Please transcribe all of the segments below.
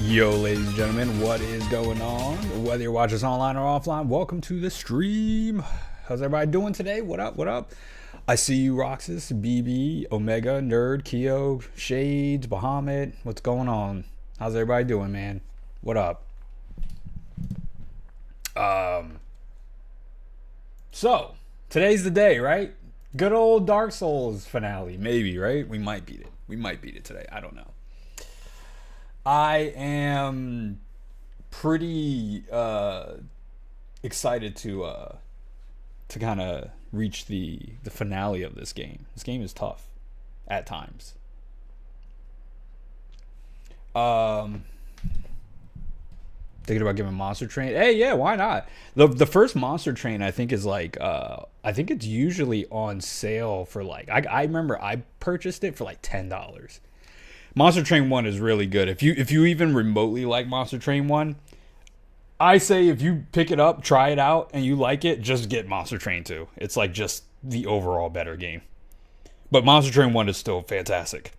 Yo, ladies and gentlemen, what is going on? Whether you're watching us online or offline, welcome to the stream. How's everybody doing today? What up? What up? I see you, Roxas, BB, Omega, Nerd, Keo, Shades, Bahamut. What's going on? How's everybody doing, man? What up? So today's the day, right? Good old Dark Souls finale, maybe, right? We might beat it. We might beat it today. I don't know. I am pretty excited to kind of reach the finale of this game. This game is tough at times. Thinking about giving Monster Train. Hey, yeah, why not? The first Monster Train I think is like I think it's usually on sale for like I remember I purchased it for like $10. Monster Train 1 is really good. If you even remotely like Monster Train 1, I say if you pick it up, try it out, and you like it, just get Monster Train 2. It's like just the overall better game. But Monster Train 1 is still fantastic.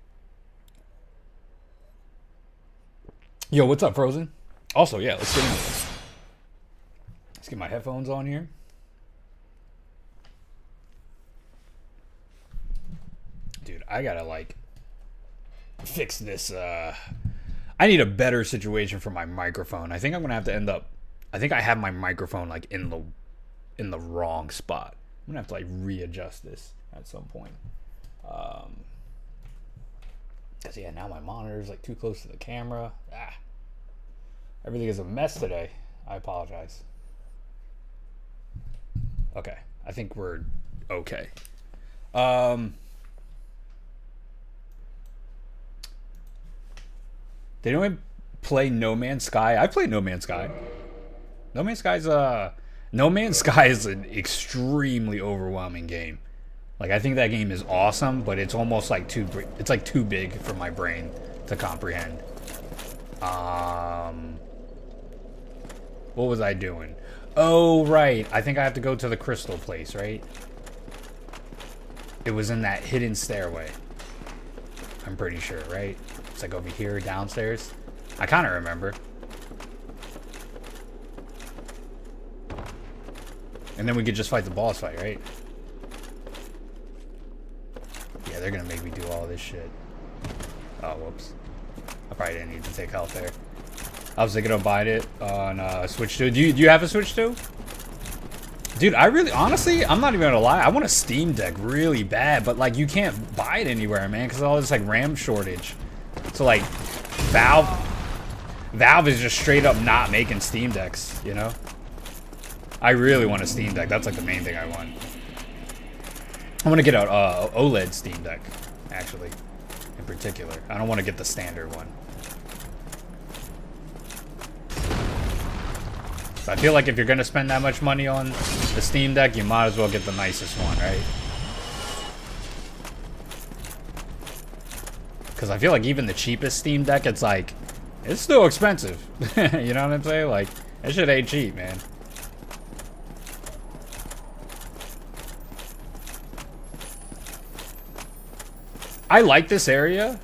Yo, what's up, Frozen? Also, yeah, let's get into this. Let's get my headphones on here. Dude, I gotta like fix this. I need a better situation for my microphone. I think I'm gonna have to end up. I think I have my microphone like in the wrong spot. I'm gonna have to like readjust this at some point. Cause yeah, now my monitor's like too close to the camera. Everything is a mess today. I apologize. Okay, I think we're okay. They don't play No Man's Sky. I played No Man's Sky. No Man's Sky is an extremely overwhelming game. Like I think that game is awesome, but it's almost like too big for my brain to comprehend. What was I doing? Oh right, I think I have to go to the crystal place, right? It was in that hidden stairway. I'm pretty sure, right? It's like over here, downstairs. I kind of remember. And then we could just fight the boss fight, right? Yeah, they're gonna make me do all this shit. Oh, whoops. I probably didn't need to take health there. I was thinking of buying it on Switch 2. Do you have a Switch 2? Dude, I really, honestly, I'm not even gonna lie. I want a Steam Deck really bad, but like you can't buy it anywhere, man, because of all this like RAM shortage. So like, Valve is just straight up not making Steam Decks, you know? I really want a Steam Deck. That's like the main thing I want. I want to get an OLED Steam Deck, actually, in particular. I don't want to get the standard one. I feel like if you're gonna spend that much money on the Steam Deck, you might as well get the nicest one, right? Because I feel like even the cheapest Steam Deck, it's like, it's still expensive. You know what I'm saying? Like, that shit ain't cheap, man. I like this area,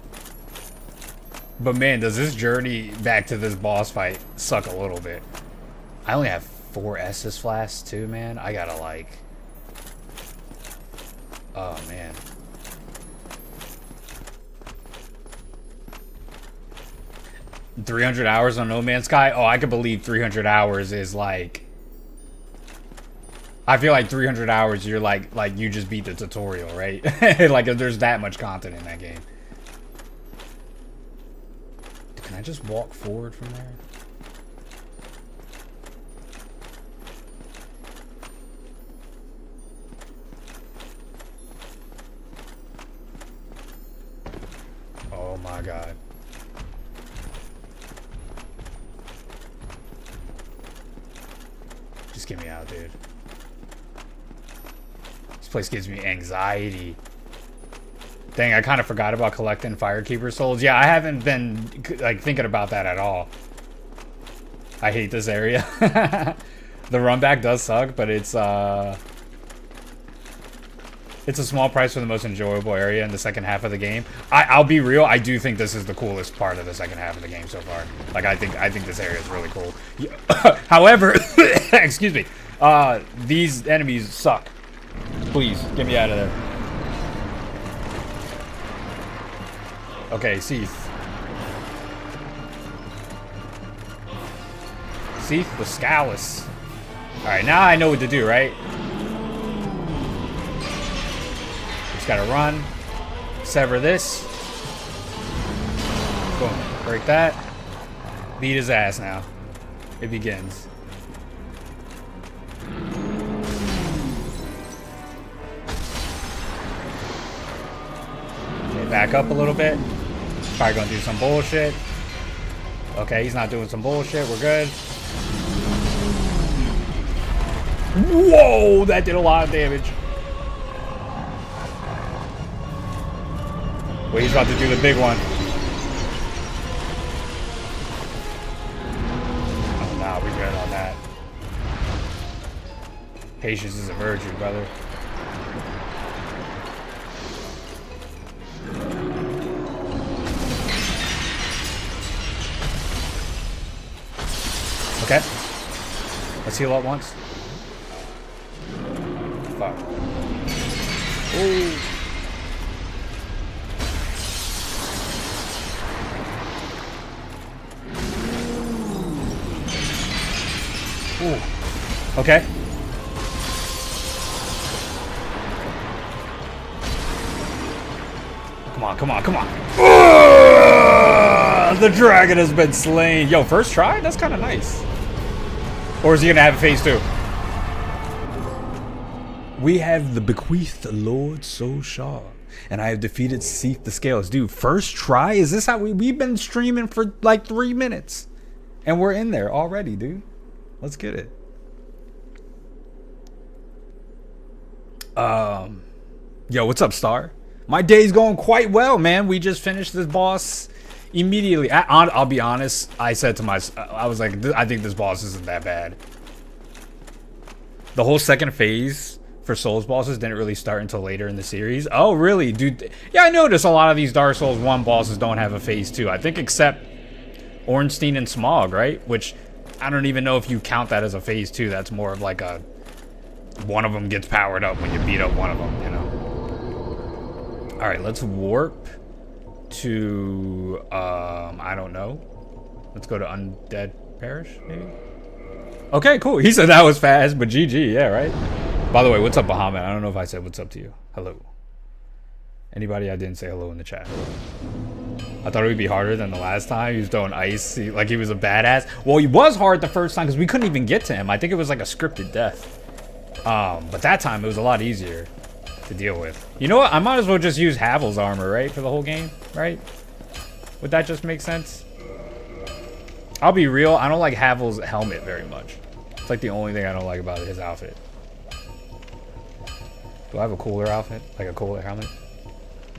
but man, does this journey back to this boss fight suck a little bit. I only have 4 Estus flasks too, man. I gotta like... Oh, man. $300 hours on No Man's Sky? Oh, I could believe 300 hours is like... I feel like 300 hours, you're like you just beat the tutorial, right? Like, if there's that much content in that game. Can I just walk forward from there? Oh my god. Just get me out, dude. This place gives me anxiety. Dang, I kind of forgot about collecting Firekeeper souls. Yeah, I haven't been like thinking about that at all. I hate this area. The run back does suck, but it's It's a small price for the most enjoyable area in the second half of the game. I'll be real. I do think this is the coolest part of the second half of the game so far. Like I think this area is really cool. However, excuse me. These enemies suck. Please get me out of there. Okay, Seath. Seath the Scalus. All right, now I know what to do, right? Gotta run. Sever this. Boom. Break that. Beat his ass now. It begins. Okay, back up a little bit. Probably gonna do some bullshit. Okay, he's not doing some bullshit. We're good. Whoa! That did a lot of damage. Wait, he's about to do the big one. Oh, nah, we good on that. Patience is a virtue, brother. Okay. Let's heal up once. Fuck. Ooh. Ooh. Okay. Come on, come on, come on. The dragon has been slain. Yo, first try? That's kind of nice. Or is he going to have a phase 2? We have the bequeathed Lord So Shah. And I have defeated Seath the Scales. Dude, first try? Is this how we've been streaming for like 3 minutes? And we're in there already, dude. Let's get it. Yo, what's up, Star? My day's going quite well, man. We just finished this boss immediately. I'll be honest. I said to myself, I was like, I think this boss isn't that bad. The whole second phase for Souls bosses didn't really start until later in the series. Oh, really, dude? Yeah, I noticed a lot of these Dark Souls 1 bosses don't have a phase 2. I think except Ornstein and Smog, right? Which I don't even know if you count that as a phase 2. That's more of like a one of them gets powered up when you beat up one of them, you know. All right, let's warp to I don't know. Let's go to Undead Parish, maybe. Okay, cool. He said that was fast, but GG, yeah, right. By the way, what's up, Bahamut? I don't know if I said what's up to you. Hello. Anybody I didn't say hello in the chat? I thought it would be harder than the last time. He was throwing ice like he was a badass. Well, he was hard the first time because we couldn't even get to him. I think it was like a scripted death. But that time it was a lot easier to deal with. You know what? I might as well just use Havel's armor, right? For the whole game, right? Would that just make sense? I'll be real. I don't like Havel's helmet very much. It's like the only thing I don't like about his outfit. Do I have a cooler outfit? Like a cooler helmet?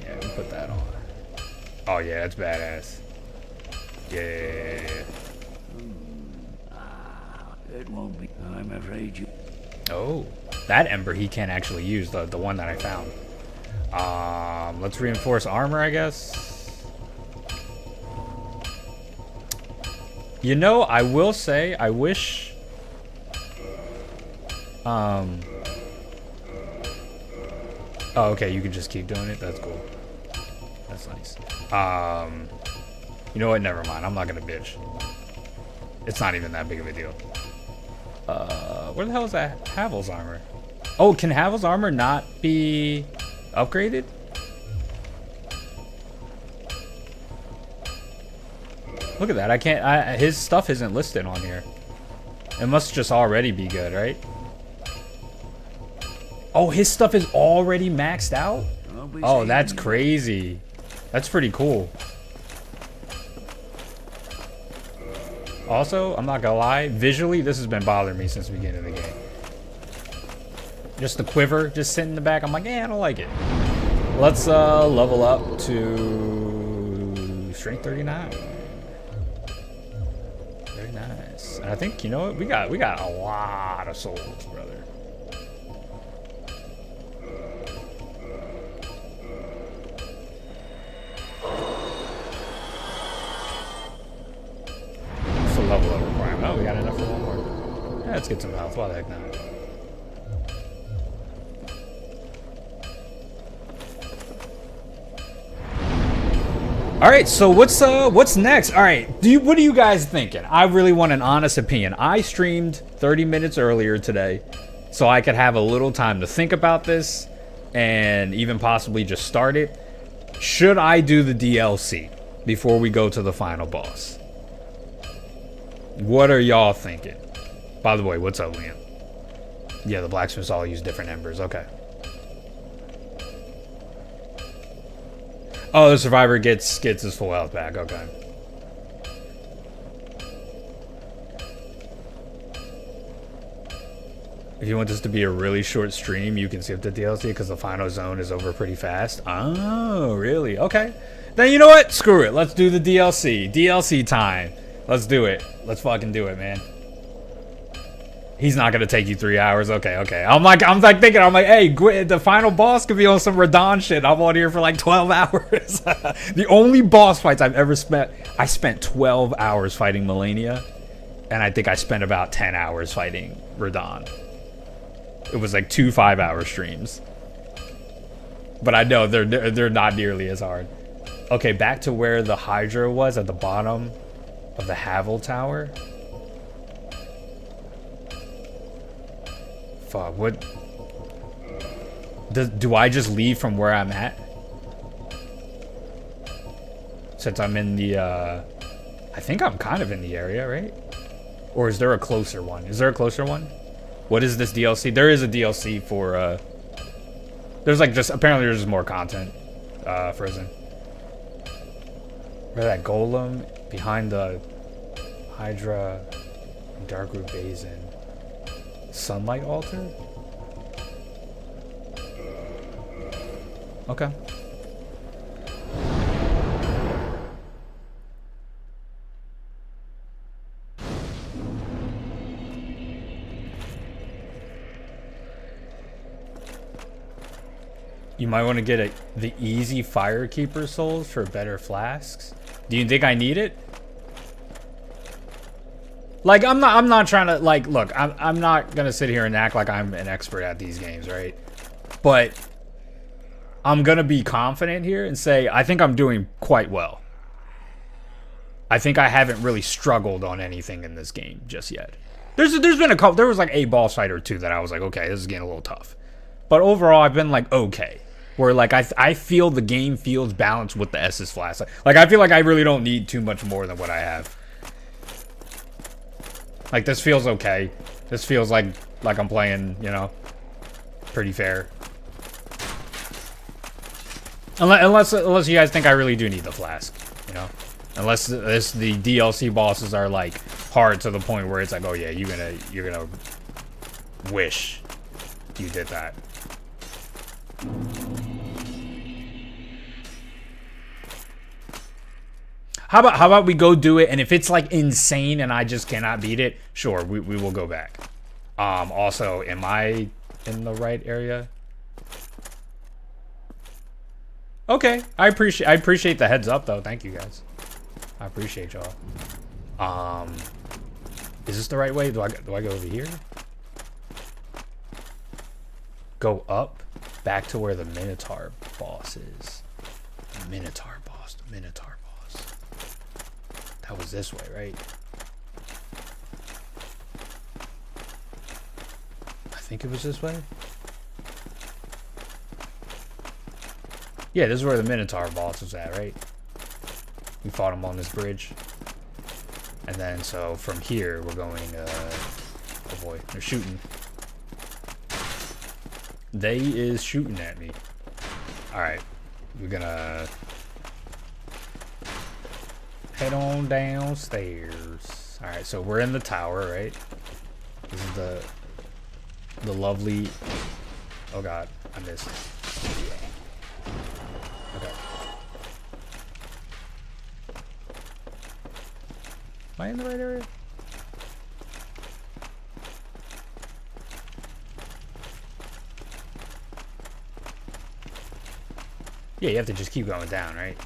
Yeah, we put that on. Oh yeah, that's badass. Yeah. It won't be. I'm afraid you. Oh, that ember he can't actually use, the one that I found. Let's reinforce armor, I guess. You know, I will say, I wish. Oh, okay, you can just keep doing it. That's cool. That's nice. You know what? Never mind. I'm not gonna bitch. It's not even that big of a deal. Where the hell is that Havel's armor? Oh, can Havel's armor not be upgraded? Look at that. I can't. His stuff isn't listed on here. It must just already be good, right? Oh, his stuff is already maxed out? Oh, that's crazy. That's pretty cool. Also, I'm not gonna lie, visually, this has been bothering me since the beginning of the game. Just the quiver, just sitting in the back. I'm like, yeah, I don't like it. Let's level up to strength 39. Very nice. And I think, you know what? We got a lot of souls, brother. get some health. Why the heck not? All right, so what's next? All right, what are you guys thinking? I really want an honest opinion. I streamed 30 minutes earlier today, so I could have a little time to think about this and even possibly just start it. Should I do the DLC before we go to the final boss? What are y'all thinking? By the way, what's up, Liam? Yeah, the blacksmiths all use different embers. Okay. Oh, the survivor gets his full health back. Okay. If you want this to be a really short stream, you can skip the DLC because the final zone is over pretty fast. Oh, really? Okay. Then you know what? Screw it. Let's do the DLC. DLC time. Let's do it. Let's fucking do it, man. He's not gonna take you 3 hours. Okay, okay. I'm like thinking, hey, the final boss could be on some Radon shit. I'm on here for like 12 hours. The only boss fights I've ever spent, I spent 12 hours fighting Melania, and I think I spent about 10 hours fighting Radon. It was like 2 5-hour streams. But I know they're not nearly as hard. Okay, back to where the Hydra was at the bottom of the Havel Tower. Fuck, what? Do I just leave from where I'm at? Since I'm in the, I think I'm kind of in the area, right? Or is there a closer one? Is there a closer one? What is this DLC? There is a DLC for, there's like apparently there's just more content, Frozen. Where that golem behind the Hydra Darkroot Basin. Sunlight altar? Okay. You might want to get the easy Firekeeper souls for better flasks. Do you think I need it? Like, I'm not trying to, like, look, I'm not gonna sit here and act like I'm an expert at these games, right? But I'm gonna be confident here and say I think I'm doing quite well. I think I haven't really struggled on anything in this game just yet. There's been a couple, there was like a boss fight or two that I was like, okay, this is getting a little tough. But overall, I've been like, okay. Where like I feel the game feels balanced with the S's flask. Like I feel like I really don't need too much more than what I have. Like, this feels okay. This feels like I'm playing, you know, pretty fair. Unless you guys think I really do need the flask, you know? Unless the DLC bosses are, like, hard to the point where it's like, oh yeah, you're gonna wish you did that. How about we go do it, and if it's like insane and I just cannot beat it, sure, we will go back. Also, am I in the right area? Okay, I appreciate the heads up though. Thank you guys. I appreciate y'all. Is this the right way? Do I go over here? Go up back to where the Minotaur boss is. The Minotaur boss. The Minotaur boss. That was this way, right? I think it was this way. Yeah, this is where the Minotaur boss was at, right? We fought him on this bridge. And then, so from here, we're going, oh boy, they're shooting. They is shooting at me. Alright, we're gonna head on downstairs. Alright, so we're in the tower, right? This is the lovely... Oh god, I missed. Okay. Am I in the right area? Yeah, you have to just keep going down, right?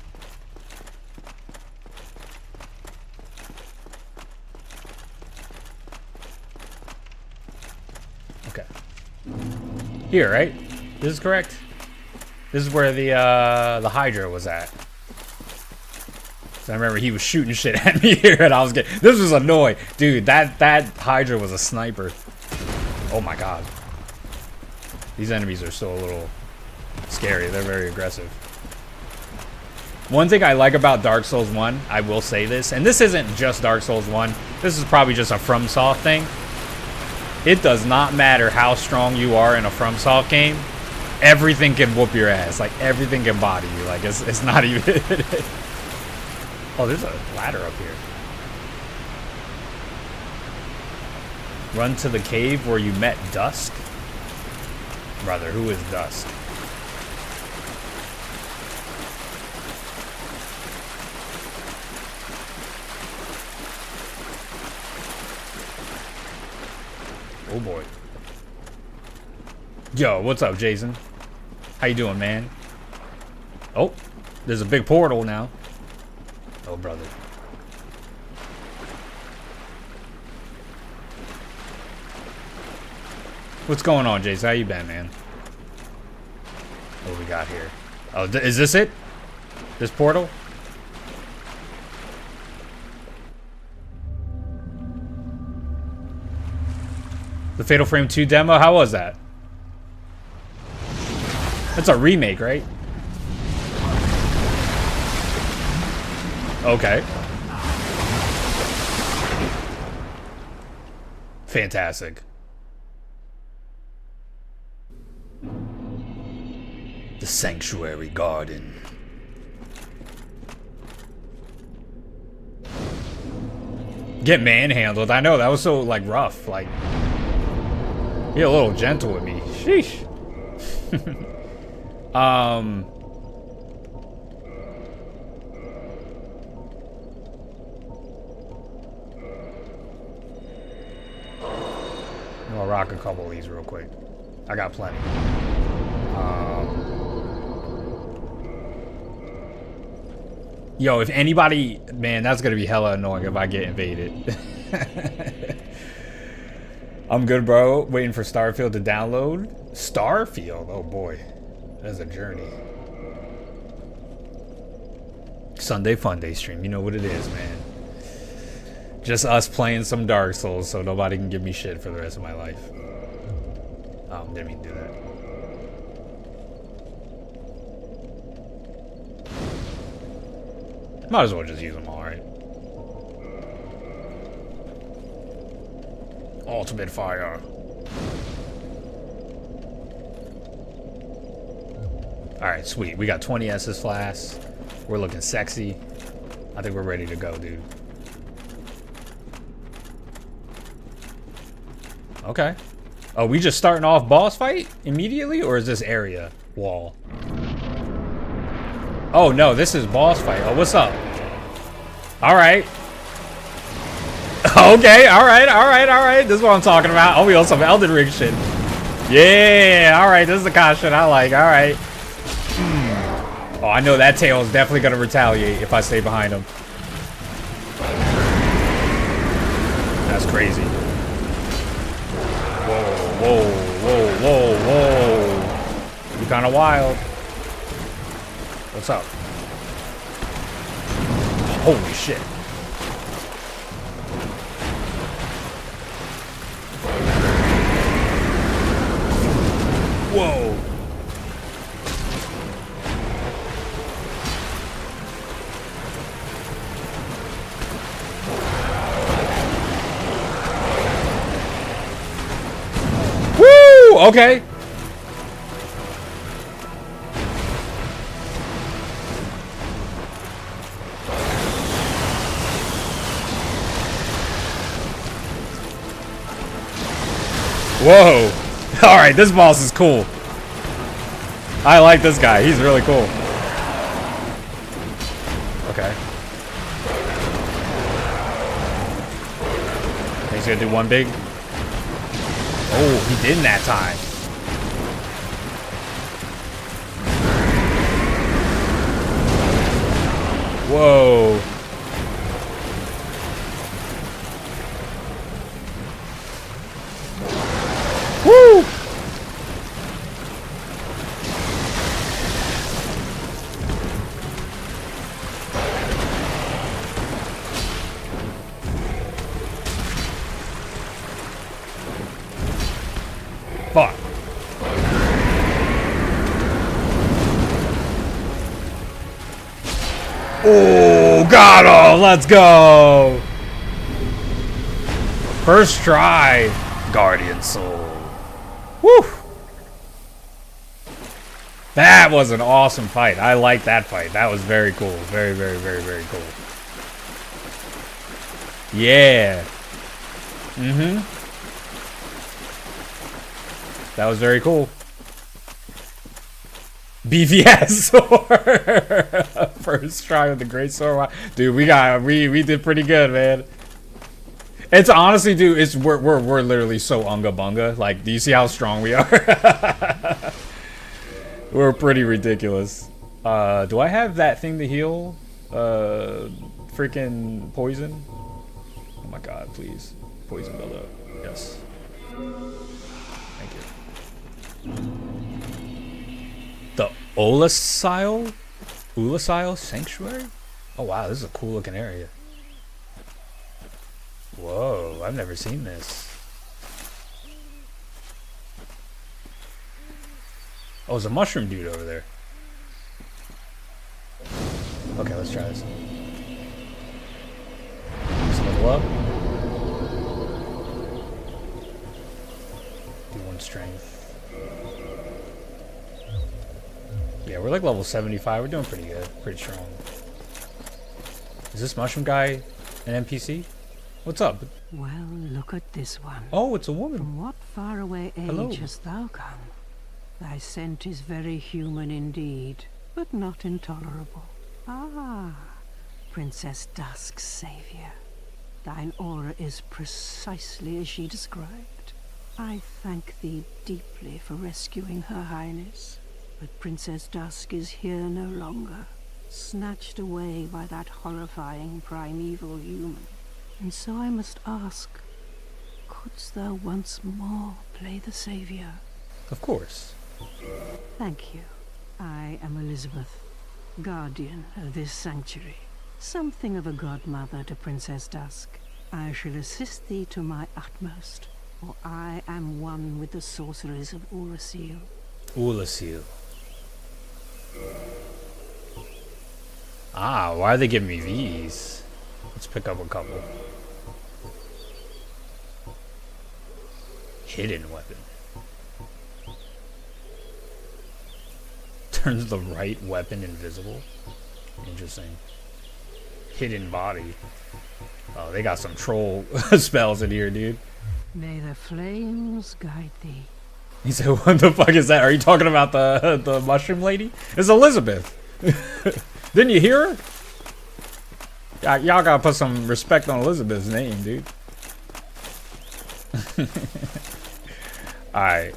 Here, right? This is correct. This is where the Hydra was at. So I remember he was shooting shit at me here, and I was getting. This was annoying, dude. That Hydra was a sniper. Oh my god. These enemies are still a little scary. They're very aggressive. One thing I like about Dark Souls 1, I will say this, and this isn't just Dark Souls 1. This is probably just a FromSoft thing. It does not matter how strong you are in a FromSoft game. Everything can whoop your ass. Like, everything can body you. Like, it's not even... Oh, there's a ladder up here. Run to the cave where you met Dusk? Brother, who is Dusk? Oh boy. Yo, what's up, Jason? How you doing, man? Oh, there's a big portal now. Oh, brother. What's going on, Jason? How you been, man? What we got here? Oh, is this it? This portal? The Fatal Frame 2 demo? How was that? That's a remake, right? Okay. Fantastic. The Sanctuary Garden. Get manhandled. I know, that was so, like, rough. Like, be a little gentle with me. Sheesh. I'll rock a couple of these real quick. I got plenty. Yo, if anybody... Man, that's gonna be hella annoying if I get invaded. I'm good, bro. Waiting for Starfield to download. Starfield? Oh boy. That's a journey. Sunday Fun Day stream. You know what it is, man. Just us playing some Dark Souls so nobody can give me shit for the rest of my life. Oh, didn't mean to do that. Might as well just use them all, right? Ultimate fire. Alright, sweet. We got 20 S's flasks. We're looking sexy. I think we're ready to go, dude. Okay. Oh, we just starting off boss fight immediately? Or is this area wall? Oh, no, this is boss fight. Oh, what's up? Alright. Okay, alright. This is what I'm talking about. Oh, we on some Elden Ring shit. Yeah, alright. This is the kind of shit I like. Alright. Oh, I know that tail is definitely going to retaliate if I stay behind him. That's crazy. Whoa. You kind of wild. What's up? Holy shit. Whoa. Woo! Okay. Whoa. Alright, this boss is cool. I like this guy. He's really cool. Okay. He's gonna do one big. Oh, he didn't that time. Whoa. Woo! Oh, got him! Let's go! First try, Guardian Soul. Woo! That was an awesome fight. I like that fight. That was very cool. Very, very, very, very cool. Yeah. Mm-hmm. That was very cool. BVS sword. First try with the great sword. Dude, we did pretty good, man. It's honestly, dude, we're literally so unga bunga. Like, do you see how strong we are? We're pretty ridiculous. Do I have that thing to heal? Freaking poison? Oh my god, please. Poison buildup. Yes. Thank you. The Olasile Sanctuary? Oh wow, this is a cool looking area. Whoa, I've never seen this. Oh, there's a mushroom dude over there. Okay, let's try this. Let's level up. Do 1 strength. Yeah, we're like level 75. We're doing pretty good. Pretty strong. Is this mushroom guy an NPC? What's up? Well, look at this one. Oh, it's a woman. From what faraway age Hello. hast thou come? Thy scent is very human indeed, but not intolerable. Ah, Princess Dusk's savior. Thine aura is precisely as she described. I thank thee deeply for rescuing Her Highness, but Princess Dusk is here no longer, snatched away by that horrifying primeval human. And so I must ask, couldst thou once more play the savior? Of course. Thank you. I am Elizabeth, guardian of this sanctuary. Something of a godmother to Princess Dusk. I shall assist thee to my utmost, for I am one with the sorceries of Olasile. Olasile. Ah, why are they giving me these? Let's pick up a couple. Hidden weapon. Turns the right weapon invisible. Interesting. Hidden body. Oh, they got some troll spells in here, dude. May the flames guide thee. He said, what the fuck is that? Are you talking about the mushroom lady? It's Elizabeth. Didn't you hear her? Y'all gotta put some respect on Elizabeth's name, dude. Alright.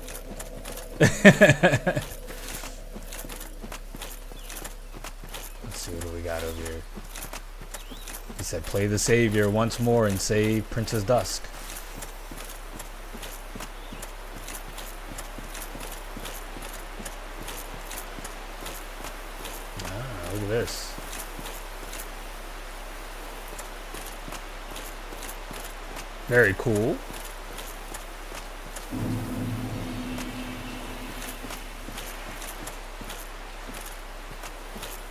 Let's see what do we got over here. He said, play the savior once more and save Princess Dusk. Ah, look at this. Very cool.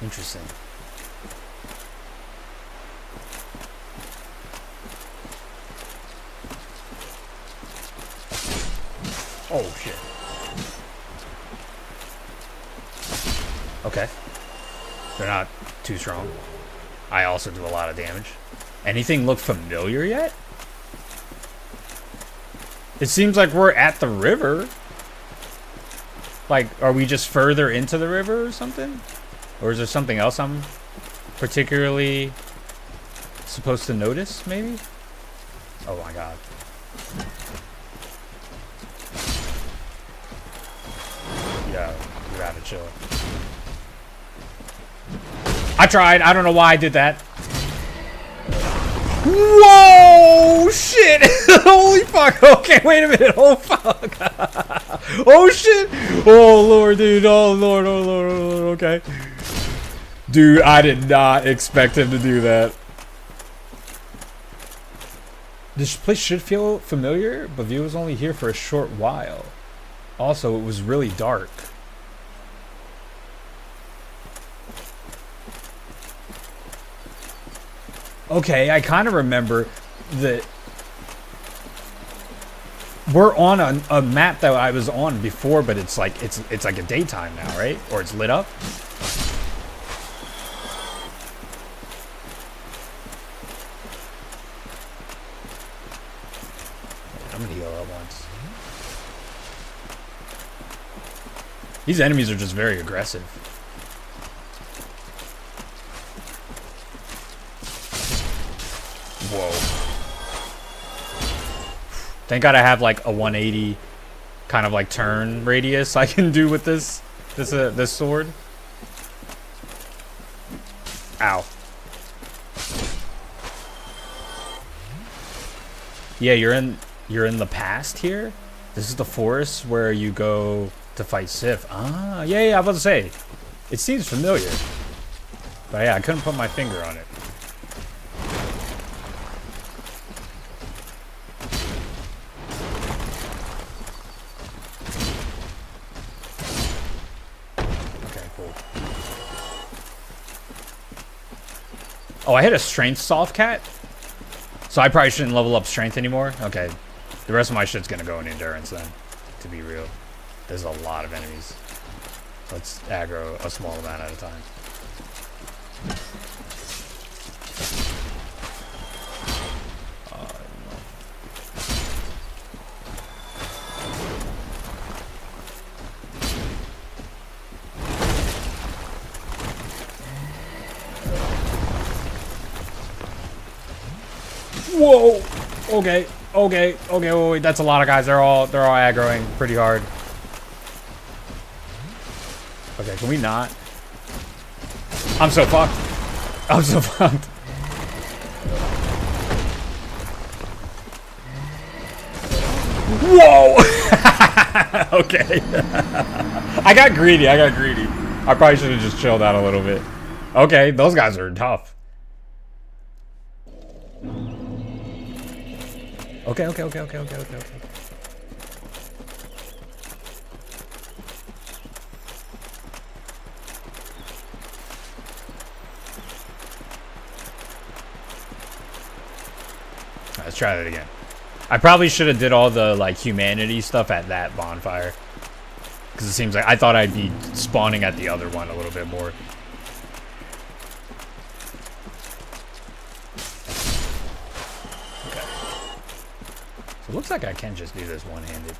Interesting. Oh shit. Okay. They're not too strong. I also do a lot of damage. Anything look familiar yet? It seems like we're at the river. Like, are we just further into the river or something? Or is there something else I'm particularly supposed to notice, maybe? Oh my god. Yeah, we gotta chill. I tried. I don't know why I did that. Whoa! Shit! Holy fuck! Okay, wait a minute. Oh fuck! Oh shit! Oh lord, dude! Oh lord! Oh lord! Oh lord! Okay. Dude, I did not expect him to do that. This place should feel familiar, but View was only here for a short while. Also, it was really dark. Okay, I kind of remember that we're on a map that I was on before, but it's like it's like a daytime now, right? Or it's lit up. I'm gonna heal up once. These enemies are just very aggressive. Whoa. Thank God I have like a 180 kind of like turn radius I can do with this sword. Ow. Yeah, you're in the past here. This is the forest where you go to fight Sif. Ah, yeah, I was about to say. It seems familiar. But yeah, I couldn't put my finger on it. Okay, cool. Oh, I hit a strength soft cat? So I probably shouldn't level up strength anymore? Okay. The rest of my shit's gonna go in endurance then, to be real. There's a lot of enemies. Let's aggro a small amount at a time. Whoa! Okay, wait, that's a lot of guys. They're all aggroing pretty hard. Okay, can we not? I'm so fucked. I'm so fucked. Whoa! Okay. I got greedy. I probably should have just chilled out a little bit. Okay, those guys are tough. Okay. Let's try that again. I probably should have did all the like humanity stuff at that bonfire, because it seems like I thought I'd be spawning at the other one a little bit more. Okay. So it looks like I can just do this one-handed.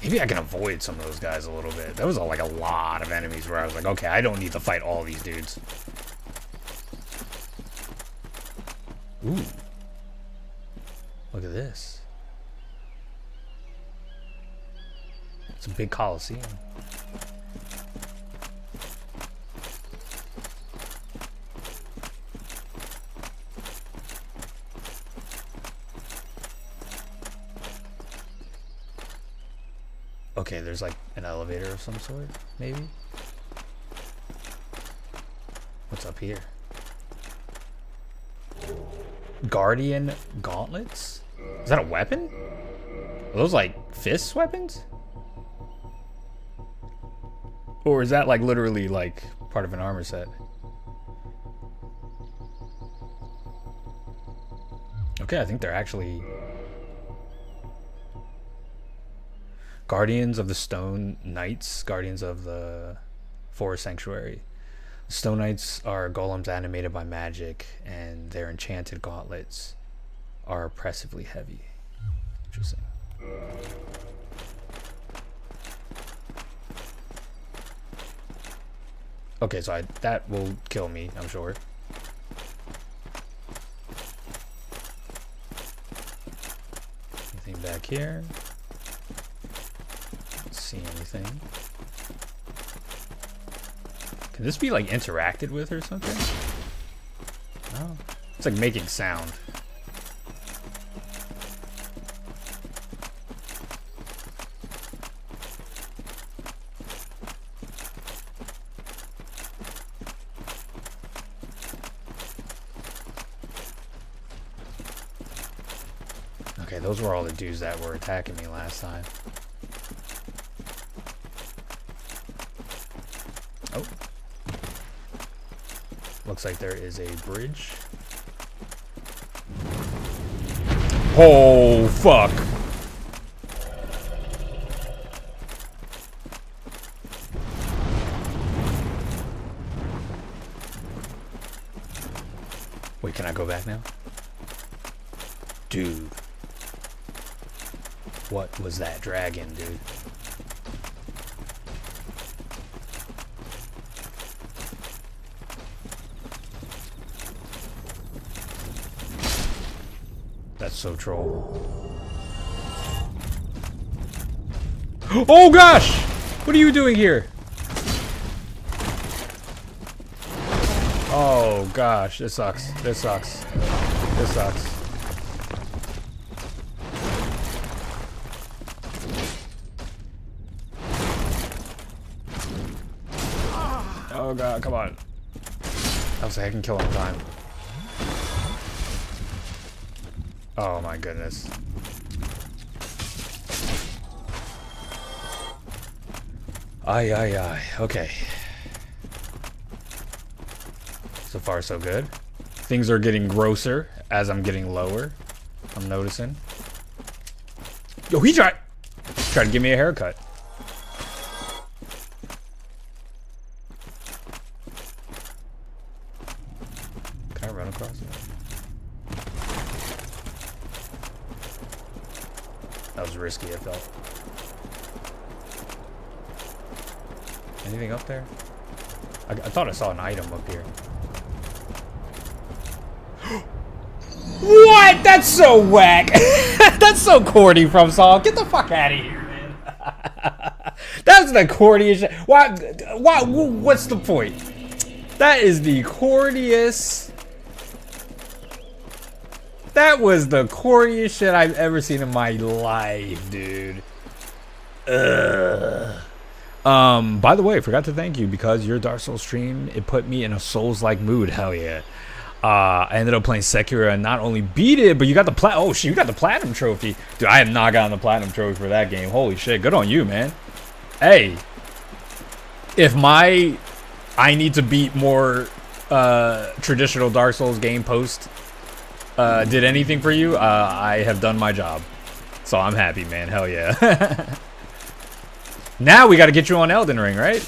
Maybe I can avoid some of those guys a little bit. There was like a lot of enemies where I was like, okay, I don't need to fight all these dudes. Ooh. Look at this. It's a big coliseum. Okay, there's like an elevator of some sort, maybe? What's up here? Guardian gauntlets? Is that a weapon? Are those like fist weapons? Or is that like literally like part of an armor set? Okay, I think they're actually Guardians of the Stone Knights, Guardians of the Forest Sanctuary. Stone Knights are golems animated by magic, and their enchanted gauntlets are oppressively heavy. Interesting. Okay, so that will kill me, I'm sure. Anything back here? Don't see anything. Can this be like interacted with or something? No. It's like making sound. Okay, those were all the dudes that were attacking me last time. Oh. Looks like there is a bridge. Oh, fuck. Wait, can I go back now? Dude. What was that dragon, dude? That's so troll. Oh gosh! What are you doing here? Oh gosh, this sucks. This sucks. This sucks. Oh god, come on. I was like, I can kill him in time. Oh my goodness. Ay, ay, ay. Okay. So far, so good. Things are getting grosser as I'm getting lower. I'm noticing. Yo, he tried to give me a haircut. Can I run across it? That was risky, I felt. Anything up there? I thought I saw an item up here. What? That's so whack. That's so corny from Saul. Get the fuck out of here, man. That's the corniest shit. Why? What's the point? That is the corniest. That was the corniest shit I've ever seen in my life, dude. Ugh. By the way, I forgot to thank you because your Dark Souls stream, it put me in a Souls-like mood. Hell yeah. I ended up playing Sekiro and not only beat it, but you got the oh shit, you got the platinum trophy. Dude, I have not gotten the platinum trophy for that game. Holy shit, good on you, man. Hey, if I need to beat more traditional Dark Souls game post did anything for you, I have done my job. So I'm happy, man. Hell yeah. Now we got to get you on Elden Ring, right?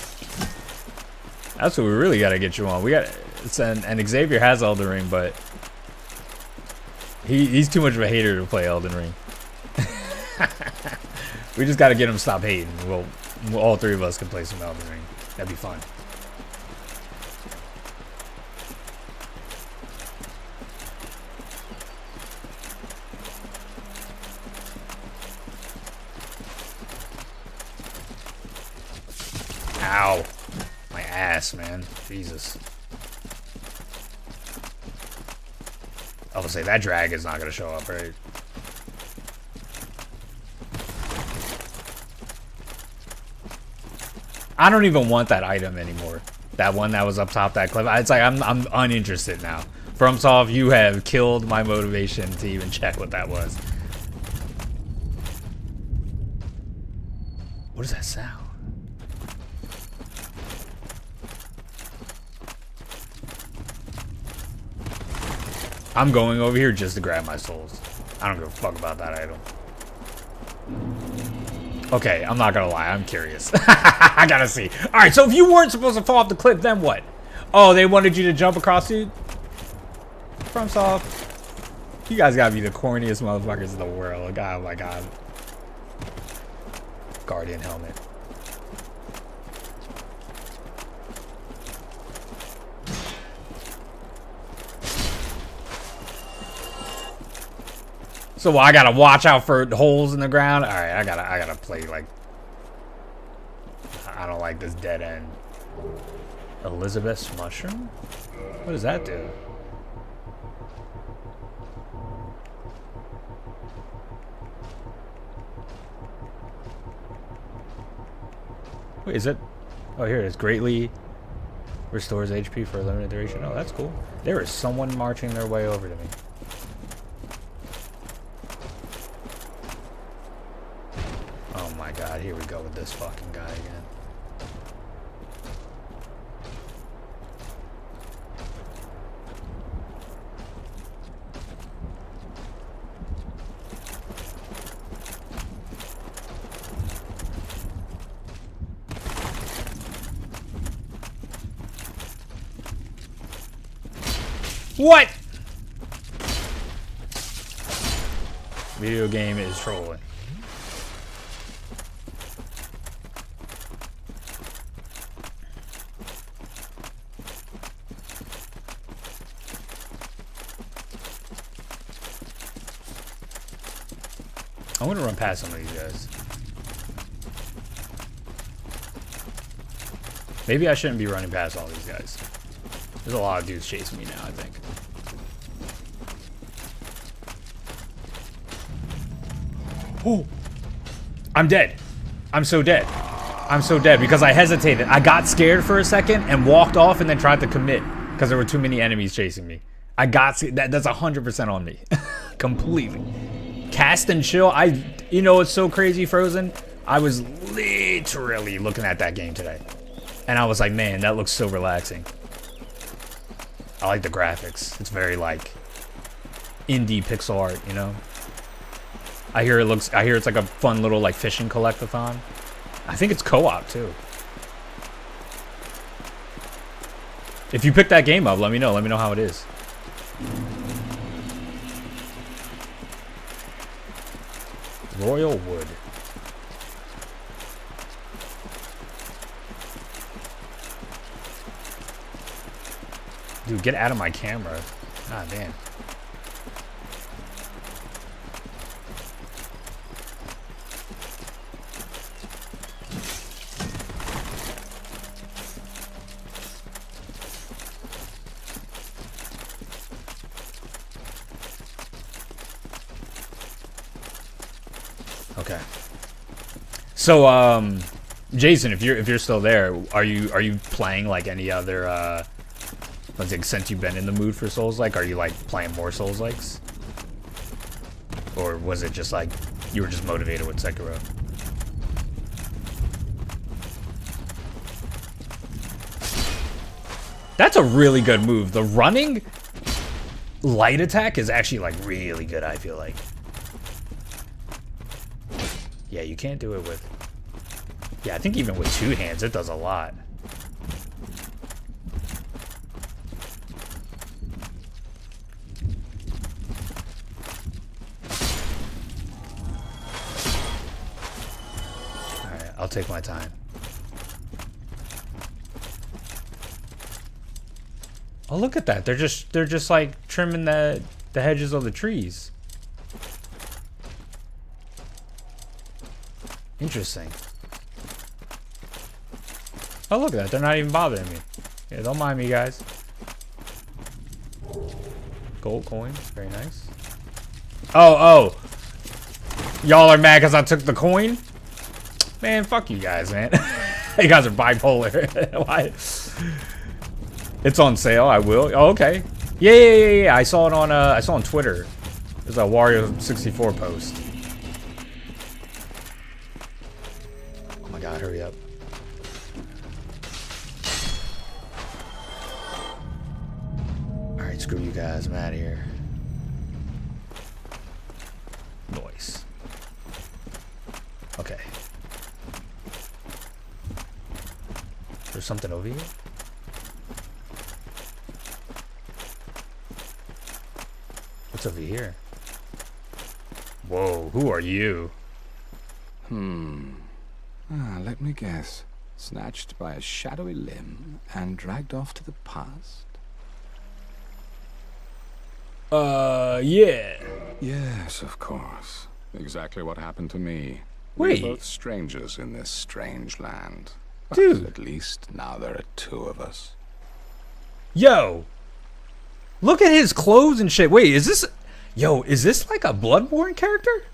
That's what we really got to get you on. We got and Xavier has Elden Ring, but he's too much of a hater to play Elden Ring. We just got to get him to stop hating. We'll all three of us can play some Elden Ring. That'd be fun. Ow. My ass, man. Jesus. I was say that dragon's not gonna show up, right? I don't even want that item anymore. That one that was up top that cliff. It's like I'm uninterested now. FromSoft, you have killed my motivation to even check what that was. What is that sound? I'm going over here just to grab my souls. I don't give a fuck about that item. Okay, I'm not gonna lie, I'm curious. I gotta see. Alright, so if you weren't supposed to fall off the cliff, then what? Oh, they wanted you to jump across, dude? FromSoft. You guys gotta be the corniest motherfuckers in the world. God, oh my god. Guardian helmet. So I gotta watch out for holes in the ground. All right, I gotta play like. I don't like this dead end. Elizabeth's mushroom. What does that do? Wait, is it? Oh, here it is. Greatly restores HP for a limited duration. Oh, that's cool. There is someone marching their way over to me. Oh my god, here we go with this fucking guy again. What? Video game is trolling. I'm gonna run past some of these guys. Maybe I shouldn't be running past all these guys. There's a lot of dudes chasing me now, I think. Oh, I'm dead. I'm so dead. I'm so dead because I hesitated. I got scared for a second and walked off and then tried to commit because there were too many enemies chasing me. I got that's 100% on me. Completely. Cast and chill. You know what's so crazy, Frozen? I was literally looking at that game today. And I was like, man, that looks so relaxing. I like the graphics. It's very like indie pixel art, you know? I hear it's like a fun little like fishing collectathon. I think it's co-op too. If you pick that game up, let me know. Let me know how it is. Royal Wood. Dude, get out of my camera. Ah, damn. Okay. So, Jason, if you're still there, are you playing like any other like since you've been in the mood for Souls-like, are you like playing more Souls-likes? Or was it just like you were just motivated with Sekiro? That's a really good move. The running light attack is actually like really good, I feel like. Yeah, you can't do it with... Yeah, I think even with two hands, it does a lot. Alright, I'll take my time. Oh, look at that. They're just like trimming the hedges of the trees. Interesting. Oh, look at that. They're not even bothering me. Yeah, don't mind me, guys. Gold coins. Very nice. Oh. Y'all are mad because I took the coin? Man, fuck you guys, man. You guys are bipolar. Why? It's on sale. I will. Oh, okay. Yeah. I saw it on Twitter. There's a Wario 64 post. God, hurry up. Alright, screw you guys. I'm out of here. Noise. Okay. There's something over here? What's over here? Whoa, who are you? Let me guess. Snatched by a shadowy limb and dragged off to the past? Yeah. Yes, of course. Exactly what happened to me. Wait. We're both strangers in this strange land. But Dude. at least now there are two of us. Yo. Look at his clothes and shit. Wait, is this... Yo, is this like a Bloodborne character?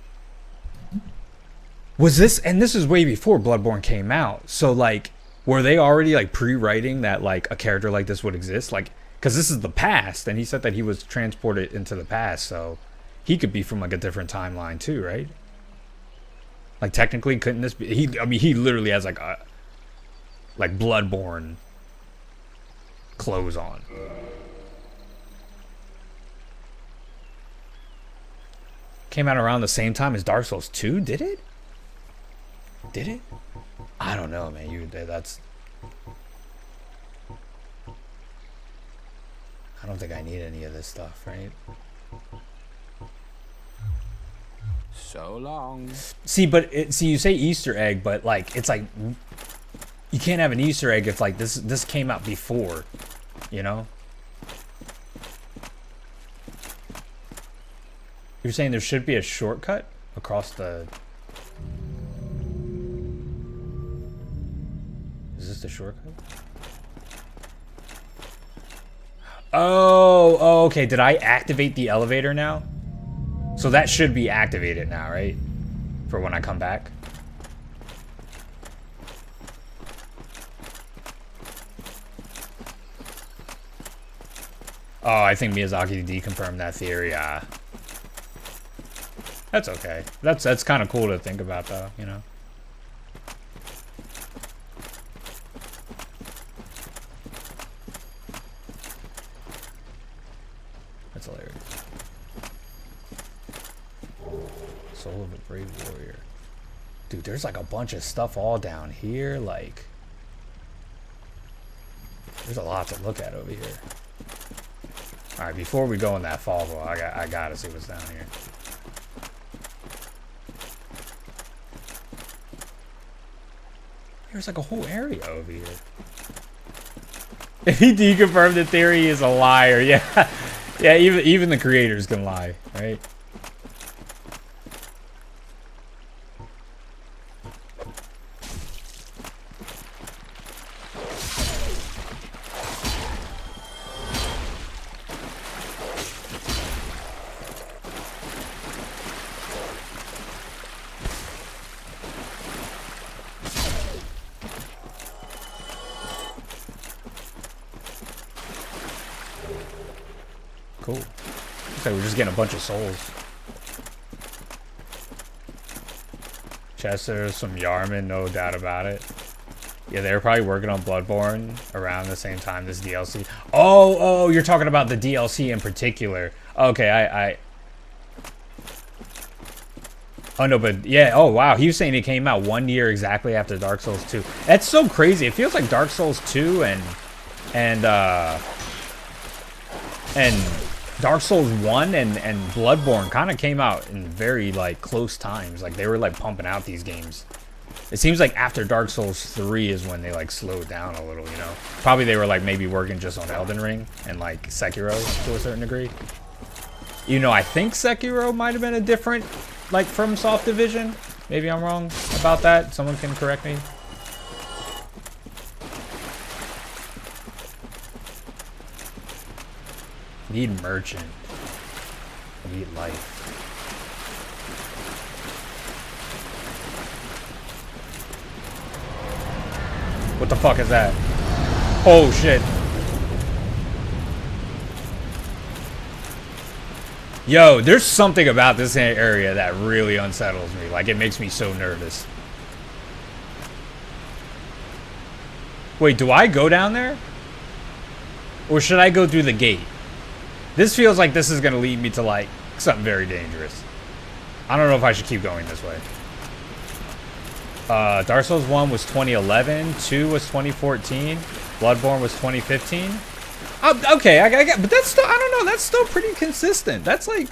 Was this, and this is way before Bloodborne came out, so like, were they already like pre-writing that like a character like this would exist? Like, because this is the past, and he said that he was transported into the past, so he could be from like a different timeline too, right? Like technically, couldn't this be? I mean, he literally has like a Bloodborne clothes on. Came out around the same time as Dark Souls 2, did it? Did it? I don't know, man. That's... I don't think I need any of this stuff, right? So long. See, but see, you say Easter egg, but like it's like you can't have an Easter egg if like this came out before, you know? You're saying there should be a shortcut across the... Is this the shortcut? Oh, okay. Did I activate the elevator now? So that should be activated now, right? For when I come back. Oh, I think Miyazaki deconfirmed that theory. That's okay. That's kind of cool to think about, though, you know? That's hilarious. Soul of a brave warrior. Dude, there's like a bunch of stuff all down here. Like, there's a lot to look at over here. All right, before we go in that fall, though, I gotta see what's down here. There's like a whole area over here. If he deconfirmed the theory, he is a liar. Yeah, yeah. Even the creators can lie, right? Cool. Looks like we're just getting a bunch of souls. Chester, some Yarman, no doubt about it. Yeah, they were probably working on Bloodborne around the same time this DLC. Oh, you're talking about the DLC in particular. Okay, Oh, no, but yeah, oh, wow. He was saying it came out 1 year exactly after Dark Souls 2. That's so crazy. It feels like Dark Souls 2 and Dark Souls 1 and Bloodborne kind of came out in very, like, close times. Like, they were, like, pumping out these games. It seems like after Dark Souls 3 is when they, like, slowed down a little, you know? Probably they were, like, maybe working just on Elden Ring and, like, Sekiro to a certain degree. You know, I think Sekiro might have been a different, like, FromSoft division. Maybe I'm wrong about that. Someone can correct me. Need merchant. Need life. What the fuck is that? Oh shit. Yo, there's something about this area that really unsettles me. Like, it makes me so nervous. Wait, do I go down there? Or should I go through the gate? This feels like this is going to lead me to, like, something very dangerous. I don't know if I should keep going this way. Dark Souls 1 was 2011. 2 was 2014. Bloodborne was 2015. Okay, I get, but that's still, I don't know, that's still pretty consistent. That's like,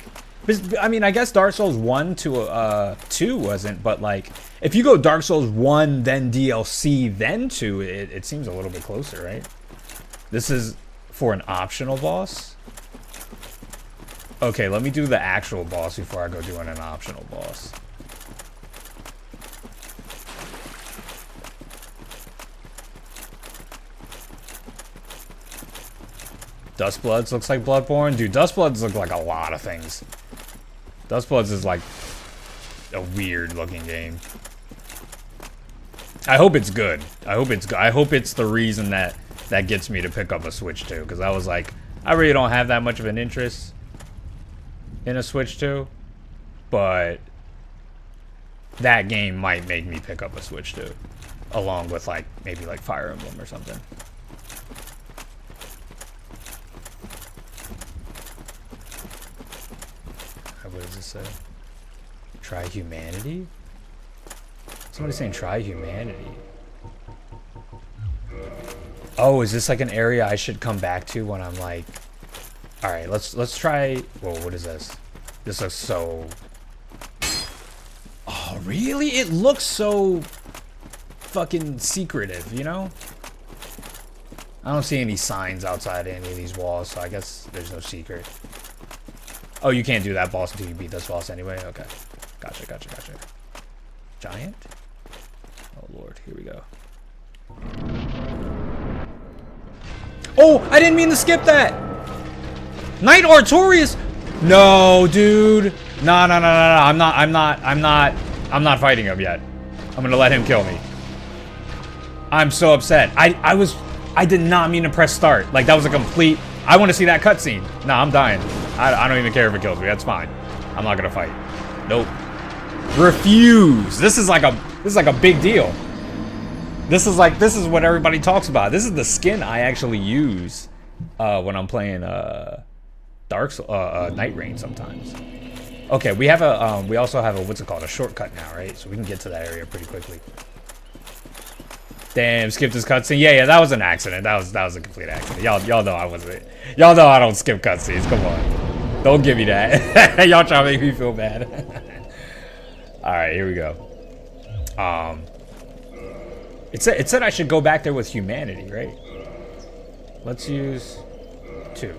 I mean, I guess Dark Souls 1 to 2 wasn't, but like, if you go Dark Souls 1, then DLC, then 2, it seems a little bit closer, right? This is for an optional boss. Okay, let me do the actual boss before I go doing an optional boss. Dustbloods looks like Bloodborne. Dude, Dustbloods look like a lot of things. Dustbloods is like a weird looking game. I hope it's good. I hope it's good. I hope it's the reason that gets me to pick up a Switch 2. Because I was like, I really don't have that much of an interest in a Switch 2. But that game might make me pick up a Switch 2. Along with like, maybe like Fire Emblem or something. What does this say? Try humanity? Somebody's saying try humanity. Oh, is this like an area I should come back to when I'm like All right, let's try. Whoa, what is this? This looks so. Oh, really? It looks so fucking secretive, you know? I don't see any signs outside any of these walls, so I guess there's no secret. Oh, you can't do that boss until you beat this boss anyway? Okay. Gotcha, gotcha, gotcha. Giant? Oh, Lord. Here we go. Oh, I didn't mean to skip that! Knight Artorias! No, dude. No. I'm not fighting him yet. I'm gonna let him kill me. I'm so upset. I did not mean to press start. Like, that was a complete... I want to see that cutscene. Nah, I'm dying. I don't even care if it kills me. That's fine. I'm not gonna fight. Nope. Refuse. This is like a big deal. This is what everybody talks about. This is the skin I actually use when I'm playing Night Rain sometimes. Okay, we also have a what's it called, a shortcut now, right? So we can get to that area pretty quickly. Damn, skipped this cutscene. Yeah, that was an accident. That was a complete accident. Y'all know I wasn't. Y'all know I don't skip cutscenes. Come on, don't give me that. Y'all trying to make me feel bad. All right, here we go. It said I should go back there with humanity, right? Let's use 2.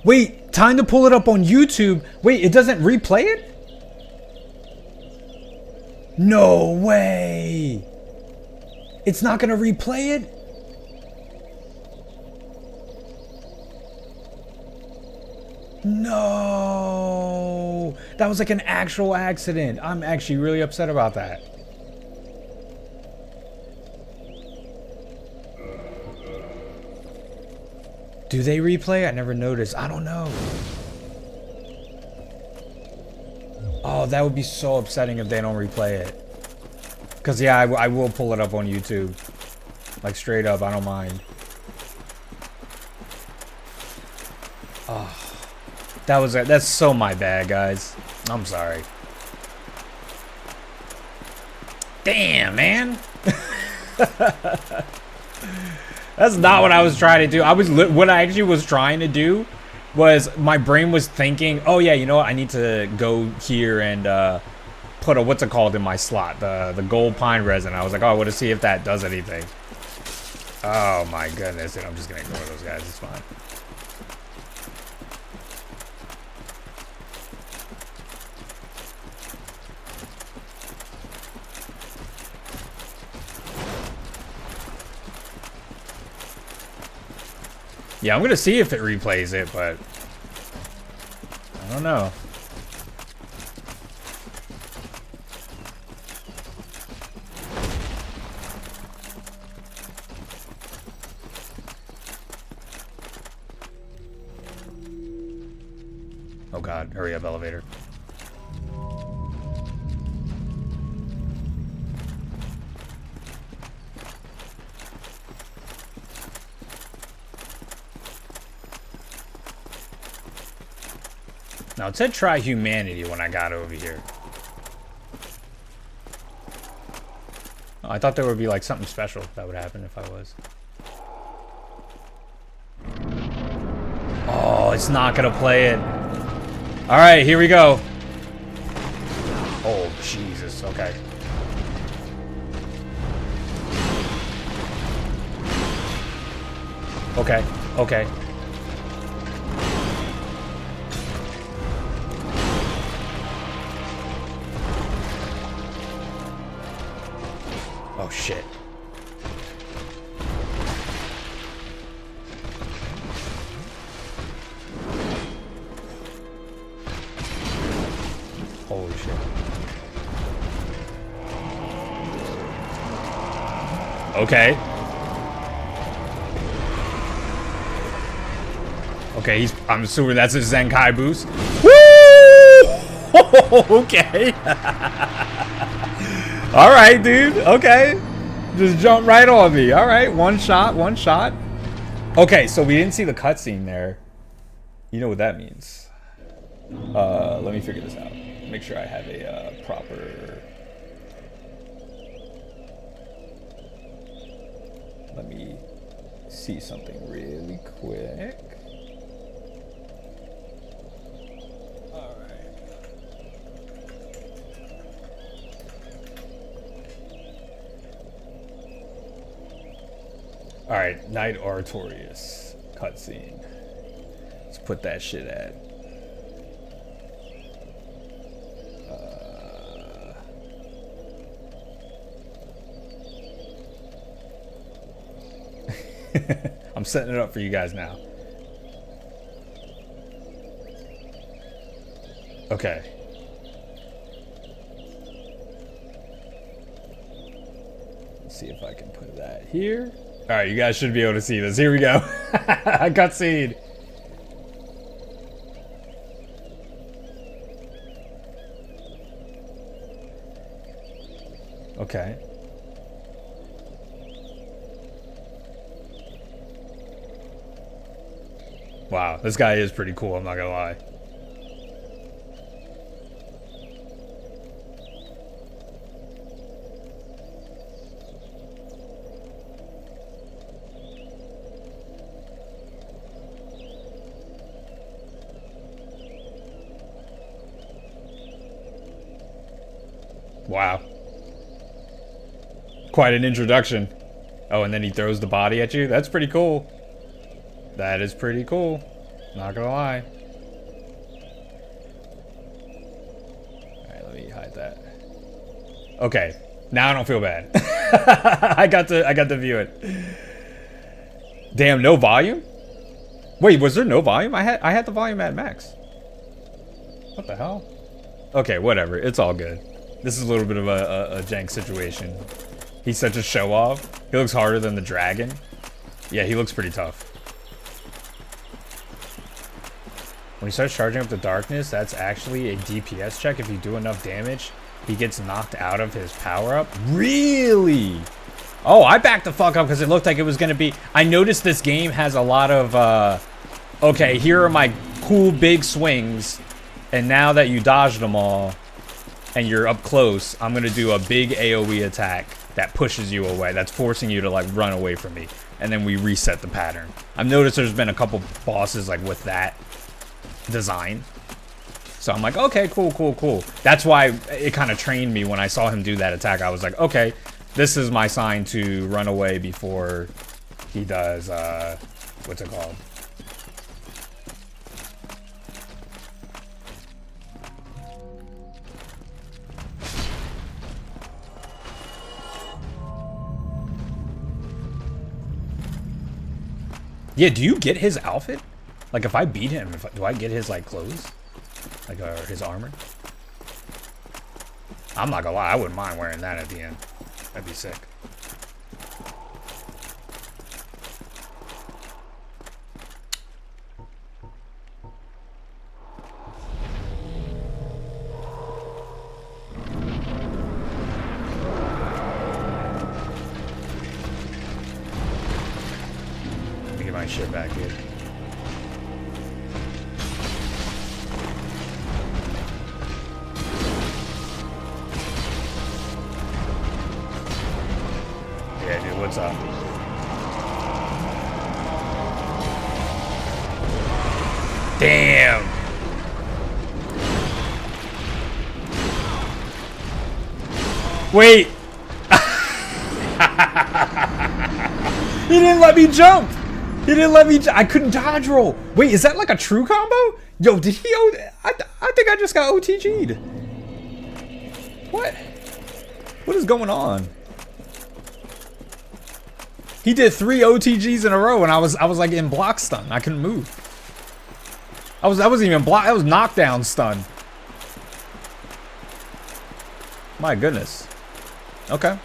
Wait, time to pull it up on YouTube. Wait, it doesn't replay it? No way. It's not gonna replay it? No. That was like an actual accident. I'm actually really upset about that. Do they replay? I never noticed. I don't know. Oh, that would be so upsetting if they don't replay it. Because, yeah, I will pull it up on YouTube. Like, straight up, I don't mind. Oh, that's so my bad, guys. I'm sorry. Damn, man. That's not what I was trying to do. What I actually was trying to do was my brain was thinking, oh yeah, you know what? I need to go here and put a what's it called in my slot, the gold pine resin. I was like, oh, I want to see if that does anything. Oh my goodness, and I'm just gonna ignore those guys. It's fine. Yeah, I'm gonna see if it replays it, but I don't know. Oh God, hurry up, elevator. Now, it said try humanity when I got over here. Oh, I thought there would be like something special that would happen if I was. Oh, it's not gonna play it. All right, here we go. Oh, Jesus, okay. Okay, okay. Oh shit. Holy shit. Okay. Okay, I'm assuming that's a Zenkai boost. Woo! Okay. All right, dude. Okay. Just jump right on me. All right. One shot. Okay, so we didn't see the cutscene there. You know what that means. Let me figure this out. Make sure I have a proper... Let me see something really quick. Alright. Alright, Knight Artorias cutscene. Let's put that shit at. I'm setting it up for you guys now. Okay. Let's see if I can put that here. All right, you guys should be able to see this. Here we go. Cutscene. Okay. Wow, this guy is pretty cool, I'm not gonna lie. Wow. Quite an introduction. Oh, and then he throws the body at you? That's pretty cool. That is pretty cool. Not gonna lie. Alright, let me hide that. Okay. Now I don't feel bad. I got to view it. Damn, no volume? Wait, was there no volume? I had the volume at max. What the hell? Okay, whatever. It's all good. This is a little bit of a jank situation. He's such a show-off. He looks harder than the dragon. Yeah, he looks pretty tough. When he starts charging up the darkness, that's actually a DPS check. If you do enough damage, he gets knocked out of his power-up. Really? Oh, I backed the fuck up because it looked like it was going to be... I noticed this game has a lot of... okay, here are my cool big swings. And now that you dodged them all, and you're up close, I'm going to do a big AoE attack that pushes you away. That's forcing you to, like, run away from me. And then we reset the pattern. I've noticed there's been a couple bosses, like, with that design. So I'm like, okay, cool, cool, cool. That's why it kind of trained me when I saw him do that attack. I was like, okay, this is my sign to run away before he does, what's it called? Yeah, do you get his outfit? Like, if I beat him, do I get his, like, clothes? Like, his armor? I'm not gonna lie, I wouldn't mind wearing that at the end. That'd be sick. Let me get my shit back here. Yeah, dude, what's up? Damn! Wait! He didn't let me jump! He didn't let me I couldn't dodge roll! Wait, is that like a true combo? Yo, did he I think I just got OTG'd. What? What is going on? He did 3 OTGs in a row, and I was like in block stun. I couldn't move. I wasn't even block. I was knockdown stun. My goodness. Okay.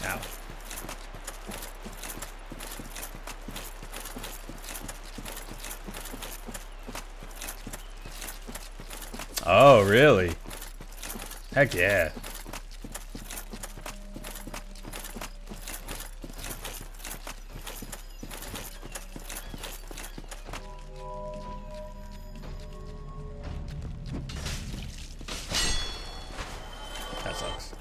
Ow. Oh, really? Heck yeah. That sucks.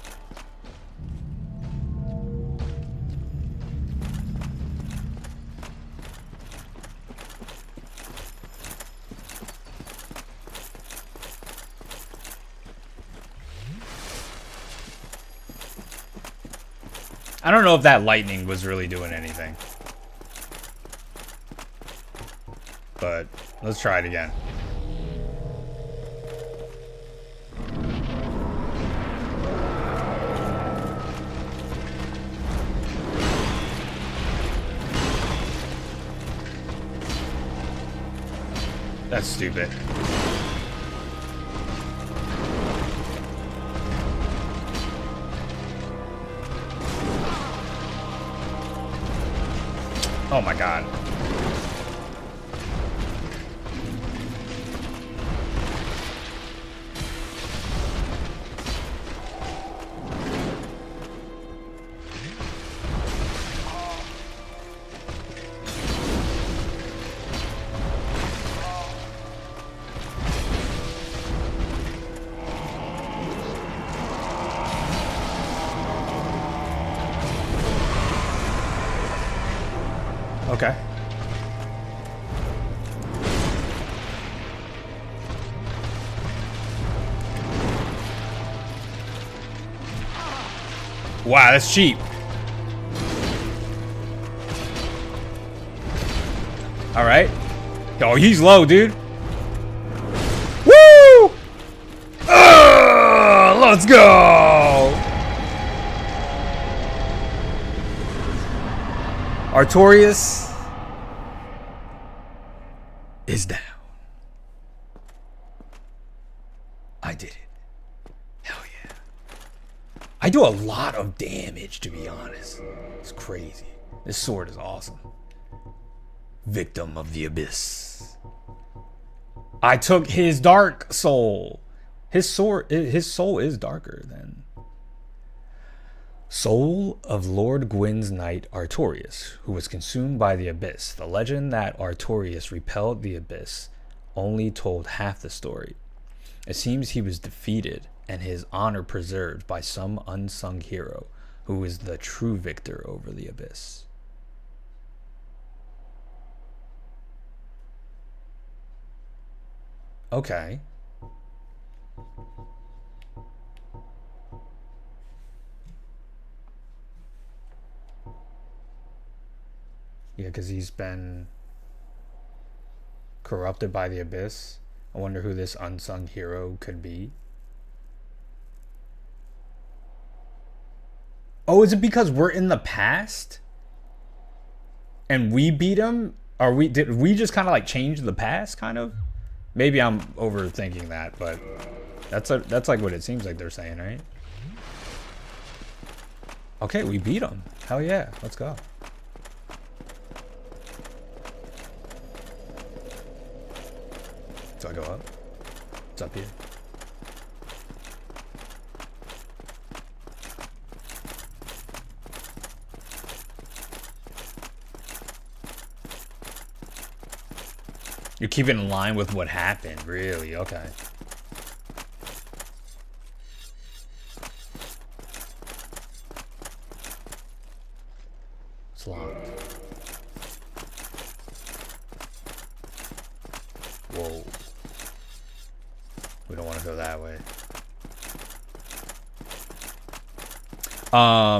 I don't know if that lightning was really doing anything. But let's try it again. That's stupid. Oh my god. Okay. Wow, that's cheap. All right. Oh, he's low, dude. Woo! Let's go. Artorias is down. I did it. Hell yeah. I do a lot of damage, to be honest. It's crazy. This sword is awesome. Victim of the Abyss. I took his dark soul. His soul is darker than soul of Lord Gwyn's knight Artorias, who was consumed by the Abyss. The legend that Artorias repelled the Abyss only told half the story. It seems he was defeated and his honor preserved by some unsung hero who is the true victor over the Abyss. Okay. Yeah, because he's been corrupted by the Abyss. I wonder who this unsung hero could be. Oh, is it because we're in the past? And we beat him? Did we just kind of like change the past, kind of? Maybe I'm overthinking that, but that's like what it seems like they're saying, right? Okay, we beat him. Hell yeah, let's go. So I go up. What's up here? You keep it in line with what happened, really? Okay. It's locked. Whoa. We don't want to go that way.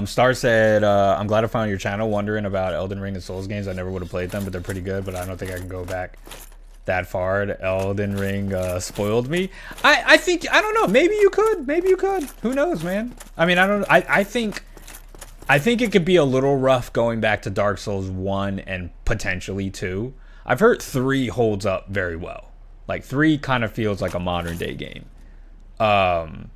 Star said, I'm glad I found your channel. Wondering about Elden Ring and Souls games. I never would have played them, but they're pretty good. But I don't think I can go back that far. Elden Ring spoiled me. I think, I don't know. Maybe you could. Maybe you could. Who knows, man? I mean, I think it could be a little rough going back to Dark Souls 1 and potentially 2. I've heard 3 holds up very well. Like 3 kind of feels like a modern day game. From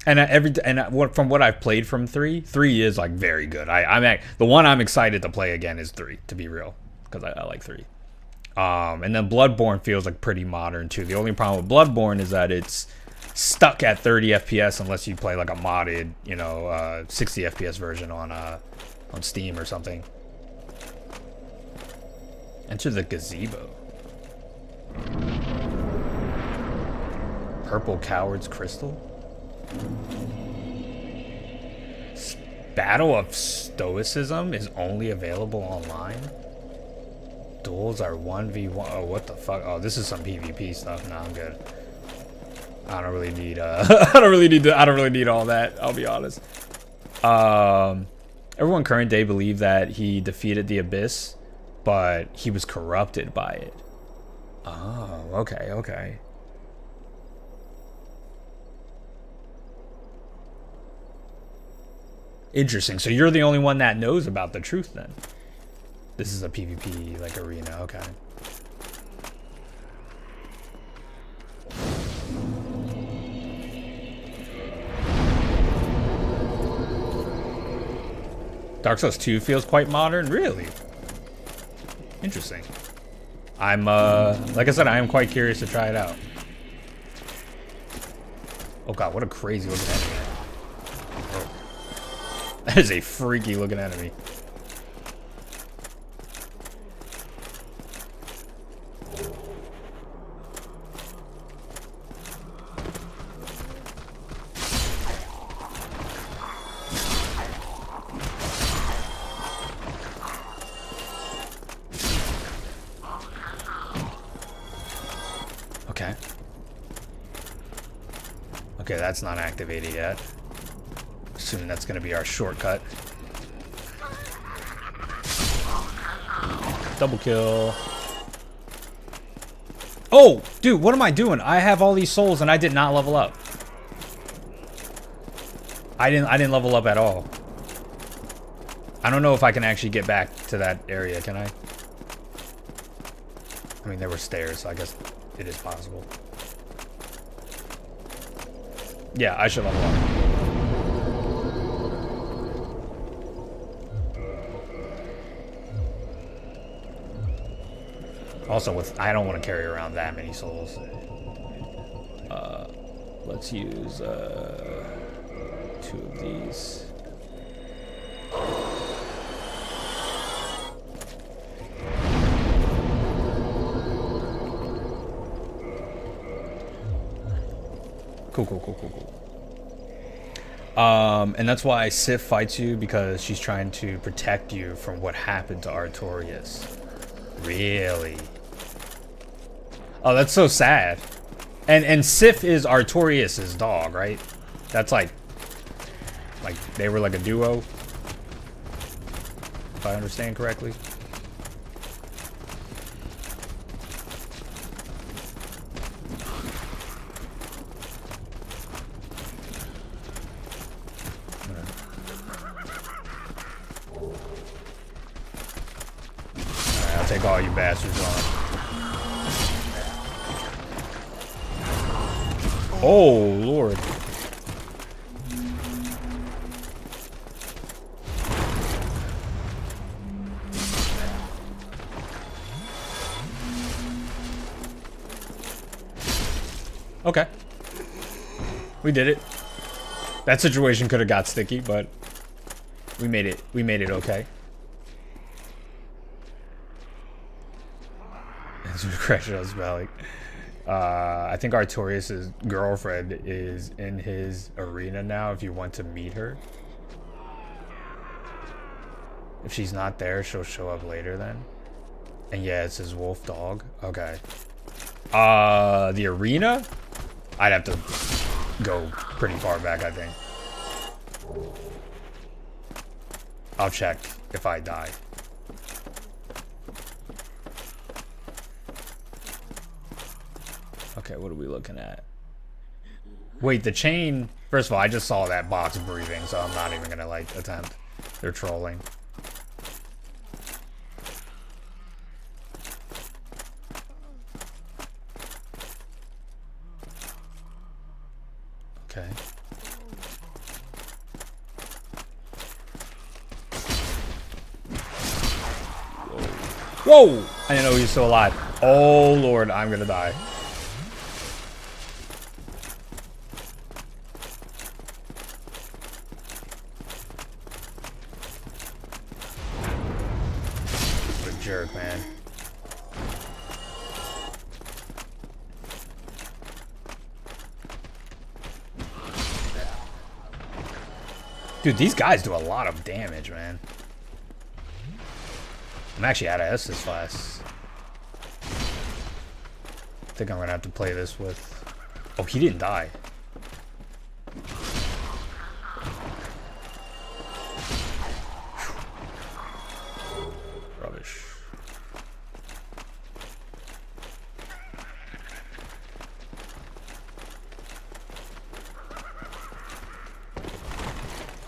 what I've played from 3 is like very good. The one I'm excited to play again is 3, to be real, because I like 3. And then Bloodborne feels like pretty modern too. The only problem with Bloodborne is that it's stuck at 30 FPS unless you play like a modded, you know, 60 FPS version on Steam or something. Enter the gazebo. Purple Coward's Crystal. Battle of Stoicism is only available online. Duels are 1v1. Oh, what the fuck? Oh, this is some PvP stuff. No, I'm good. I don't really need I don't really need all that, I'll be honest. Everyone current day believe that he defeated the Abyss, but he was corrupted by it. Oh, okay, okay. Interesting. So you're the only one that knows about the truth then. This is a PvP like arena, okay. Dark Souls 2 feels quite modern, really? Interesting. I'm like I said, I am quite curious to try it out. Oh god, what a crazy looking enemy. Oh. That is a freaky looking enemy. Okay. Okay, that's not activated yet. Assuming that's gonna be our shortcut. Double kill. Oh, dude, what am I doing? I have all these souls and I did not level up. I didn't level up at all. I don't know if I can actually get back to that area, can I? I mean, there were stairs, so I guess it is possible. Yeah, I should level up. Also, I don't want to carry around that many souls. Let's use 2 of these. Cool. And that's why Sif fights you, because she's trying to protect you from what happened to Artorias. Really? Oh, that's so sad. And Sif is Artorias' dog, right? That's like they were like a duo, if I understand correctly. Alright, I'll take all you bastards on. Oh, Lord. Okay. We did it. That situation could have got sticky, but we made it. We made it okay. I think Artorias' girlfriend is in his arena now if you want to meet her. If she's not there, she'll show up later then. And yeah, it's his wolf dog. Okay. The arena? I'd have to go pretty far back, I think. I'll check if I die. Okay, what are we looking at? Wait, the chain... First of all, I just saw that box breathing, so I'm not even gonna, like, attempt. They're trolling. Okay. Whoa! I didn't know he was still alive. Oh Lord, I'm gonna die. What a jerk, man. Dude, these guys do a lot of damage, man. I'm actually out of Estus class. I think I'm gonna have to play this with... Oh, he didn't die. Rubbish.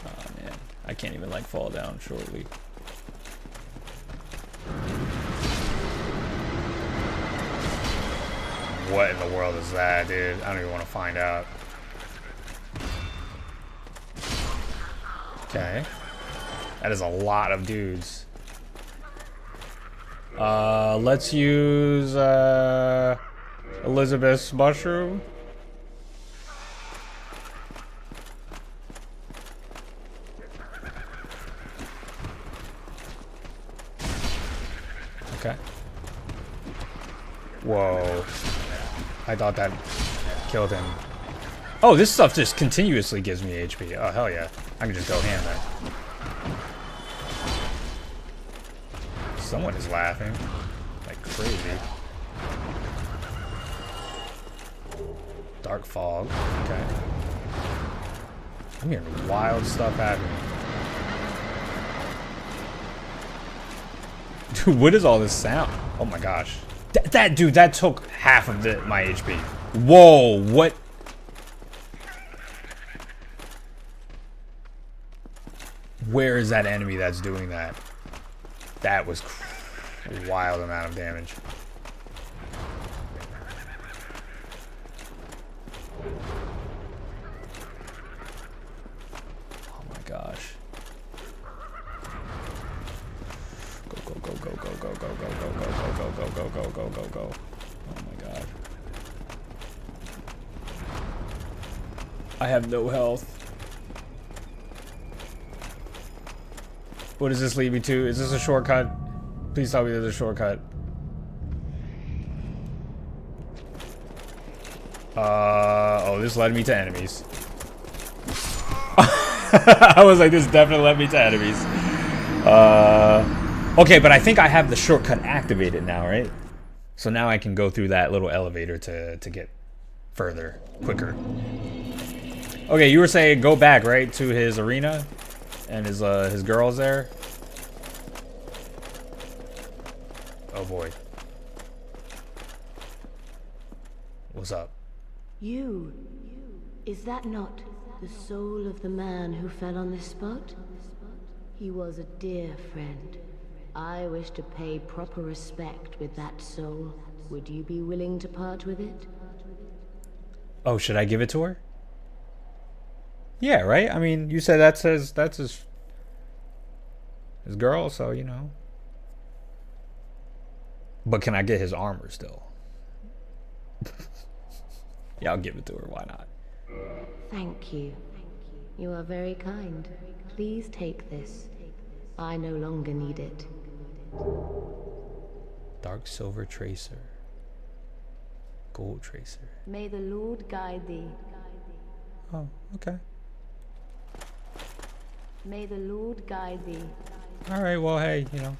Oh man, I can't even like fall down shortly. What in the world is that, dude? I don't even want to find out. Okay. That is a lot of dudes. Let's use Elizabeth's mushroom. Okay. Whoa. I thought that killed him. Oh, this stuff just continuously gives me HP. Oh, hell yeah. I can just go ham then. Someone is laughing. Like crazy. Dark fog. Okay. I'm hearing wild stuff happening. Dude, what is all this sound? Oh my gosh. That dude, that took half of my HP. Whoa, what? Where is that enemy that's doing that? That was a wild amount of damage. Oh my gosh. Go, go, go, go, go, go, go, go, go, go, go, go, go, go, go, go, go. Oh my god. I have no health. What does this lead me to? Is this a shortcut? Please tell me there's a shortcut. Oh, this led me to enemies. I was like, this definitely led me to enemies. Okay, but I think I have the shortcut activated now, right? So now I can go through that little elevator to get further, quicker. Okay, you were saying go back, right, to his arena? And his girl's there? Oh boy. What's up? You. Is that not the soul of the man who fell on this spot? He was a dear friend. I wish to pay proper respect with that soul. Would you be willing to part with it? Oh, should I give it to her? Yeah, right? I mean, you said that's his girl, so you know. But can I get his armor still? Yeah, I'll give it to her. Why not? Thank you. You are very kind. Please take this. I no longer need it. Dark silver tracer. Gold tracer. May the Lord guide thee. Oh, okay. May the Lord guide thee. All right, well, hey, you know,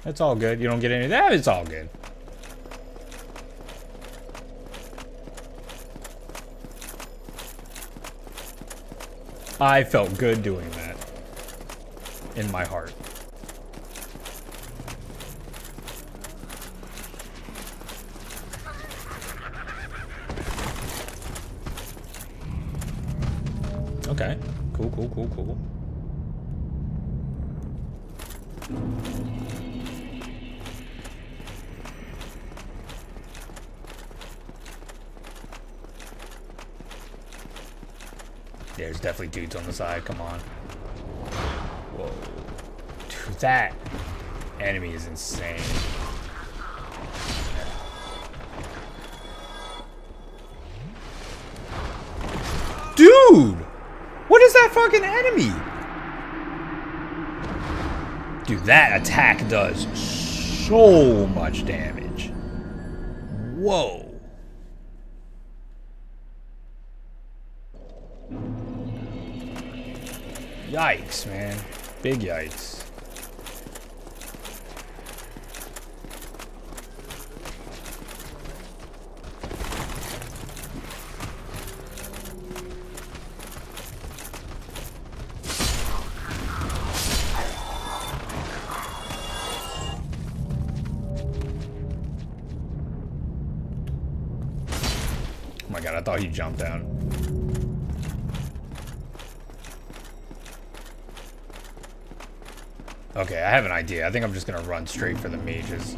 it's all good. You don't get any of that, it's all good. I felt good doing that in my heart. Okay, cool, cool, cool, cool. There's definitely dudes on the side, come on. Whoa. Dude, that enemy is insane. Dude! What is that fucking enemy? Dude, that attack does so much damage. Whoa. Yikes, man. Big yikes. Oh my god, I thought he jumped down. Okay, I have an idea. I think I'm just gonna run straight for the mages.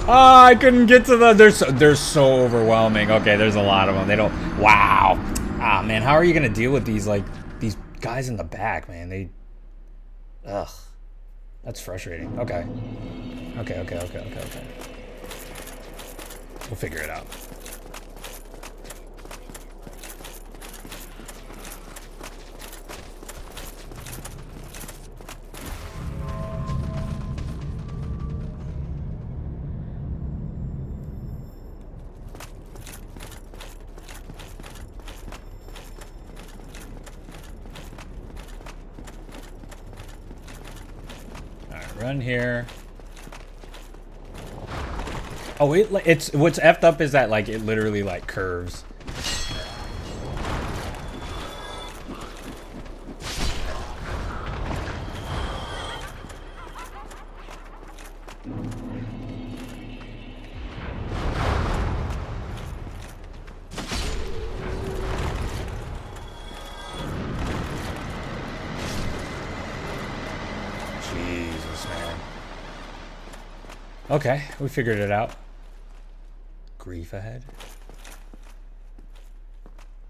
Oh, I couldn't get to the... They're so overwhelming. Okay, there's a lot of them. They don't... Wow. Ah, man, how are you gonna deal with these, like, these guys in the back, man? They... Ugh. That's frustrating. Okay. Okay. We'll figure it out. Run here. Oh, it's what's effed up is that like it literally like curves. Okay, we figured it out. Grief ahead.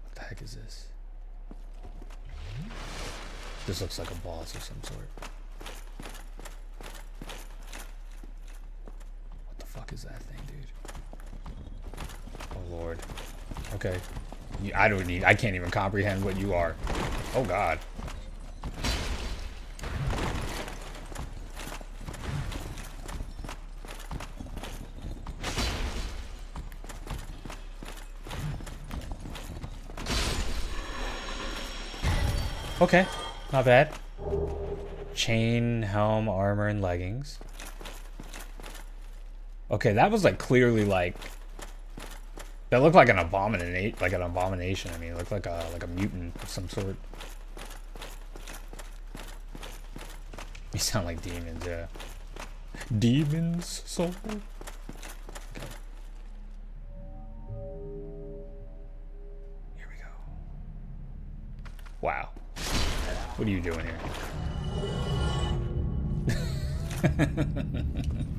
What the heck is this? This looks like a boss of some sort. What the fuck is that thing, dude? Oh lord. Okay. I can't even comprehend what you are. Oh god. Okay, not bad. Chain, helm, armor, and leggings. Okay, that was like clearly like that looked like an abomination. I mean, it looked like a mutant of some sort. You sound like demons, yeah. Demons, soul. Okay. Here we go. Wow. What are you doing here?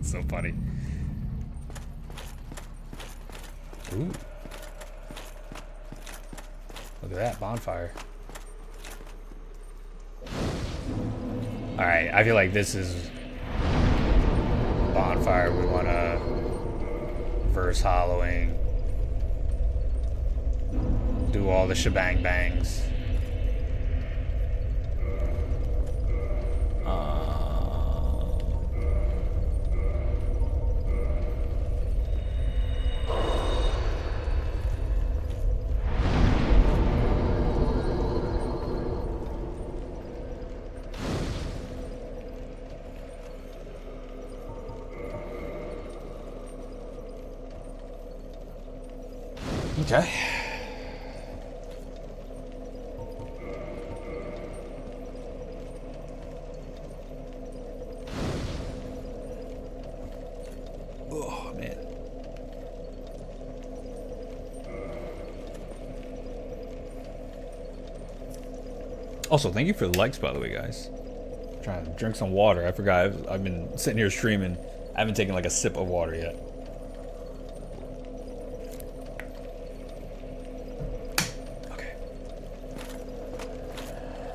So funny. Ooh. Look at that bonfire. Alright, I feel like this is bonfire. We want to verse hollowing. Do all the shebang bangs. Okay. Oh, man. Also, thank you for the likes, by the way, guys. I'm trying to drink some water. I forgot. I've been sitting here streaming. I haven't taken like a sip of water yet.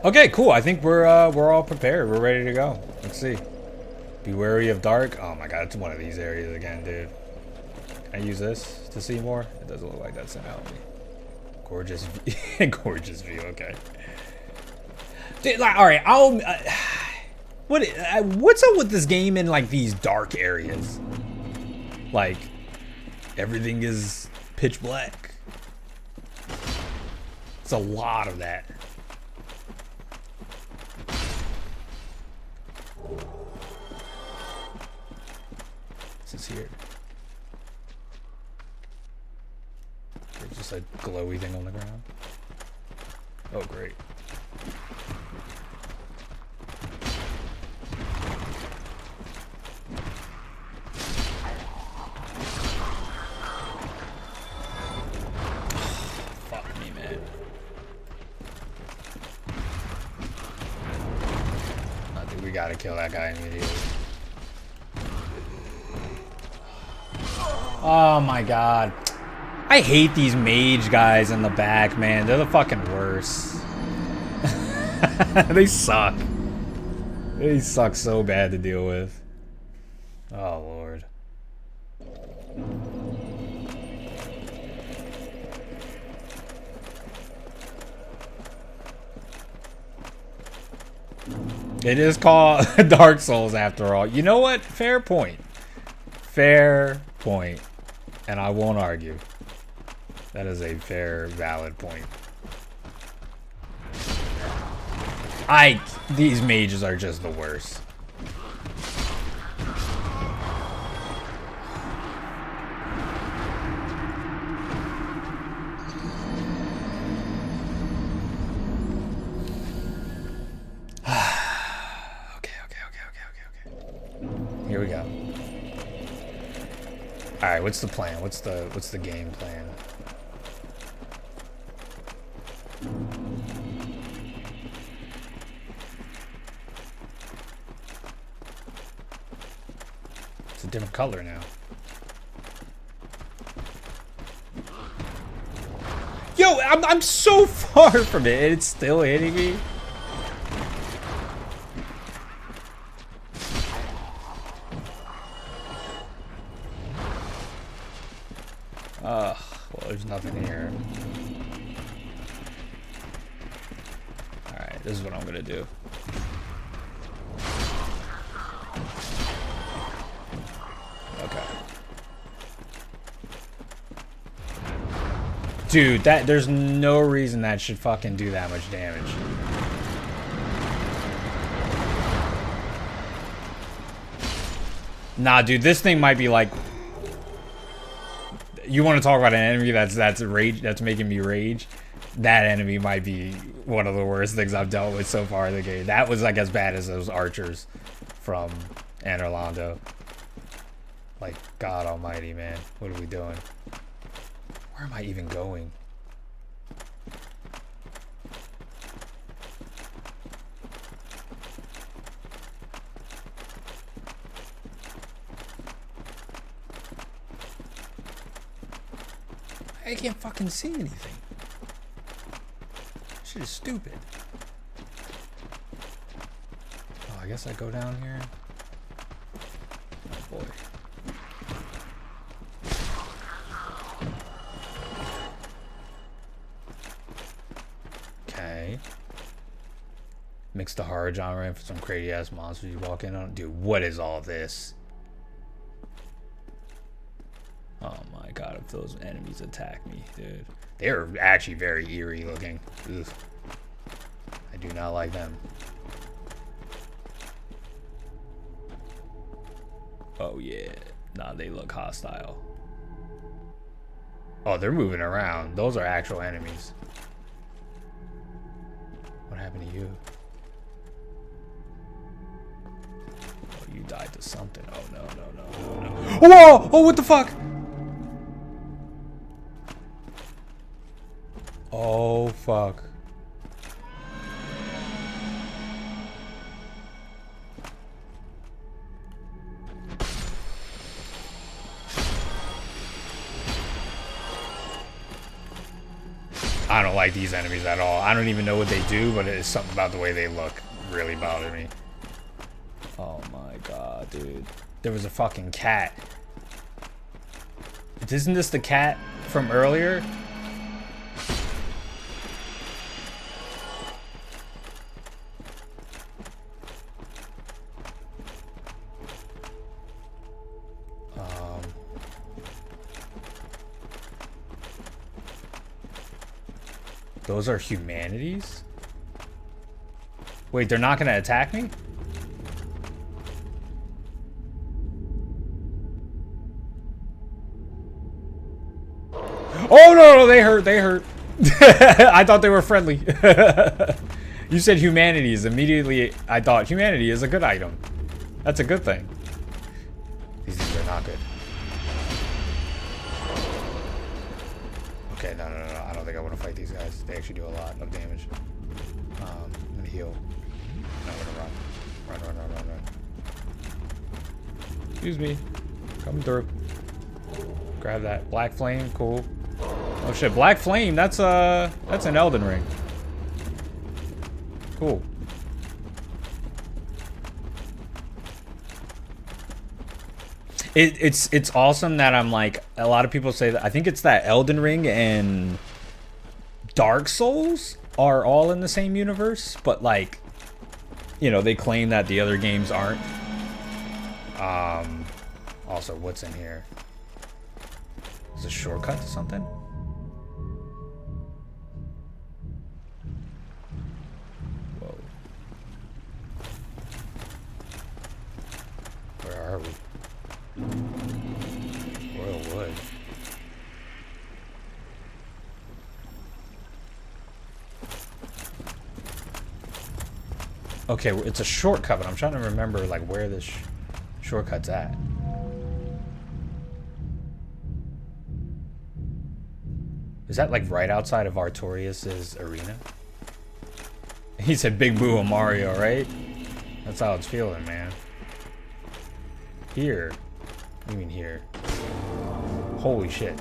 Okay, cool. I think we're all prepared. We're ready to go. Let's see. Be wary of dark. Oh my god, it's one of these areas again, dude. Can I use this to see more? It doesn't look like that's gonna help me. Gorgeous, gorgeous view. Okay. Dude, like, all right. What's up with this game in like these dark areas? Like, everything is pitch black. It's a lot of that. What's here? There's just a glowy thing on the ground. Oh, great. Fuck me, man. I think we gotta kill that guy immediately. Oh my god. I hate these mage guys in the back, man. They're the fucking worst. They suck. They suck so bad to deal with. Oh, Lord. It is called Dark Souls after all. You know what? Fair point. Fair point. And I won't argue. That is a fair, valid point. These mages are just the worst. Okay. Here we go. All right, what's the plan? What's the game plan? It's a different color now. Yo, I'm so far from it, and it's still hitting me. Well, there's nothing here. Alright, this is what I'm gonna do. Okay. Dude, there's no reason that should fucking do that much damage. Nah, dude, this thing might be like... You want to talk about an enemy that's rage, that's making me rage? That enemy might be one of the worst things I've dealt with so far in the game. That was like as bad as those archers from Anor Londo. Like, God almighty, man. What are we doing? Where am I even going? I can't fucking see anything. Shit is stupid. Oh, I guess I go down here. Oh boy. Okay. Mix the horror genre in for some crazy ass monsters you walk in on. Dude, what is all this? Oh my god, if those enemies attack me, dude. They're actually very eerie looking. Ugh. I do not like them. Oh yeah. Nah, they look hostile. Oh, they're moving around. Those are actual enemies. What happened to you? Oh, you died to something. Oh no. Whoa! Oh, what the fuck? Oh, fuck. I don't like these enemies at all. I don't even know what they do, but it's something about the way they look really bothered me. Oh my god, dude. There was a fucking cat. Isn't this the cat from earlier? Those are humanities? Wait, they're not gonna attack me? Oh no, they hurt, they hurt. I thought they were friendly. You said humanities. Immediately I thought humanity is a good item. That's a good thing. These things are not good. Okay, no. I don't think I want to fight these guys. They actually do a lot of damage. I'm gonna heal. No, I'm gonna run. Excuse me. Coming through. Grab that. Black flame, cool. Oh shit, black flame, that's an Elden Ring. Cool. It's awesome that I'm like, a lot of people say that, I think it's that Elden Ring and Dark Souls are all in the same universe, but like, you know, they claim that the other games aren't. Also, what's in here? Is it a shortcut to something? Whoa. Where are we? Royal Wood. Okay, it's a shortcut, but I'm trying to remember like where this shortcut's at. Is that like right outside of Artorias' arena? He said Big Boo and Mario, right? That's how it's feeling, man. Here. What do you mean here? Holy shit.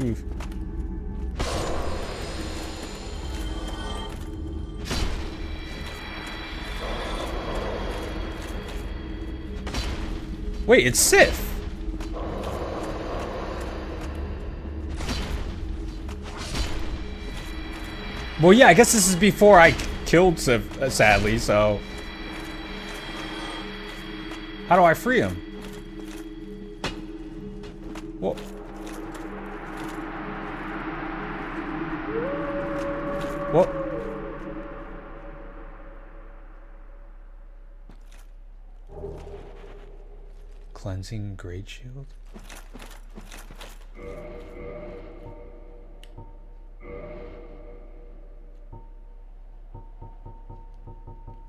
Oof. Wait, it's Sif. Well, yeah, I guess this is before I killed Sif, sadly, so... How do I free him? Well... What? Cleansing Great Shield?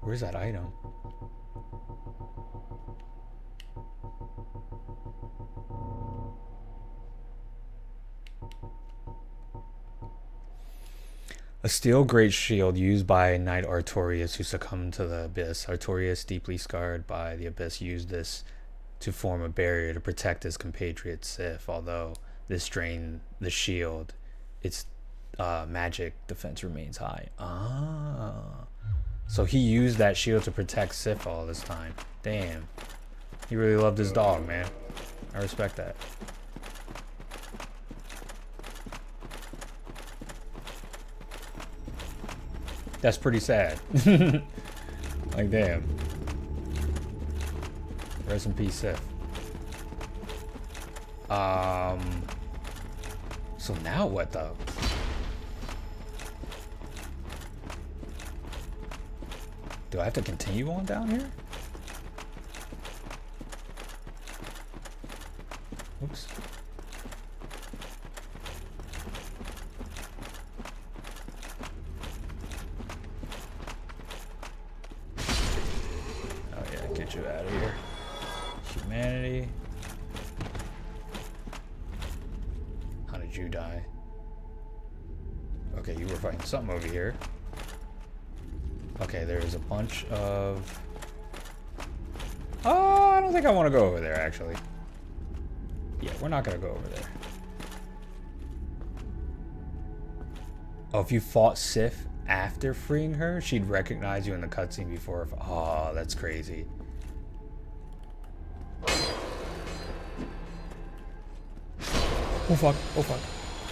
Where's that item? A steel great shield used by Knight Artorias who succumbed to the Abyss. Artorias, deeply scarred by the Abyss, used this to form a barrier to protect his compatriot Sif. Although this drained the shield, its magic defense remains high. Ah. So he used that shield to protect Sif all this time. Damn. He really loved his dog, man. I respect that. That's pretty sad. Like, damn. Rest in peace, Sif. So now what, though? Do I have to continue on down here? Oops. Oh yeah, get you out of here. Humanity. How did you die? Okay, find something over here. Okay, there's a bunch of... Oh, I don't think I want to go over there, actually. Yeah, we're not going to go over there. Oh, if you fought Sif after freeing her, she'd recognize you in the cutscene before. Oh, that's crazy. Oh, fuck. Oh, fuck.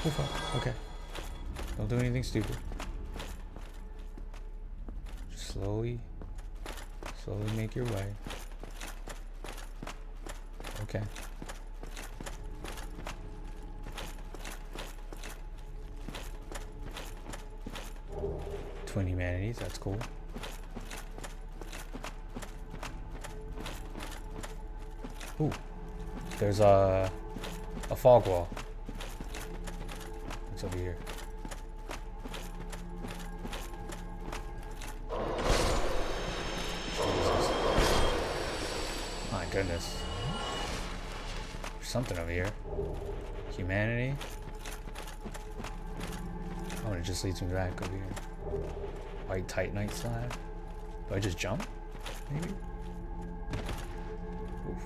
Oh, fuck. Okay. Don't do anything stupid. Just slowly make your way. Okay. Twin humanities, that's cool. Ooh. There's a fog wall. What's over here? Jesus. My goodness. There's something over here. Humanity. Oh, it just leads me back over here. White titanite slab. Do I just jump? Maybe? Oof.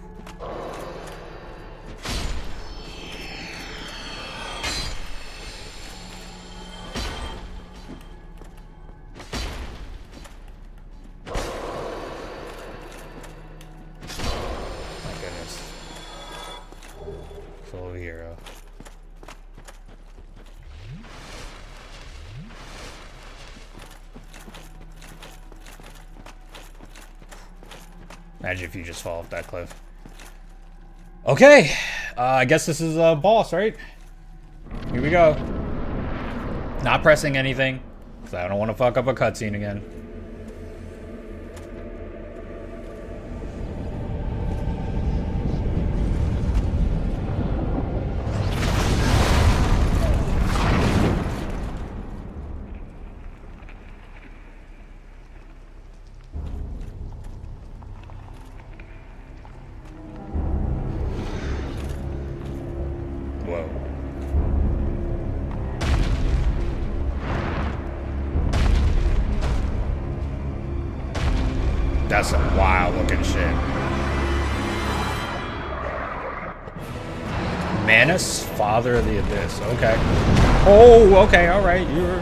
My goodness. Full hero. Imagine if you just fall off that cliff. Okay, I guess this is a boss, right? Here we go. Not pressing anything, because I don't want to fuck up a cutscene again. Whoa. That's some wild looking shit. Manus, Father of the Abyss. Okay. Oh, okay, alright. You're...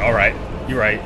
Alright. You're right.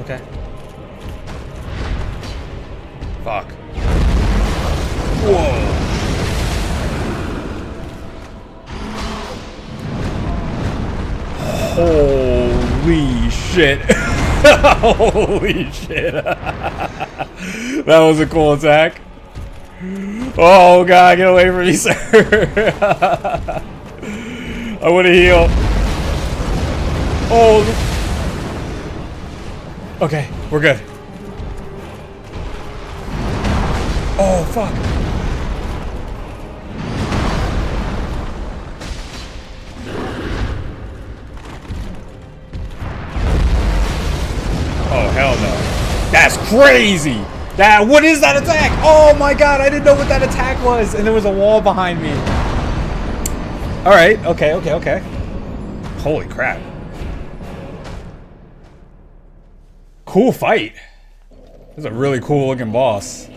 Okay. Fuck. Whoa. Holy shit. Holy shit. That was a cool attack. Oh god, get away from me, sir. I want to heal. Oh. Okay, we're good. Oh, fuck. Oh, hell no. That's crazy. What is that attack? Oh my god, I didn't know what that attack was. And there was a wall behind me. Alright, okay. Holy crap. Cool fight. This is a really cool looking boss.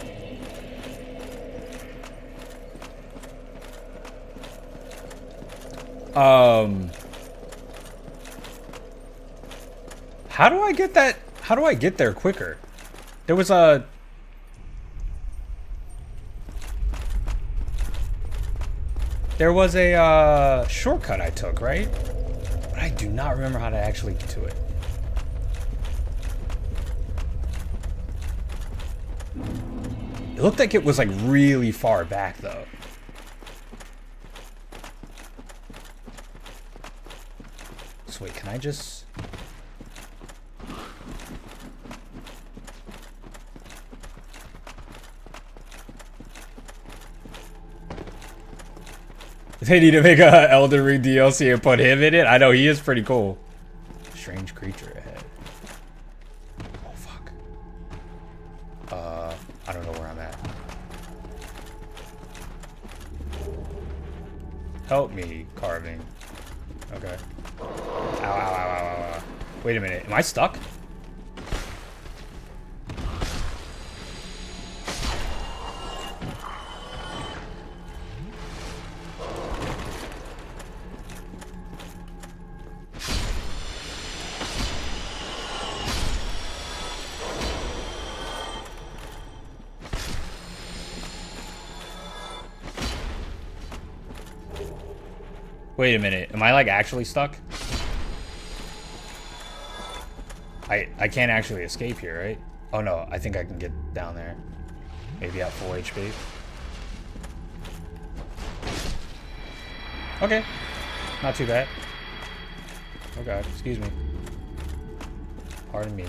How do I get that? How do I get there quicker? There was a... There was a shortcut I took, right? But I do not remember how to actually get to it. It looked like it was like really far back though. So wait, can I just... They need to make a Elden Ring DLC and put him in it. I know he is pretty cool. Strange creature ahead. Oh fuck. I don't know where I'm at. Help me, carving. Okay. Ow, ow, ow, ow, ow. Wait a minute. Am I stuck? Wait a minute. Am I like actually stuck? I can't actually escape here, right? Oh no, I think I can get down there. Maybe at full HP. Okay. Not too bad. Oh god, excuse me. Pardon me.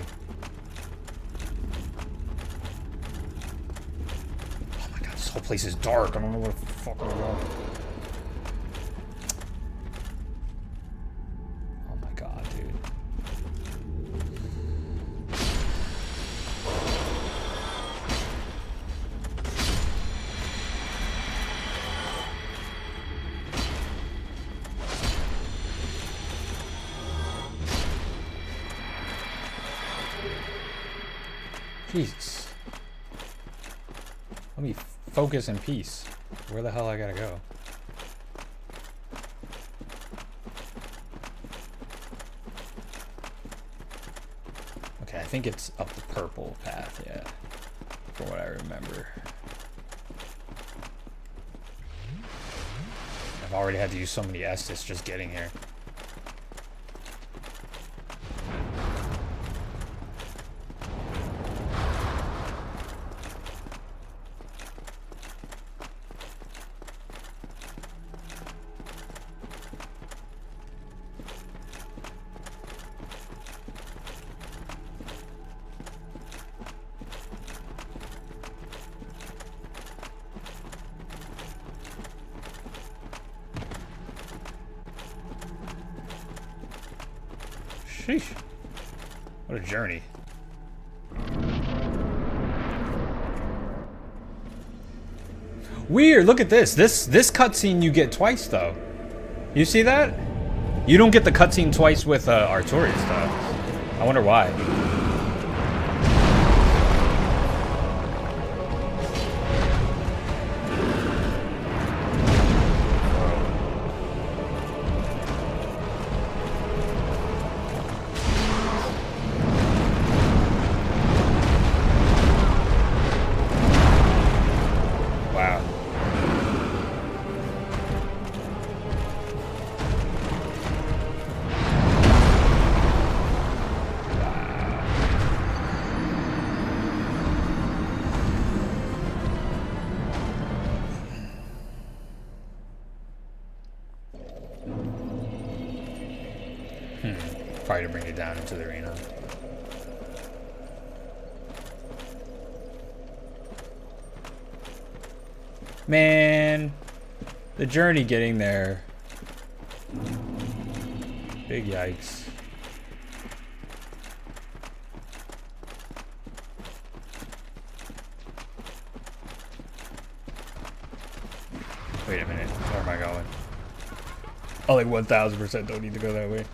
Oh my god, this whole place is dark. I don't know where the fuck I'm going. Oh my god, dude. Jesus. Let me focus in peace. Where the hell I gotta go? Okay, I think it's up the purple path, yeah. From what I remember. I've already had to use so many Estus just getting here. Sheesh. What a journey. Weird, look at this. This cutscene you get twice though. You see that? You don't get the cutscene twice with Artorias though. I wonder why. Probably to bring it down into the arena. Man, the journey getting there. Big yikes. Wait a minute, where am I going? Oh, like 1000% don't need to go that way.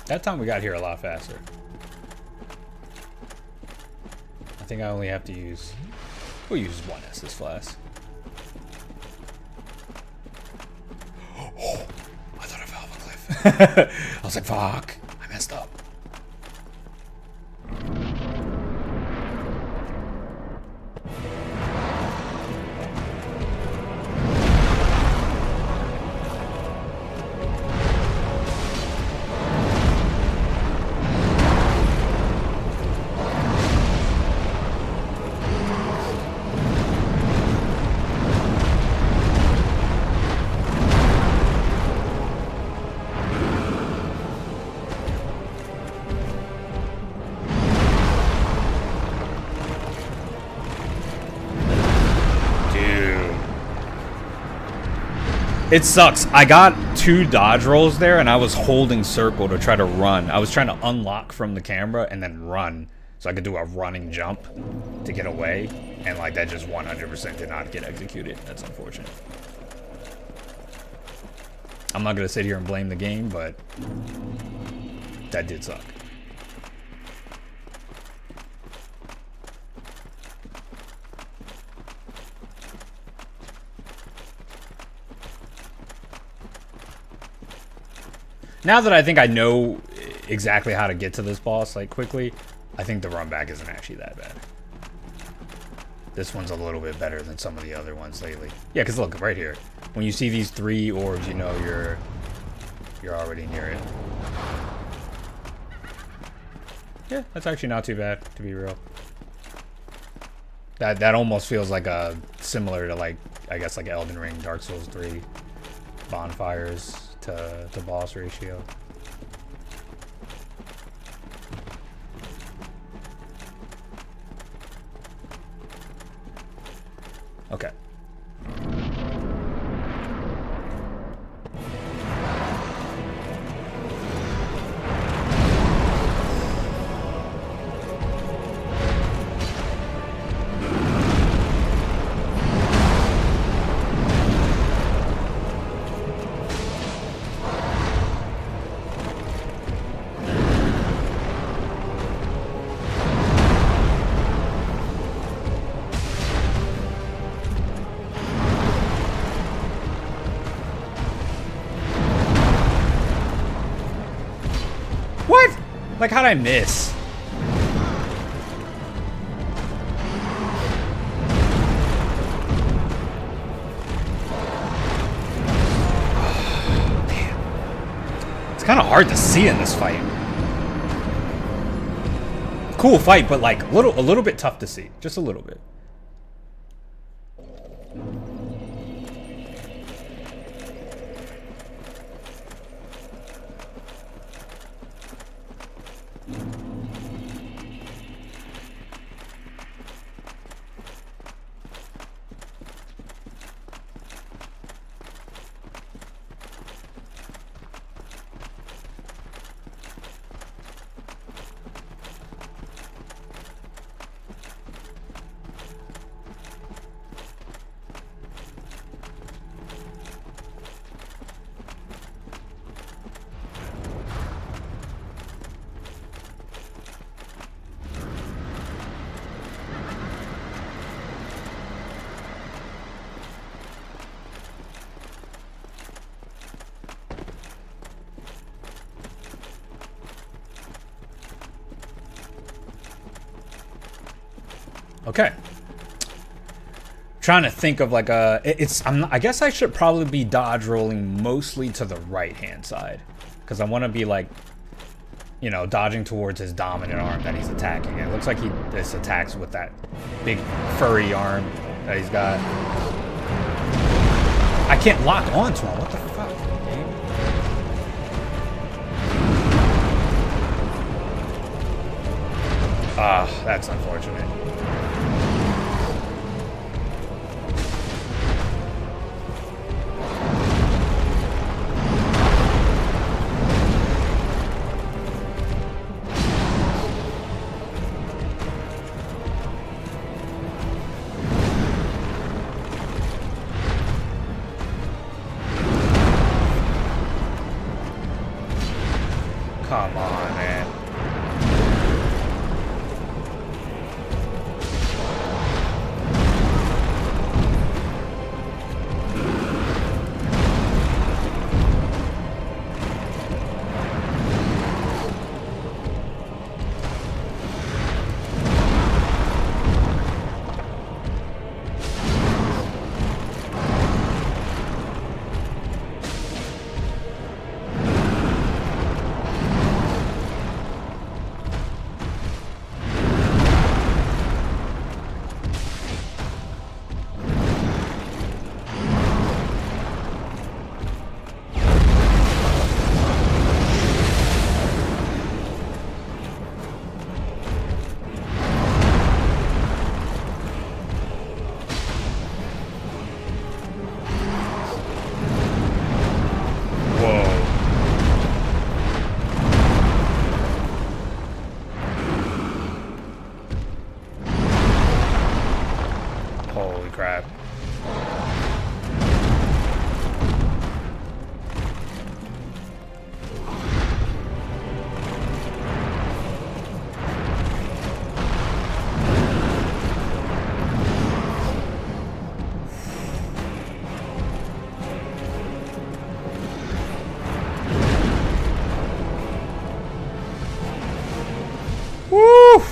That time we got here a lot faster. I think I only have to use... We'll use one Estus flask. Oh, I thought I fell off a cliff. I was like, fuck. I messed up. It sucks. I got 2 dodge rolls there, and I was holding circle to try to run. I was trying to unlock from the camera and then run, so I could do a running jump to get away, and like that just 100% did not get executed. That's unfortunate. I'm not gonna sit here and blame the game, but that did suck. Now that I think I know exactly how to get to this boss, like, quickly, I think the run back isn't actually that bad. This one's a little bit better than some of the other ones lately. Yeah, because look, right here. When you see these 3 orbs, you know you're already near it. Yeah, that's actually not too bad, to be real. That almost feels like similar to, like, I guess, like Elden Ring, Dark Souls 3 bonfires to boss ratio. Okay. What? Like, how'd I miss? Damn. It's kind of hard to see in this fight. Cool fight, but like a little bit tough to see. Just a little bit. Okay. Trying to think of like a I guess I should probably be dodge rolling mostly to the right hand side, because I want to be like, you know, dodging towards his dominant arm that he's attacking. It looks like he just attacks with that big furry arm that he's got. I can't lock onto him. What the fuck, game? Ah, that's unfortunate. Come on. Holy crap. Woo!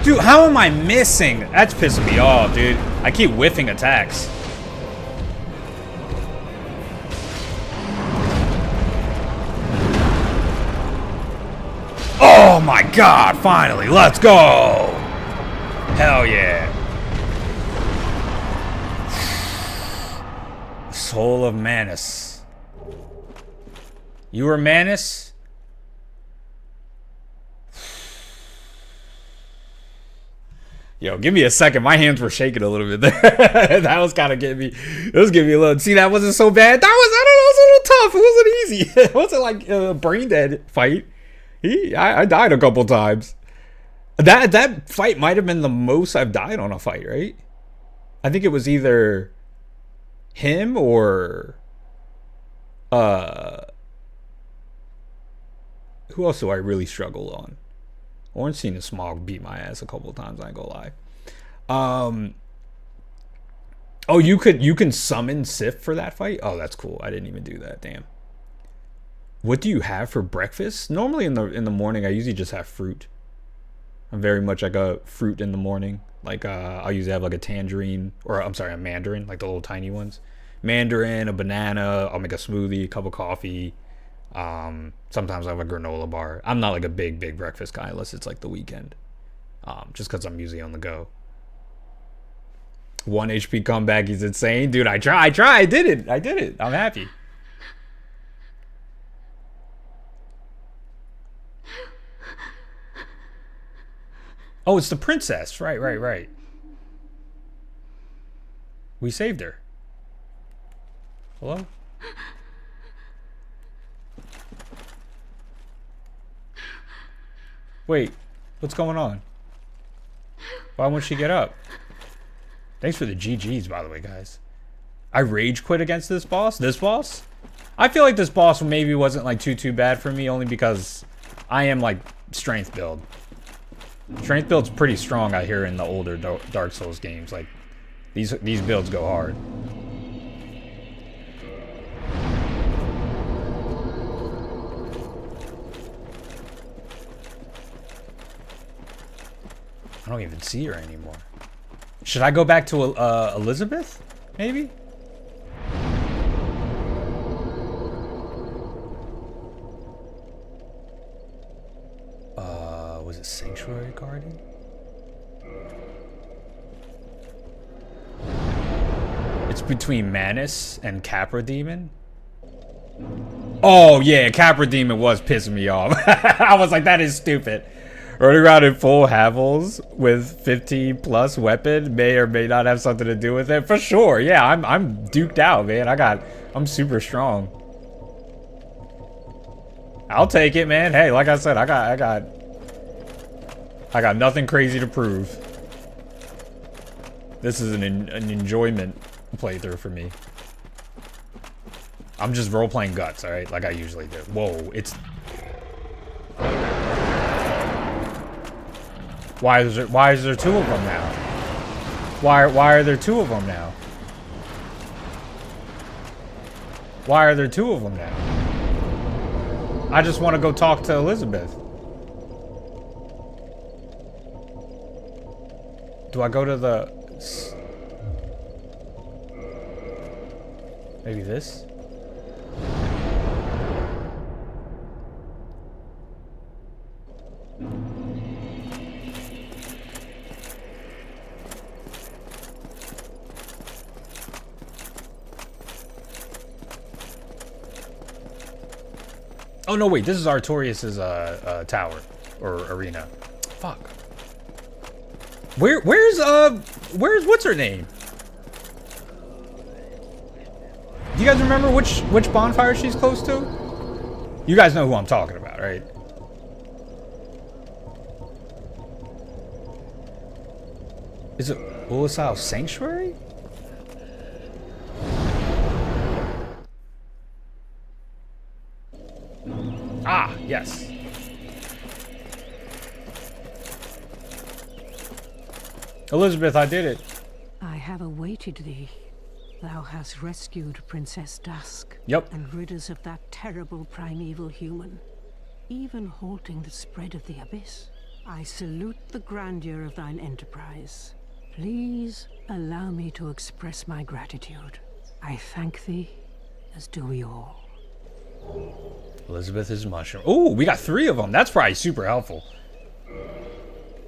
Dude, how am I missing? That's pissing me off, dude. I keep whiffing attacks. Oh my god, finally, let's go! Hell yeah. Soul of Manus. You were Manus? Yo, give me a second. My hands were shaking a little bit there. That was kind of getting me. It was giving me a little. See, that wasn't so bad. That was, I don't know, it was a little tough. It wasn't easy. It wasn't like a brain dead fight. I died a couple times. That fight might have been the most I've died on a fight, right? I think it was either him or who else do I really struggle on? Ornstein and Smog beat my ass a couple of times, I ain't gonna lie. Oh, you can summon Sif for that fight? Oh, that's cool. I didn't even do that. Damn. What do you have for breakfast? Normally in the morning, I usually just have fruit. I'm very much like a fruit in the morning. Like I'll usually have like a tangerine, or I'm sorry, a mandarin, like the little tiny ones. Mandarin, a banana. I'll make a smoothie, a cup of coffee. Sometimes I have a granola bar. I'm not like a big breakfast guy unless it's like the weekend. Just because I'm usually on the go. 1 HP comeback, he's insane. Dude, I did it. I'm happy. Oh, it's the princess. Right. We saved her. Hello? Wait, what's going on? Why won't she get up? Thanks for the GGs, by the way, guys. I rage quit against this boss? I feel like this boss maybe wasn't like too bad for me, only because I am like strength build. Strength build's pretty strong, I hear, in the older Dark Souls games. Like, these builds go hard. I don't even see her anymore. Should I go back to Elizabeth? Maybe? Was it Sanctuary Guardian? It's between Manus and Capra Demon. Oh yeah, Capra Demon was pissing me off. I was like, that is stupid. Running around in full Havels with 15 plus weapon may or may not have something to do with it. For sure, yeah, I'm duked out, man. I'm super strong. I'll take it, man. Hey, like I said, I got nothing crazy to prove. This is an enjoyment playthrough for me. I'm just role-playing guts, alright? Like I usually do. Whoa, it's... Why is there two of them now? Why are there two of them now? Why are there two of them now? I just want to go talk to Elizabeth. Do I go to the... Maybe this? Oh no, wait, this is Artorias' tower. or arena. Fuck. Where's what's her name? Do you guys remember which bonfire she's close to? You guys know who I'm talking about, right? Is it Ulasal Sanctuary? Ah, yes. Elizabeth, I did it. I have awaited thee. Thou hast rescued Princess Dusk. Yep. And rid us of that terrible primeval human, even halting the spread of the abyss. I salute the grandeur of thine enterprise. Please allow me to express my gratitude. I thank thee, as do we all. Elizabeth is mushroom. Oh, we got 3 of them. That's probably super helpful.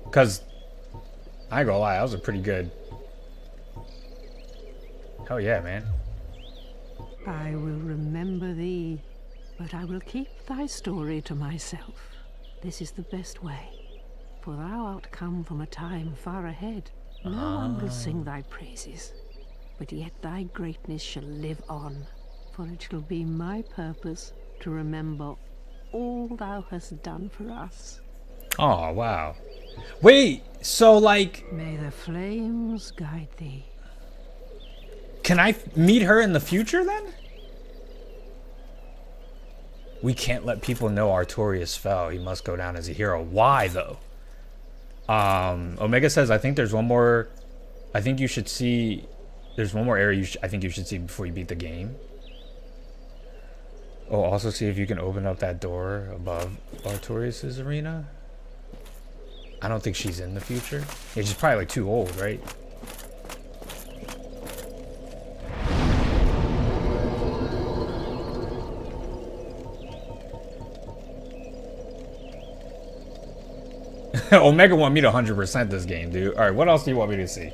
Because, I ain't gonna lie, that was a pretty good... Hell yeah, man. I will remember thee, but I will keep thy story to myself. This is the best way, for thou art come from a time far ahead. No one will sing thy praises, but yet thy greatness shall live on, for it shall be my purpose to remember all thou hast done for us. Oh, wow. Wait, so like... May the flames guide thee. Can I meet her in the future then? We can't let people know Artorias fell. He must go down as a hero. Why though? Omega says, I think there's one more. I think you should see. There's one more area I think you should see before you beat the game. Oh, also see if you can open up that door above Artorias' arena. I don't think she's in the future. Yeah, she's probably like too old, right? Omega want me to 100% this game, dude. All right, what else do you want me to see?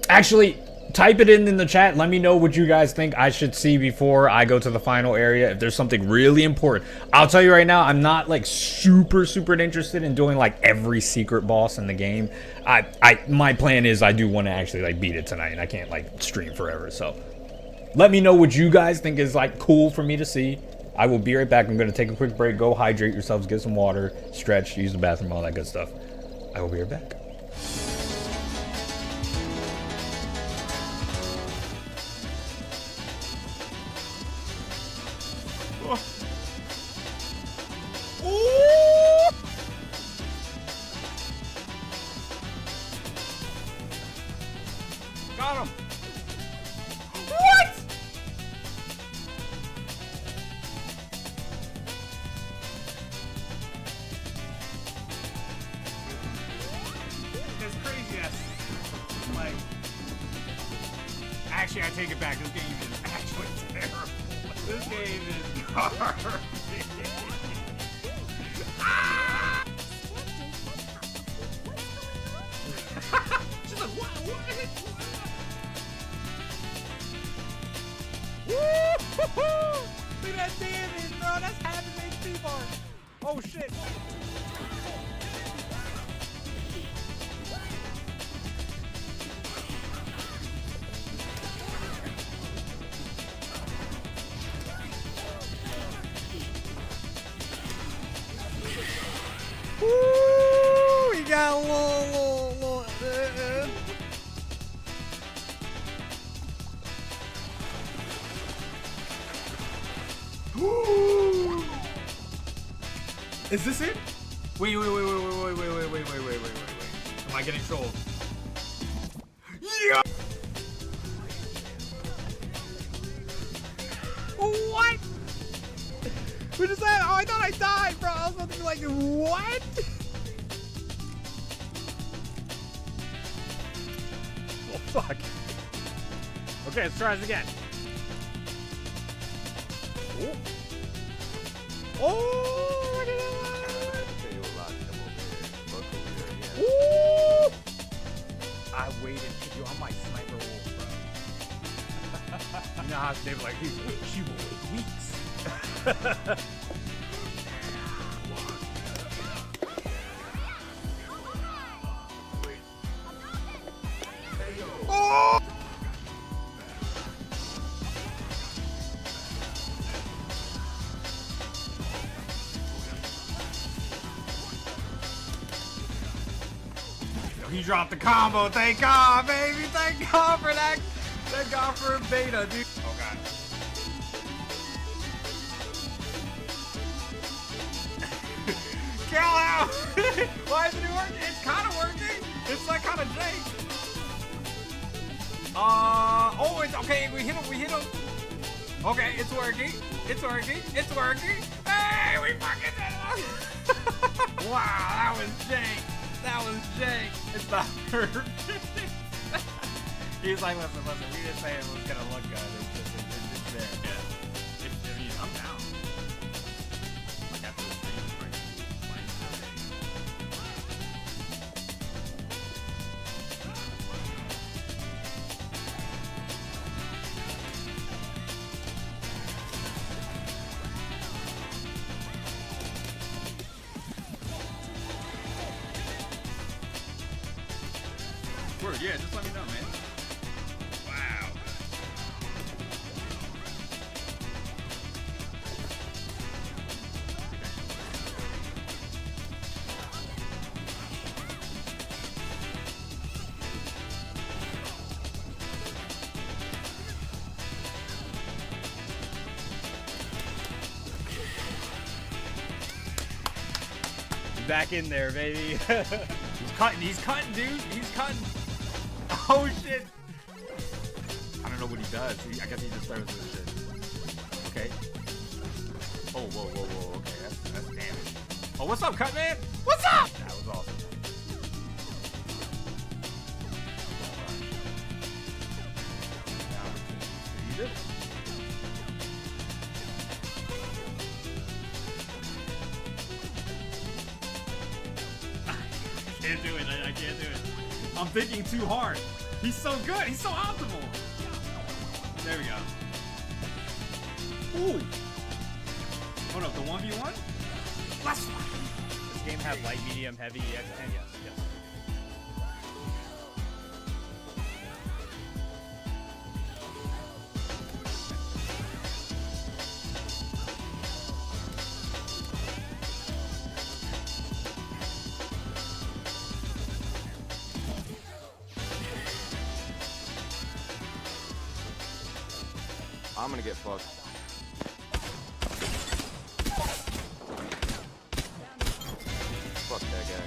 Actually, type it in the chat. Let me know what you guys think I should see before I go to the final area. If there's something really important, I'll tell you right now, I'm not like super interested in doing like every secret boss in the game. My plan is I do want to actually like beat it tonight, and I can't like stream forever. So let me know what you guys think is like cool for me to see. I will be right back. I'm going to take a quick break, go hydrate yourselves, get some water, stretch, use the bathroom, all that good stuff. I will be right back. Got him! Actually, I take it back. This game is actually terrible. This game is garbage. Ah! She's like, what? Woo-hoo-hoo! Look at that damage, bro. That's half his HP bar. Oh, shit. Woo! We got a little. Is this it? Wait. Am I getting trolled? Yeah! What? What is that? Oh, I thought I died, bro. I was about to be like, what? Oh, fuck. Okay, let's try this again. Oh! Oh, look at that! Ooh! I waited. Yo, I'm like Sniper Wolf, bro. You know how they were like, she will wait weeks. He dropped the combo. Thank God, baby. Thank God for that. Thank God for a beta, dude. Oh, God. Kill out. Why isn't it working? It's kind of working. It's like kind of jank. Oh, it's okay. We hit him. We hit him. Okay, it's working. It's working. It's working. Hey, we fucking did it. Wow, that was jank. That was jank. It's not perfect. He's like, listen, we didn't say it was gonna look good. It's there. Yeah. I mean, I'm down. Like after the stream, it's like playing nowadays. Word, yeah, just let me know, man. Wow. Back in there, baby. He's cutting, dude. He's cutting. Oh shit! I don't know what he does. I guess he just throws this shit. Okay. Oh, whoa. Okay, that's damage. Oh, what's up, Cutman? What's up? That was awesome. I can't do it. I can't do it. I'm thinking too hard. He's so good. He's so optimal. There we go. Ooh. Oh no, the 1v1? Let's fly. This game had light, medium, heavy, and yes. I'm gonna get fucked. Fuck that guy.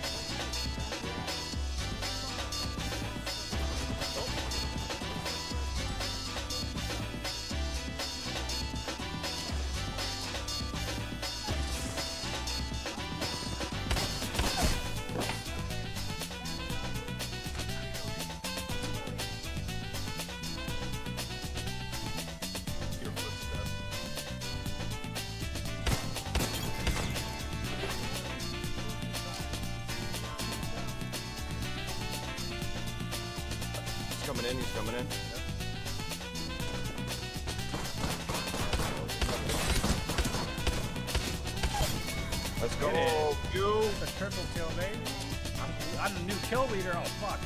He's coming in. Let's go. You. It's a triple kill, baby. I'm the new kill leader. Oh, fuck.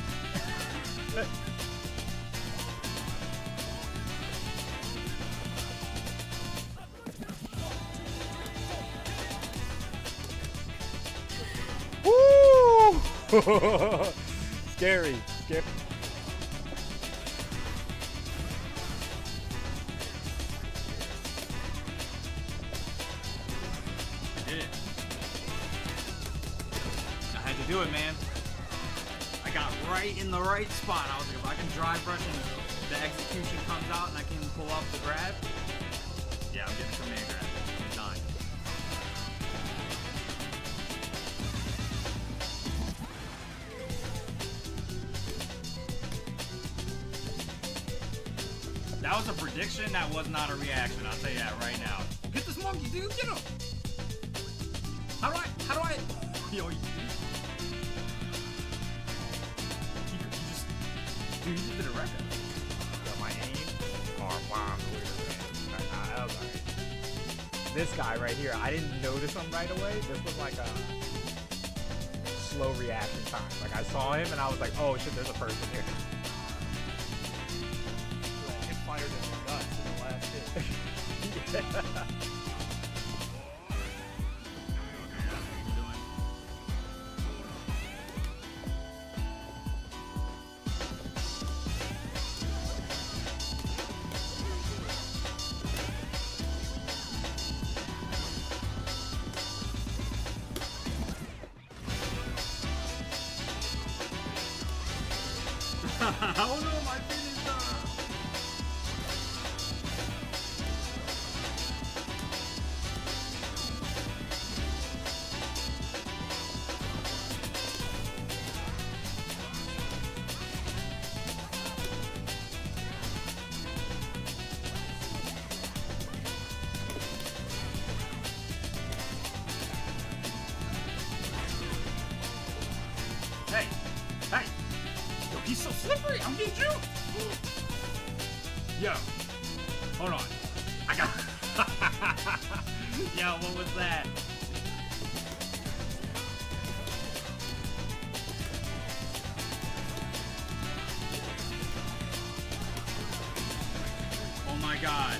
Woo! Scary. Do it, man. I got right in the right spot. I was like, if I can drive rush and the execution comes out and I can pull off the grab. Yeah, I'm getting some man grab. I'm dying. That was a prediction. That was not a reaction. I'll tell you that right now. Get this monkey, dude. Get him. How do I? Yo, you just did a record. Got my aim. Oh, wow. That was alright. This guy right here, I didn't notice him right away. This was like a slow reaction time. Like I saw him and I was like, oh shit, there's a person here. Hit fired in the guts in the last hit. Oh no, my finished. Hey, hey, yo, he's so slippery. I'm getting you. Yo, hold on. I got. Yo, what was that? Oh my god.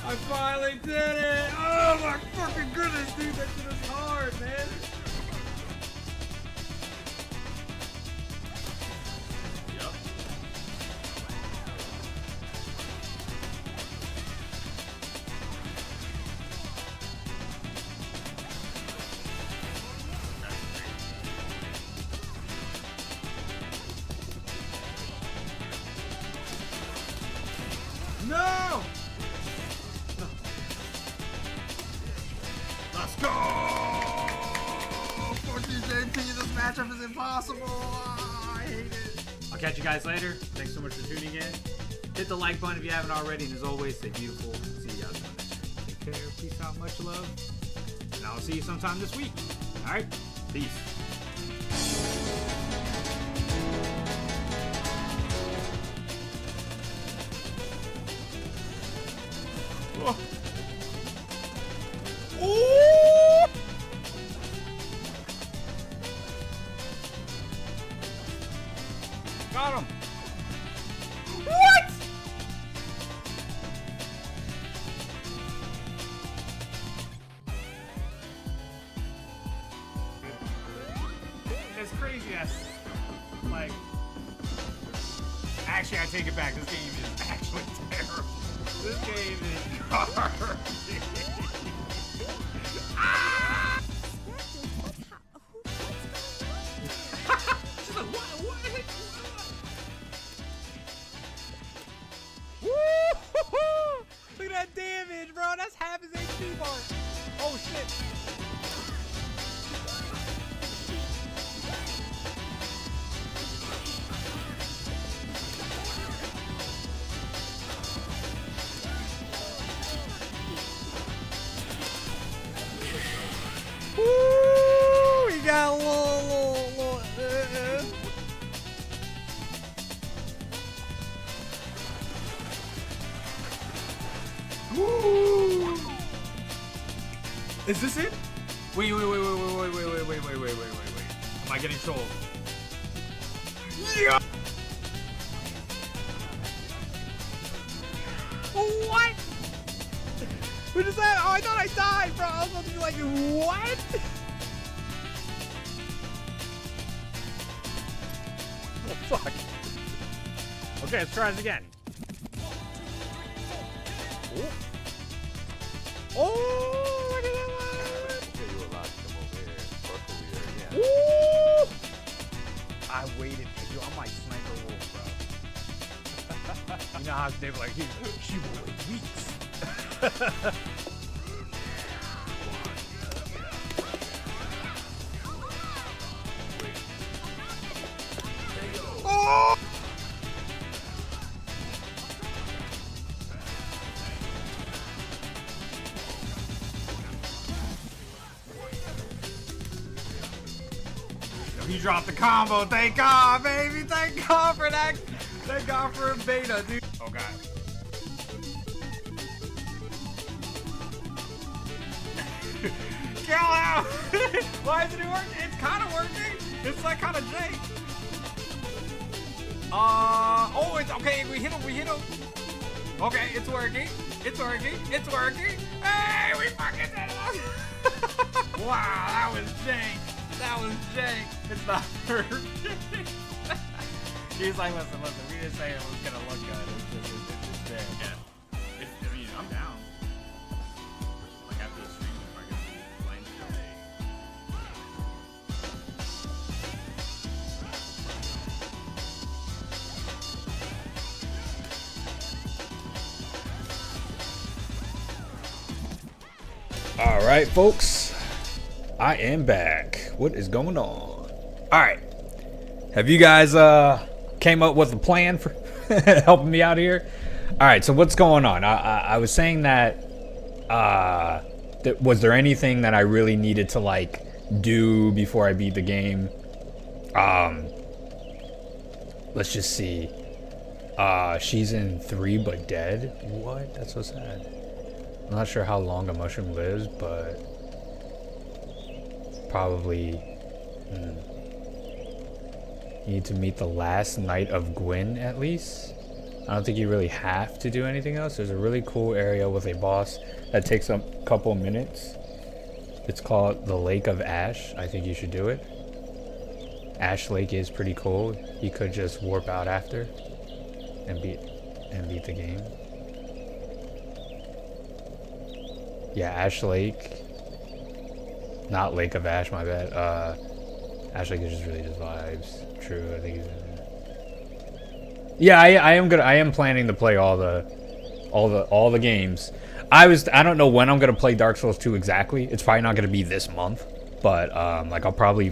I finally did it! Oh my fucking goodness, dude, that shit is hard, man. Yep. No! Let's go! Fuck you, JP. This matchup is impossible. Oh, I hate it. I'll catch you guys later. Thanks so much for tuning in. Hit the like button if you haven't already. And as always, stay beautiful. See you guys on the next stream. Take care. Peace out. Much love. And I'll see you sometime this week. All right? Peace. Oh. Ooh! Got him! What? It's crazy. That's like. Actually, I take it back. This game is actually terrible. This game is garbage. Ah! She's like, what? Woo-hoo-hoo! Look at that damage, bro. That's half his HP bar. Oh, shit. Woo! He got a little. Woo! Is this it? Wait. Am I getting trolled? Yeah! What? What is that? Oh, I thought I died, bro. I was about to be like, what? Oh, fuck. Okay, let's try this again. Oh, look at that one. Okay, you allowed to come over here for a career, yeah. Woo! I waited for you. I'm like Sniper Wolf, bro. You know how they were like, she will wait weeks. Oh! He dropped the combo. Thank God, baby. Thank God for that. Thank God for a beta, dude. Oh, God. Get out! Why isn't it working? It's kind of working. It's like kind of jank. Oh, it's okay. We hit him. Okay, it's working. It's working. Hey, we fucking did it. Wow, that was jank. It's not perfect. He's like, listen, we didn't say it was gonna look good. It's just there. Yeah. I mean, I'm down. Like after the stream, if I can blame today. All right, folks, I am back. What is going on? All right, have you guys came up with a plan for helping me out here? All right, so what's going on? I was saying that was there anything that I really needed to like do before I beat the game? Let's just see. She's in 3 but dead. What? That's so sad. I'm not sure how long a mushroom lives, but probably. You need to meet the last knight of Gwyn at least. I don't think you really have to do anything else. There's a really cool area with a boss that takes a couple minutes. It's called the Lake of Ash. I think you should do it. Ash Lake is pretty cool. You could just warp out after and beat the game. Yeah, Ash Lake. Not Lake of Ash, my bad. Ash Lake is just really just vibes. True, I think he's in there. Yeah, I am planning to play all the games. I don't know when I'm gonna play Dark Souls 2 exactly. It's probably not gonna be this month, but like I'll probably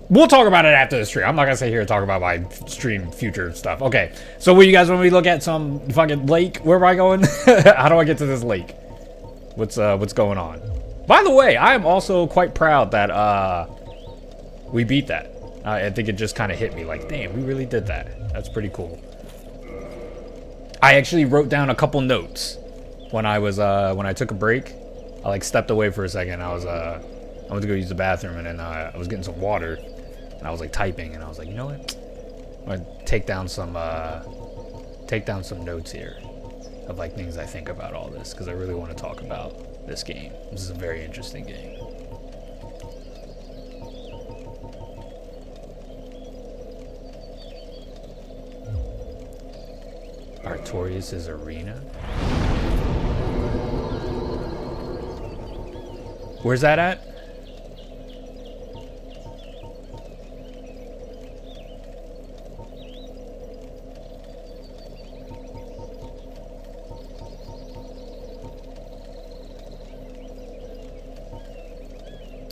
we'll talk about it after the stream. I'm not gonna sit here and talk about my stream future stuff. Okay, so what you guys want me to look at some fucking lake? Where am I going? How do I get to this lake? What's going on? By the way, I am also quite proud that we beat that. I think it just kind of hit me like, damn, we really did that. That's pretty cool. I actually wrote down a couple notes when I took a break. I like stepped away for a second. I went to go use the bathroom, and then I was getting some water, and I was like typing, and I was like, you know what? I'm gonna take down some notes here of like things I think about all this, because I really want to talk about this game. This is a very interesting game. Artorias' arena. Where's that at?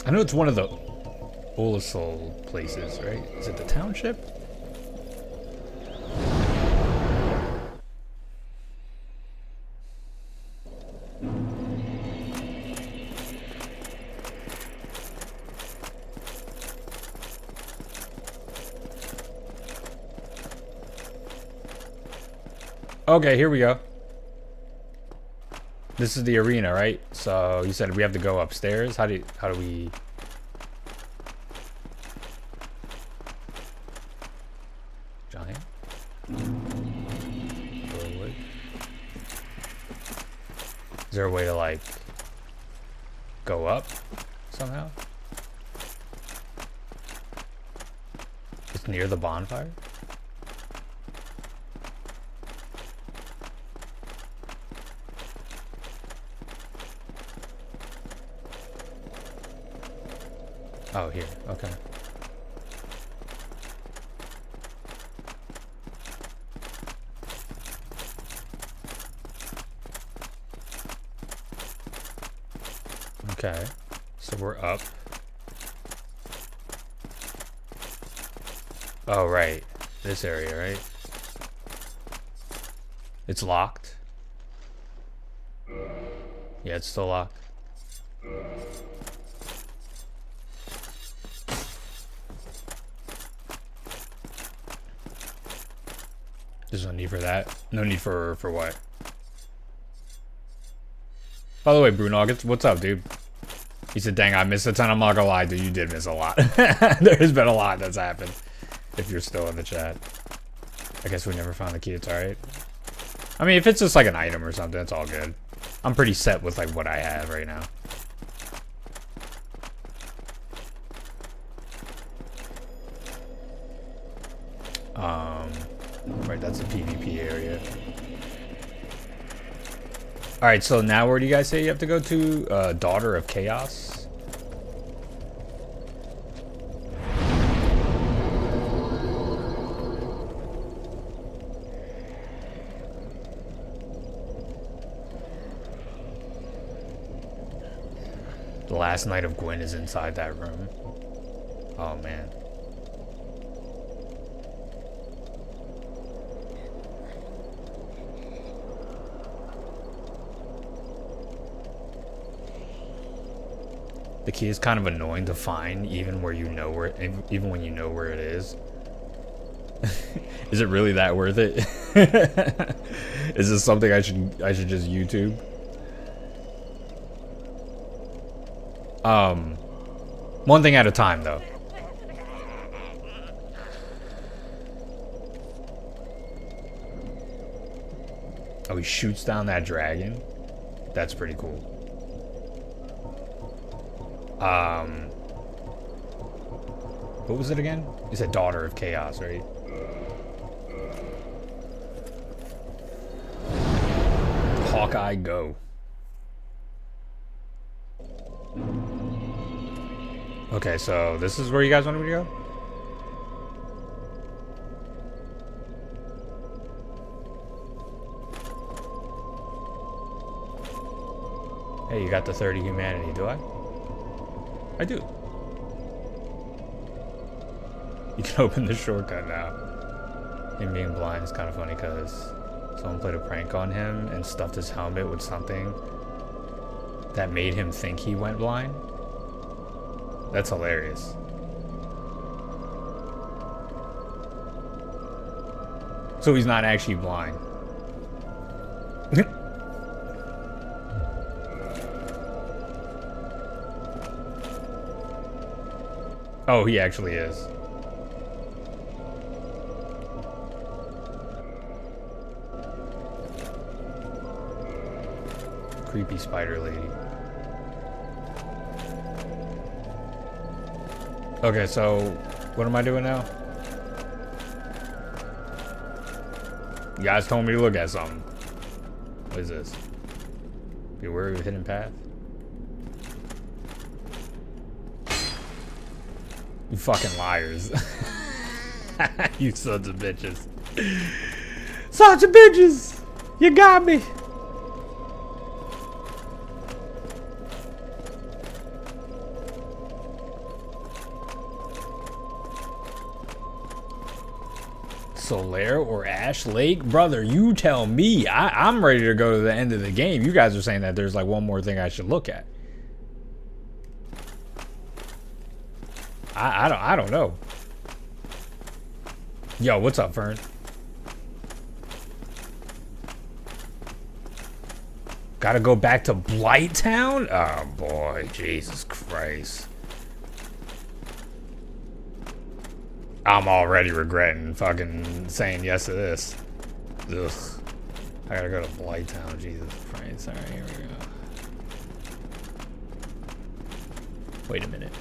I know it's one of the Olisol places, right? Is it the township? Okay, here we go. This is the arena, right? So you said we have to go upstairs. How do we? Giant. Is there a way to like go up somehow? It's near the bonfire. Oh, here. Okay. Okay. So we're up. Oh, right. This area, right? It's locked. Yeah, it's still locked. There's no need for that. No need for what? By the way, Brunog, what's up, dude? He said, dang, I missed a ton. I'm not gonna lie, dude, you did miss a lot. There's been a lot that's happened. If you're still in the chat. I guess we never found the key, it's alright. I mean, if it's just like an item or something, it's all good. I'm pretty set with like what I have right now. Right, that's a PvP area. Alright, so now where do you guys say you have to go to? Daughter of Chaos? last night of Gwen is inside that room. Oh man. The key is kind of annoying to find, even when you know where it is. Is it really that worth it? Is this something I should just YouTube? One thing at a time, though. Oh, he shoots down that dragon. That's pretty cool. What was it again? You said Daughter of Chaos, right? Hawkeye, go. Okay, so this is where you guys wanted me to go? Hey, you got the 30 humanity, do I? I do. You can open the shortcut now. Him being blind is kind of funny because someone played a prank on him and stuffed his helmet with something that made him think he went blind. That's hilarious. So he's not actually blind. Oh, he actually is. Creepy spider lady. Okay, so what am I doing now? You guys told me to look at something. What is this? Beware of a hidden path. You fucking liars. You sons of bitches. Sons of bitches! You got me! Solaire or Ash Lake? Brother, you tell me. I'm ready to go to the end of the game. You guys are saying that there's like one more thing I should look at. I don't know. Yo, what's up, Fern? Gotta go back to Blighttown? Oh boy, Jesus Christ. I'm already regretting fucking saying yes to this. Ugh. I gotta go to Blighttown, Jesus Christ. Alright, here we go. Wait a minute.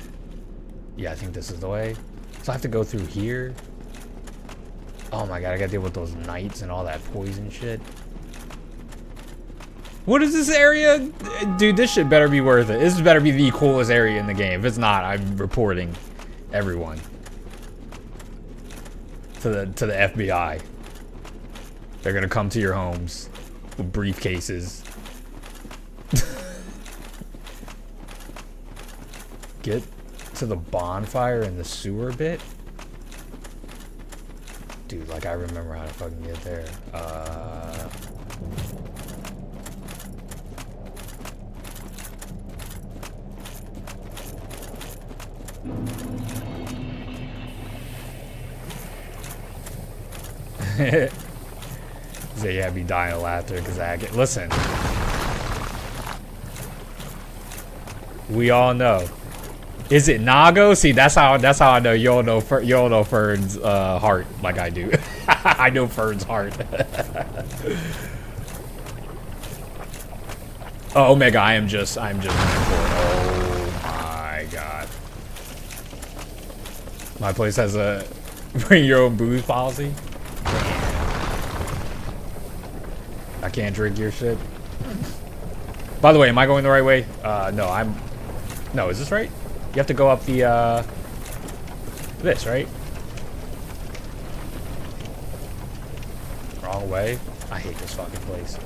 Yeah, I think this is the way. So I have to go through here. Oh my god, I gotta deal with those knights and all that poison shit. What is this area? Dude, this shit better be worth it. This better be the coolest area in the game. If it's not, I'm reporting everyone to the FBI. They're gonna come to your homes with briefcases. Get to the bonfire in the sewer bit? Dude, like I remember how to fucking get there. So yeah, I'd be dying of laughter because I get. Listen, we all know. Is it Nago? See, that's how I know you all know Fern's heart like I do. I know Fern's heart. Oh, Omega, I'm just going for it. Oh my god. My place has a bring your own booze policy. I can't drink your shit. By the way, am I going the right way? No, no, is this right? You have to go up the, this, right? Wrong way. I hate this fucking place.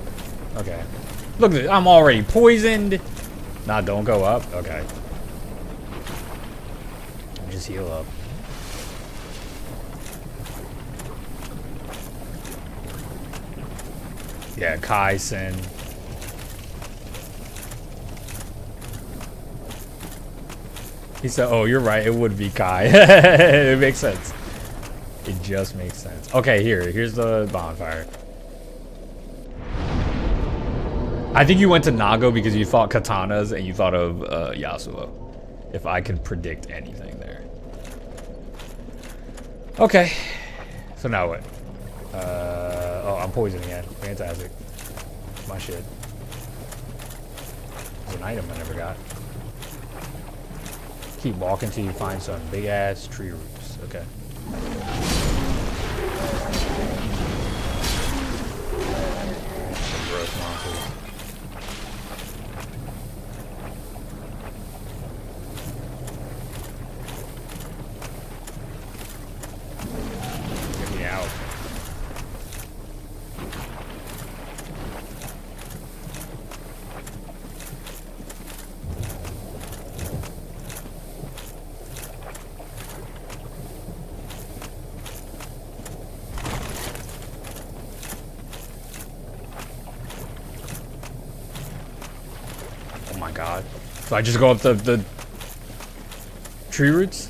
Okay. Look at this. I'm already poisoned. Nah, don't go up. Okay. just heal up. Yeah, Kai Sin. He said, oh, you're right. It would be Kai. It makes sense. It just makes sense. Okay, here's the bonfire. I think you went to Nago because you thought katanas and you thought of Yasuo. If I could predict anything there. Okay. So now what? Oh, I'm poisoned again. Fantastic. My shit. There's an item I never got. Keep walking till you find some big ass tree roots. Okay. Some gross monsters. Get me out. Oh my god. So I just go up the tree roots?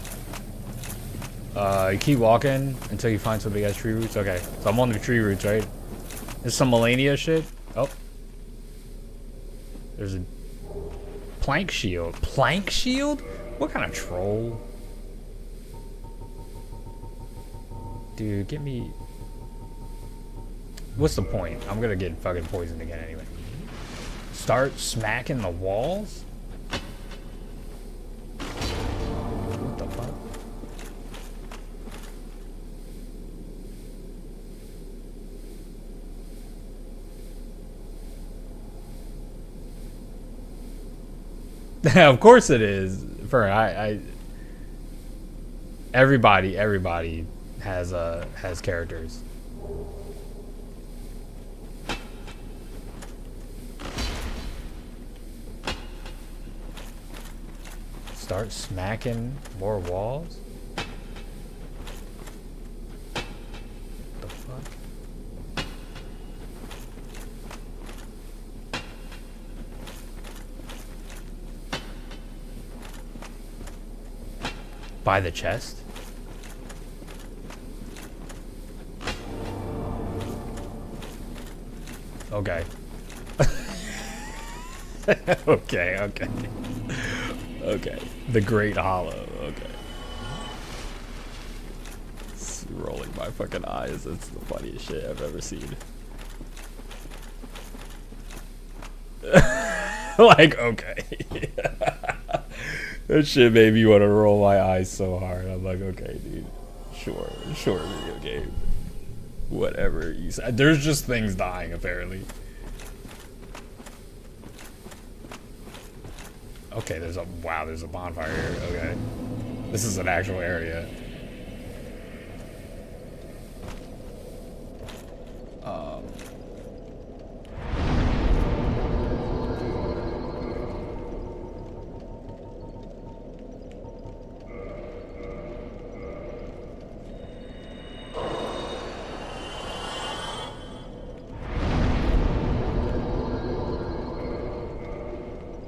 You keep walking until you find some big ass tree roots? Okay. So I'm on the tree roots, right? There's some Melania shit. Oh. There's a plank shield. Plank shield? What kind of troll? Dude, get me... What's the point? I'm gonna get fucking poisoned again anyway. Start smacking the walls? What the fuck? Of course it is. For everybody has characters. Start smacking more walls? What the fuck? By the chest? Okay. Okay. Okay. The Great Hollow. Okay. It's rolling my fucking eyes. It's the funniest shit I've ever seen. Like, okay. That shit made me want to roll my eyes so hard. I'm like, okay, dude. Sure, video game. Whatever you said. There's just things dying, apparently. Okay, there's a bonfire here. Okay. This is an actual area.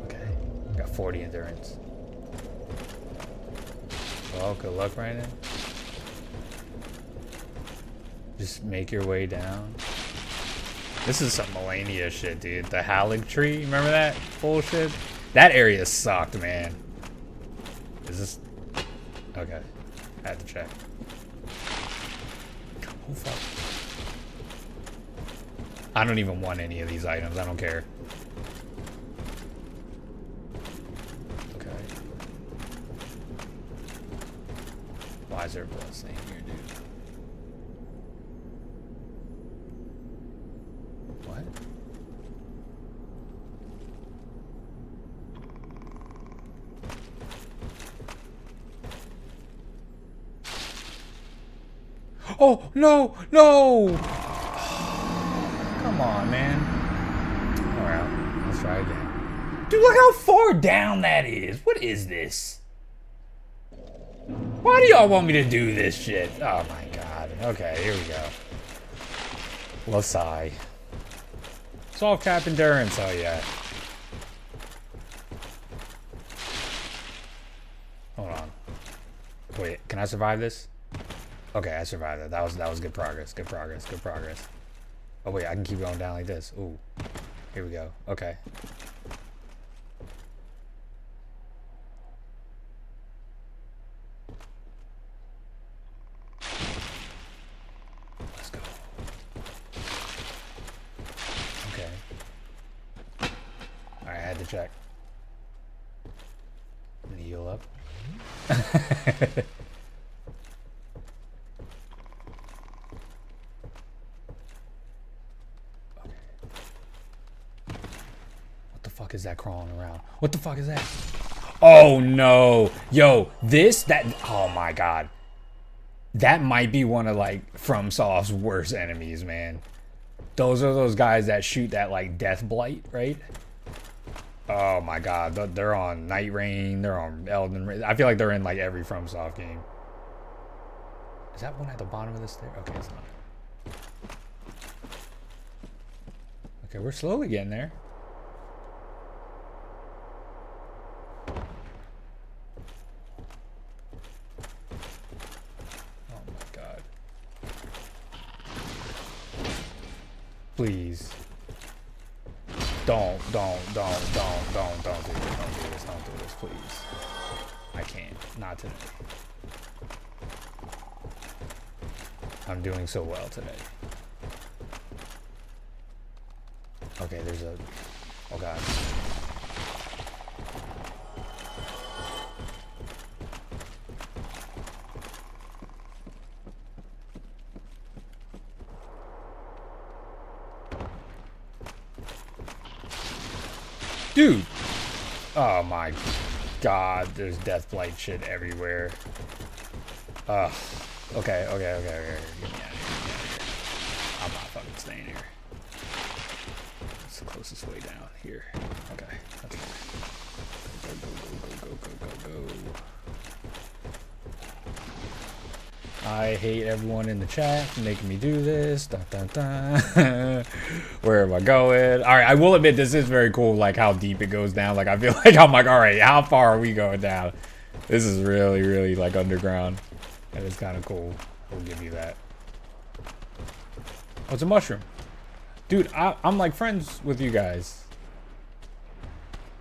Okay. Got 40 endurance. Well, good luck, Brandon. Just make your way down. This is some Melania shit, dude. The Hallig tree, remember that bullshit? That area sucked, man. Is this... Okay. I had to check. Oh, fuck. I don't even want any of these items. I don't care. Okay. Why is there a blessing here, dude? What? Oh, no, no! Come on, man. Alright, let's try again. Dude, look how far down that is. What is this? Why do y'all want me to do this shit? Oh my god. Okay, here we go. Let's sigh. Soft cap endurance, oh yeah. Hold on. Wait, can I survive this? Okay, I survived it. That was good progress. Good progress. Good progress. Oh wait, I can keep going down like this. Ooh. Here we go. Okay. Let's go. Okay. Alright, I had to check. I'm gonna heal up. What the fuck is that crawling around? What the fuck is that? Oh no. Yo, oh my god. That might be one of like FromSoft's worst enemies, man. Those are those guys that shoot that like death blight, right? Oh my god, they're on Night Rain, they're on Elden Ring. I feel like they're in like every FromSoft game. Is that one at the bottom of the stair? Okay, it's not. Okay, we're slowly getting there. Oh my god. Please. Don't do this, please. I can't, not today. I'm doing so well today. Okay, there's a, oh god. Dude! Oh my god, there's death blight shit everywhere. Okay. Get me out of here. I'm not fucking staying here. It's the closest way down here. Okay, that's fine. Go. I hate everyone in the chat for making me do this. Where am I going? Alright, I will admit this is very cool, like how deep it goes down. Like I feel like I'm like, alright, how far are we going down? This is really, really like underground. That is kind of cool. I'll give you that. Oh, it's a mushroom. Dude, I'm like friends with you guys.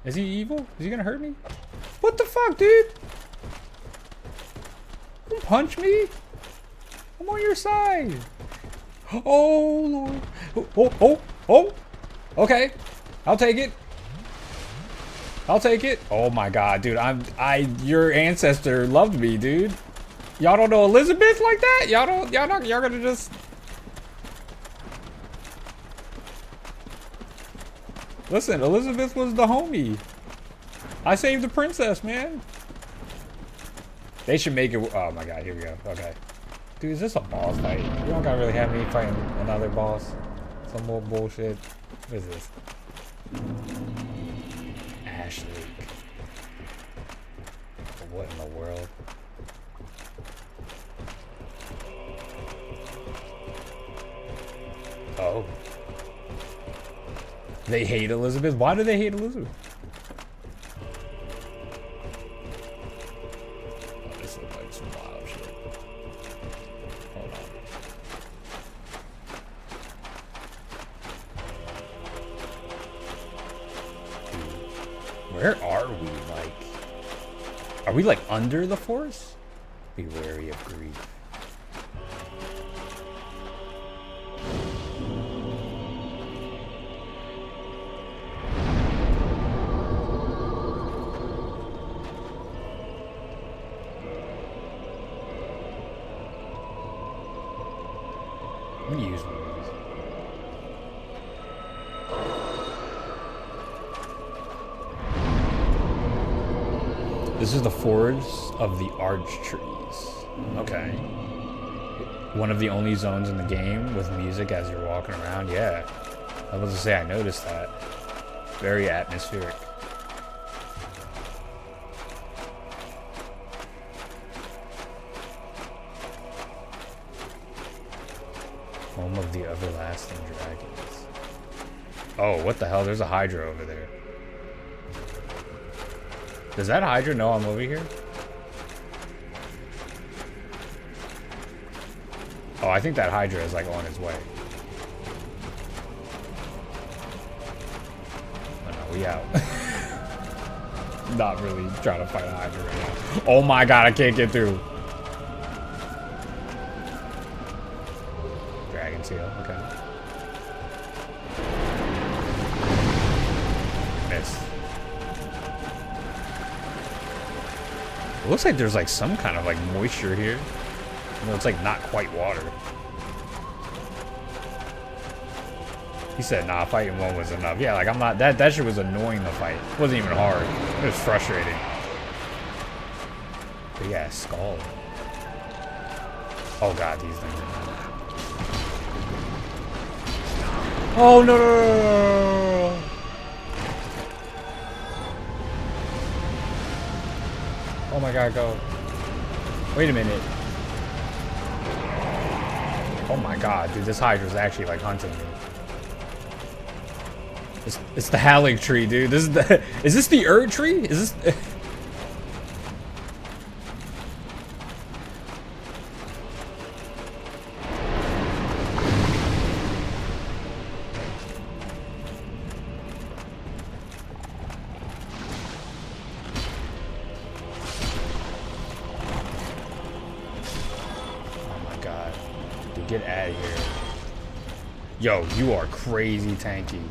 Is he evil? Is he gonna hurt me? What the fuck, dude? Don't punch me. I'm on your side. Oh, Lord. Oh. Okay. I'll take it. Oh my god, dude. Your ancestor loved me, dude. Y'all don't know Elizabeth like that? Y'all gonna just... Listen, Elizabeth was the homie. I saved the princess, man. They should make it... Oh my god, here we go. Okay. Dude, is this a boss fight? You don't gotta really have me fighting another boss. Some more bullshit. What is this? Ashley. What in the world? Oh. They hate Elizabeth? Why do they hate Elizabeth? Oh, this looks like some wild shit. Hold on. Dude, where are we? Like, are we like under the forest? Be wary of greed. I'm gonna use one of these. This is the Forge of the Arch Trees. Okay. One of the only zones in the game with music as you're walking around. Yeah. I was about to say, I noticed that. Very atmospheric. Home of the everlasting dragons. Oh, what the hell? There's a Hydra over there. Does that Hydra know I'm over here? Oh, I think that Hydra is like on his way. Oh no, we out. Not really trying to fight a Hydra right now. Oh my god, I can't get through. Dragon seal, okay. Miss. It looks like there's like some kind of like moisture here. No, it's like not quite water. He said, nah, fighting one was enough. Yeah, like I'm not, that shit was annoying to fight. It wasn't even hard. It was frustrating. But yeah, skull. Oh god, these things are not. Oh no, no, no, no, no. Oh my god, go. Wait a minute. Oh my god, dude, this Hydra's actually like hunting me. It's the Hallig tree, dude. This is the. Is this the Erd tree? Is this? Oh my god, dude, get out of here. Yo, you are crazy tanky.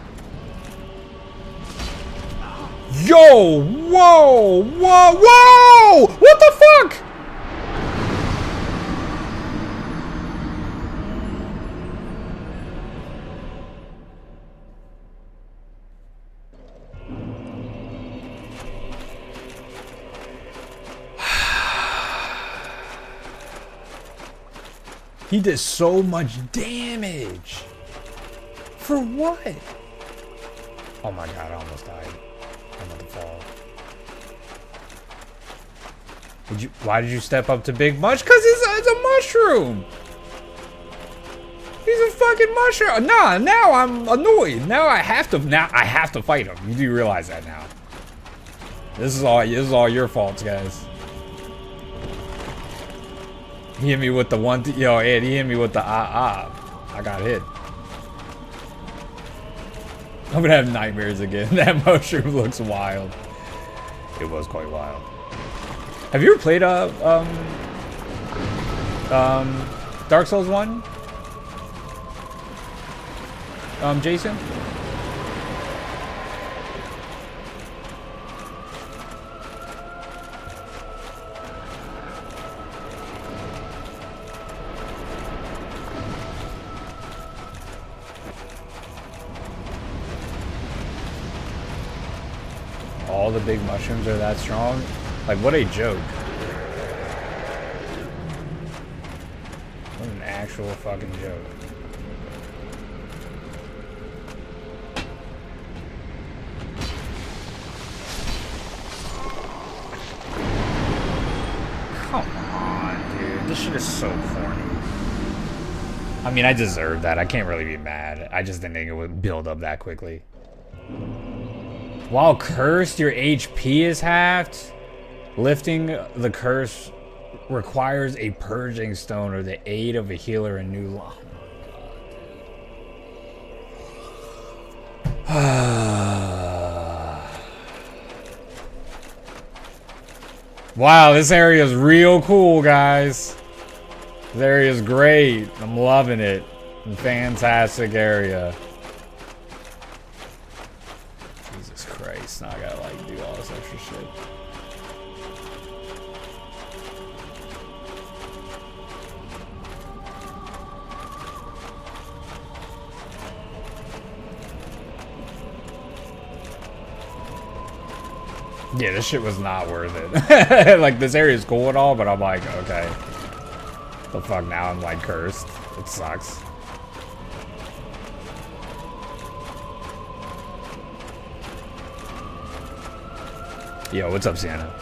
Yo! Whoa! Whoa! Whoa! What the fuck? He did so much damage. For what? Oh my god, I almost died. I'm about to fall. Why did you step up to Big Mush? Cause it's a mushroom. He's a fucking mushroom. Nah, now I'm annoyed. Now I have to fight him. You do realize that now. This is all your faults, guys. He hit me with the one, yo, Ed, he hit me with the I got hit. I'm gonna have nightmares again. That mushroom looks wild. It was quite wild. Have you ever played Dark Souls 1? Jason? All the big mushrooms are that strong? Like, what a joke. What an actual fucking joke. Come on, dude. This shit is so corny. I mean, I deserve that. I can't really be mad. I just didn't think it would build up that quickly. While cursed, your HP is halved. Lifting the curse requires a purging stone or the aid of a healer in new law. Wow, this area is real cool, guys. This area is great. I'm loving it. Fantastic area. Jesus Christ, now I gotta like do all this extra shit. Yeah, this shit was not worth it. Like, this area is cool and all, but I'm like, okay. The fuck, now I'm like cursed. It sucks. Yo, what's up, Sienna?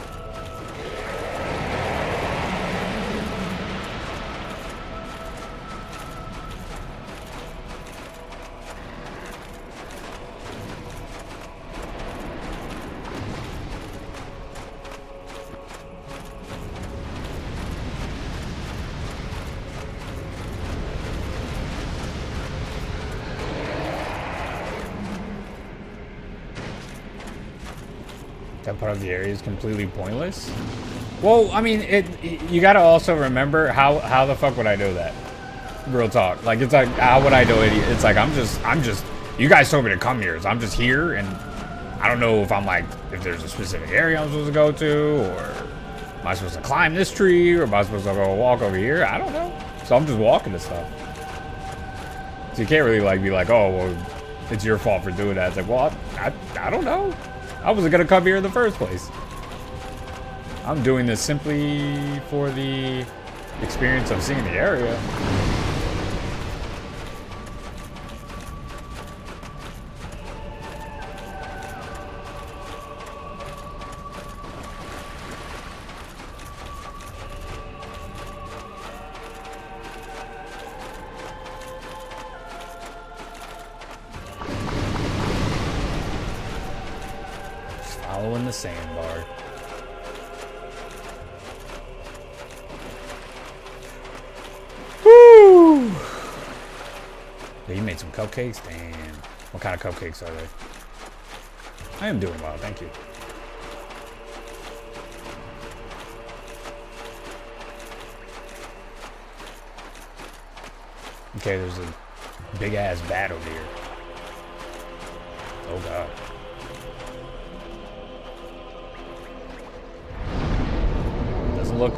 part of the area is completely pointless. Well, I mean, you gotta also remember how the fuck would I know that? Real talk. Like, it's like, how would I know it? It's like, I'm just, you guys told me to come here, so I'm just here, and I don't know if I'm like, if there's a specific area I'm supposed to go to, or am I supposed to climb this tree, or am I supposed to go walk over here? I don't know. So I'm just walking to stuff. So you can't really like be like, oh, well, it's your fault for doing that. It's like, well, I don't know. I wasn't gonna come here in the first place. I'm doing this simply for the experience of seeing the area. Following the sandbar. Woo! Yeah, you made some cupcakes? Damn. What kind of cupcakes are they? I am doing well, thank you. Okay, there's a big ass bat over here. Oh god. Doesn't look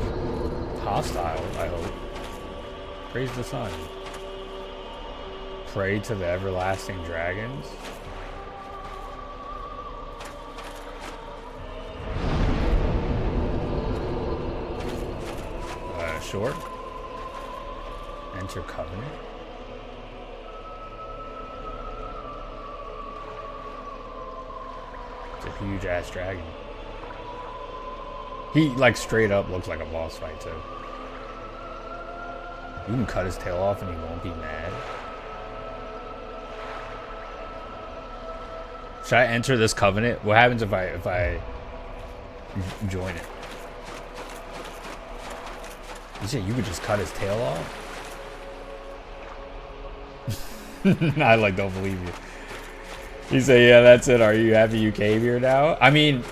hostile, I hope. Praise the sun. Pray to the everlasting dragons. Sure. Enter covenant. It's a huge ass dragon. He like straight up looks like a boss fight too. You can cut his tail off and he won't be mad. Should I enter this covenant? What happens if I join it? You said you could just cut his tail off? I like don't believe you. You say, yeah, that's it. Are you happy you came here now? I mean,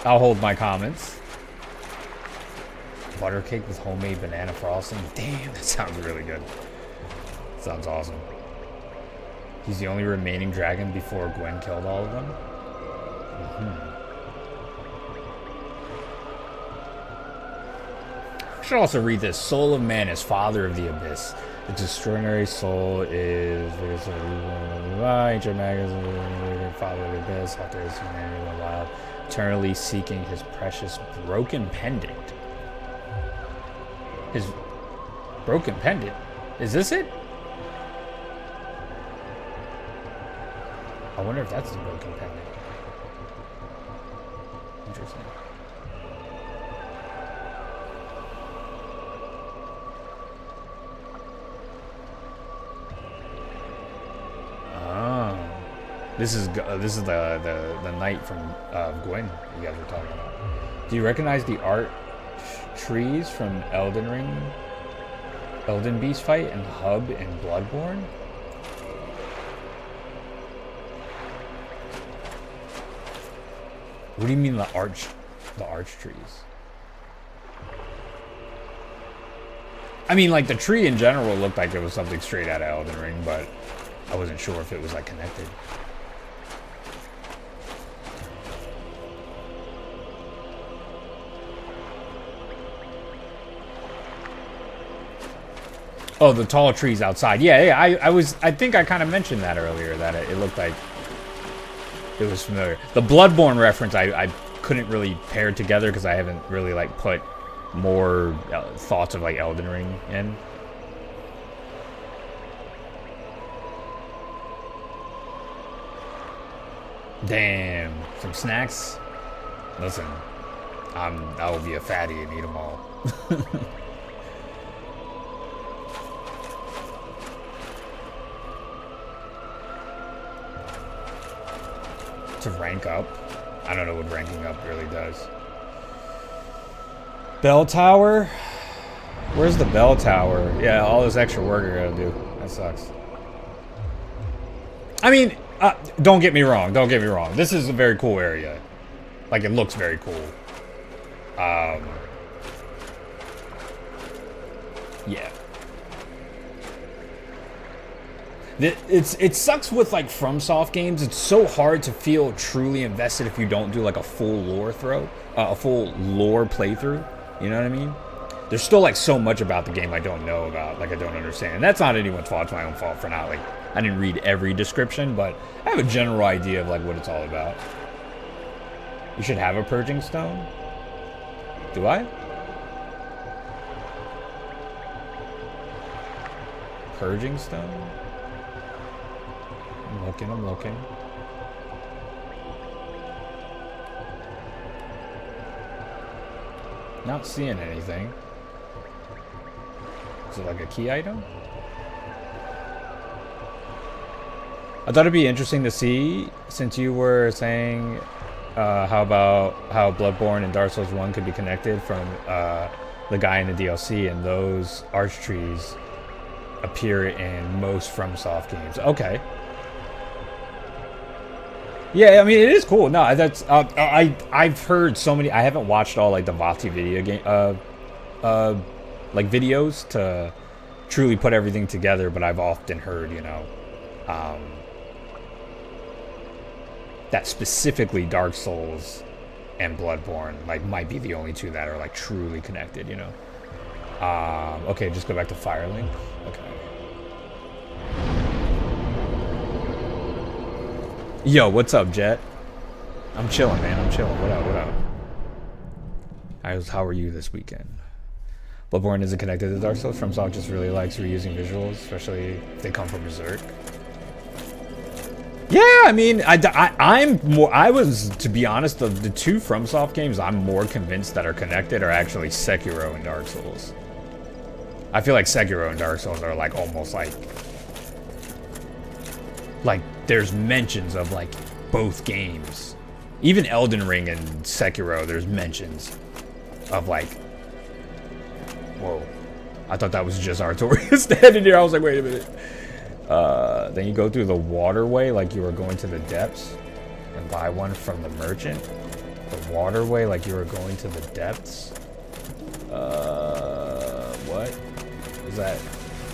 I'll hold my comments. Butter cake with homemade banana frosting. Damn, that sounds really good. Sounds awesome. He's the only remaining dragon before Gwen killed all of them. I should also read this. Soul of man is father of the abyss. Its extraordinary soul is ancient magazine, father of the abyss, after his humanity went wild, eternally seeking his precious broken pendant. His broken pendant? Is this it? I wonder if that's the broken pendant. Interesting. Oh, this is the knight from Gwen you guys were talking about. Do you recognize the art trees from Elden Ring, Elden Beast fight, and Hub in Bloodborne? What do you mean the arch trees? I mean, like the tree in general looked like it was something straight out of Elden Ring, but I wasn't sure if it was like connected. Oh, the tall trees outside. Yeah, I think I kind of mentioned that earlier, that it looked like it was familiar. The Bloodborne reference, I couldn't really pair together because I haven't really like put more thoughts of like Elden Ring in. Damn, some snacks. Listen, I will be a fatty and eat them all. To rank up. I don't know what ranking up really does. Bell tower? Where's the bell tower? Yeah, all this extra work I gotta do. That sucks. I mean, don't get me wrong. Don't get me wrong. This is a very cool area. Like, it looks very cool. Yeah. It sucks with, like, FromSoft games. It's so hard to feel truly invested if you don't do, like, a full lore playthrough. You know what I mean? There's still, like, so much about the game I don't know about, like, I don't understand. And that's not anyone's fault, it's my own fault for not, like, I didn't read every description, but I have a general idea of, like, what it's all about. You should have a purging stone? Do I? Purging stone? I'm looking. Not seeing anything. Is it like a key item? I thought it'd be interesting to see, since you were saying how Bloodborne and Dark Souls 1 could be connected from the guy in the DLC, and those arch trees appear in most FromSoft games. Okay. Yeah, I mean, it is cool. No, that's I've heard so many. I haven't watched all, like, the VOTI video game like videos to truly put everything together, but I've often heard, you know, that specifically Dark Souls and Bloodborne, like, might be the only two that are, like, truly connected, you know. Okay, just go back to Firelink. Okay. Yo, what's up, Jet? I'm chilling, man. I'm chilling. What up? How are you this weekend? Bloodborne isn't connected to Dark Souls. FromSoft just really likes reusing visuals, especially if they come from Berserk. Yeah, I mean, I was, to be honest, the two FromSoft games I'm more convinced that are connected are actually Sekiro and Dark Souls. I feel like Sekiro and Dark Souls are, like, almost like there's mentions of, like, both games. Even Elden Ring and Sekiro, there's mentions of, like, whoa. I thought that was just Artorias standing here. I was like, wait a minute. Then you go through the waterway like you were going to the depths and buy one from the merchant. The waterway like you were going to the depths. What? Is that?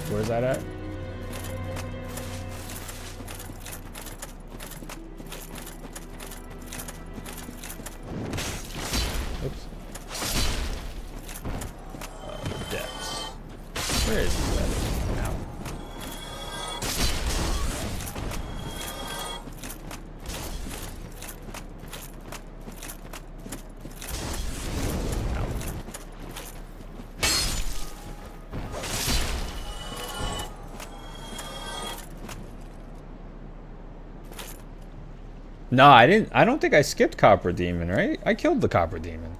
Where's that at? Oops. Depths. Where is that now? No, I didn't. I don't think I skipped Copper Demon, right? I killed the Copper Demon.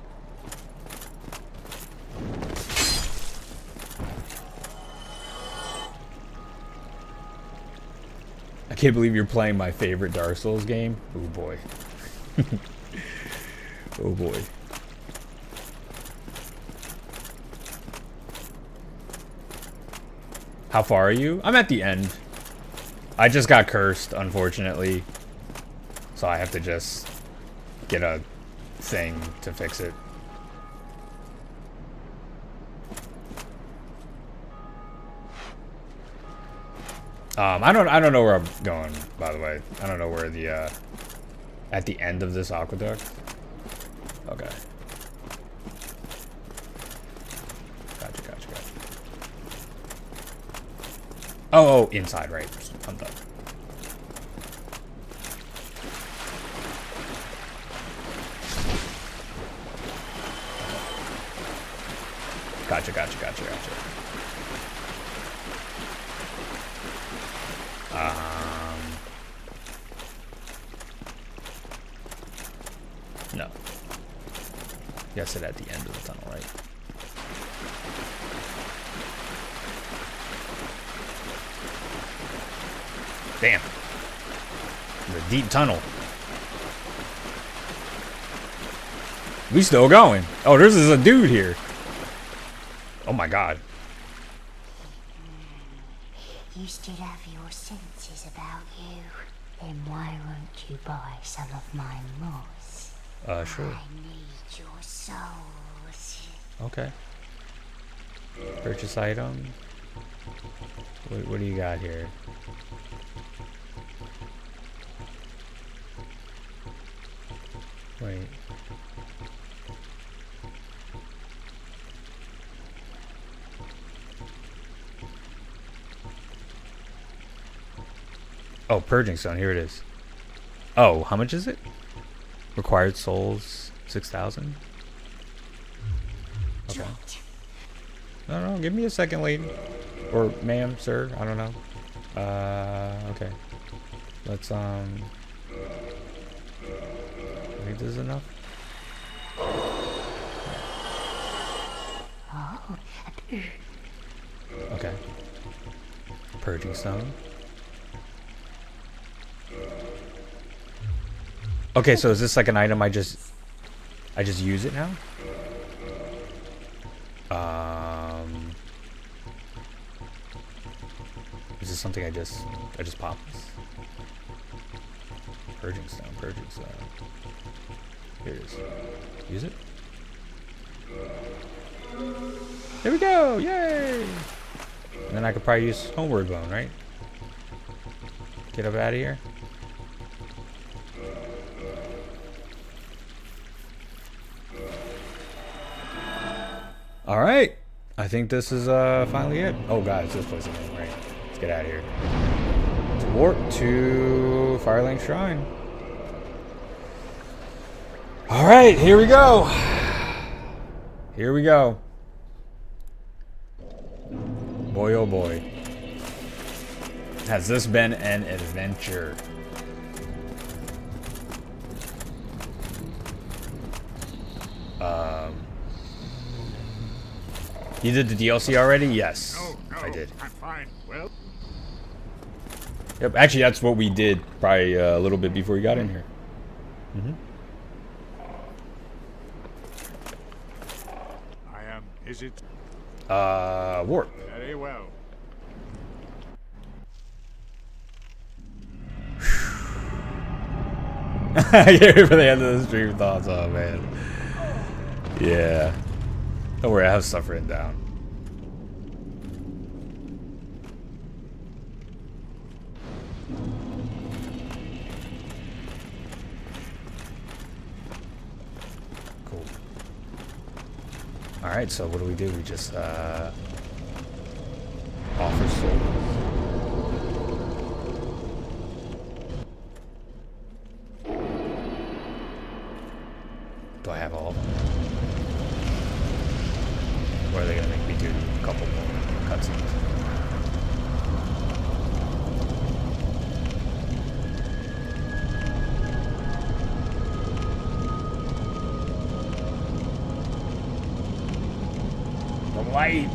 I can't believe you're playing my favorite Dark Souls game. Oh boy. Oh boy. How far are you? I'm at the end. I just got cursed, unfortunately. So I have to just get a thing to fix it. I don't know where I'm going, by the way. I don't know where the at the end of this aqueduct. Okay. Gotcha. Oh, inside, right. I'm done. Gotcha. No. Yes, it at the end of the tunnel, right? Damn. The deep tunnel. We still going. Oh, there's a dude here. Oh my god. You still have your senses about you. Then why won't you buy some of my moss? Sure. I need your souls. Okay. Purchase item. What do you got here? Wait. Oh, purging stone. Here it is. Oh, how much is it? Required souls 6,000. Okay. No, give me a second, lady. Or ma'am, sir. I don't know. Okay. Let's I think this is enough. Okay. Purging stone. Okay, so is this like an item I just use it now? Is this something I just pop this? Purging stone. Here it is. Use it. There we go! Yay! And then I could probably use homeward bone, right? Get up out of here. All right, I think this is finally it. Oh god, it's this place again, right? Let's get out of here. To warp to Firelink Shrine. All right, here we go. Here we go. Boy, oh boy. Has this been an adventure? You did the DLC already? Yes, No, I did. I'm fine. Well, Yep, actually that's what we did probably a little bit before we got in here. I am. Is it? Warp. Very well. Get ready for the end of the stream thoughts. Oh man. Yeah. Don't worry, I have stuff written down. Cool. Alright, so what do? We just offer souls. Do I have all of them? Or are they gonna make me do a couple more cutscenes? The light!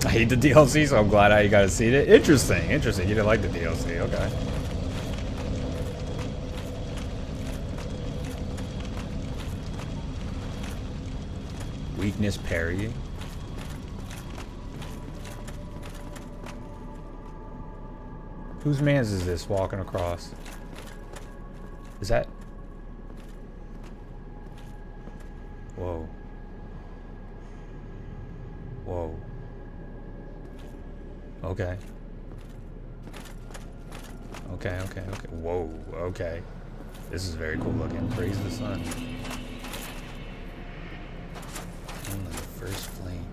I hate the DLC, so I'm glad I got to see it. Interesting. You didn't like the DLC, okay. Weakness parrying. Whose man's is this walking across? Is that? Whoa. Whoa. Okay. Okay. Whoa, okay. This is very cool looking. Praise the sun. The first flame.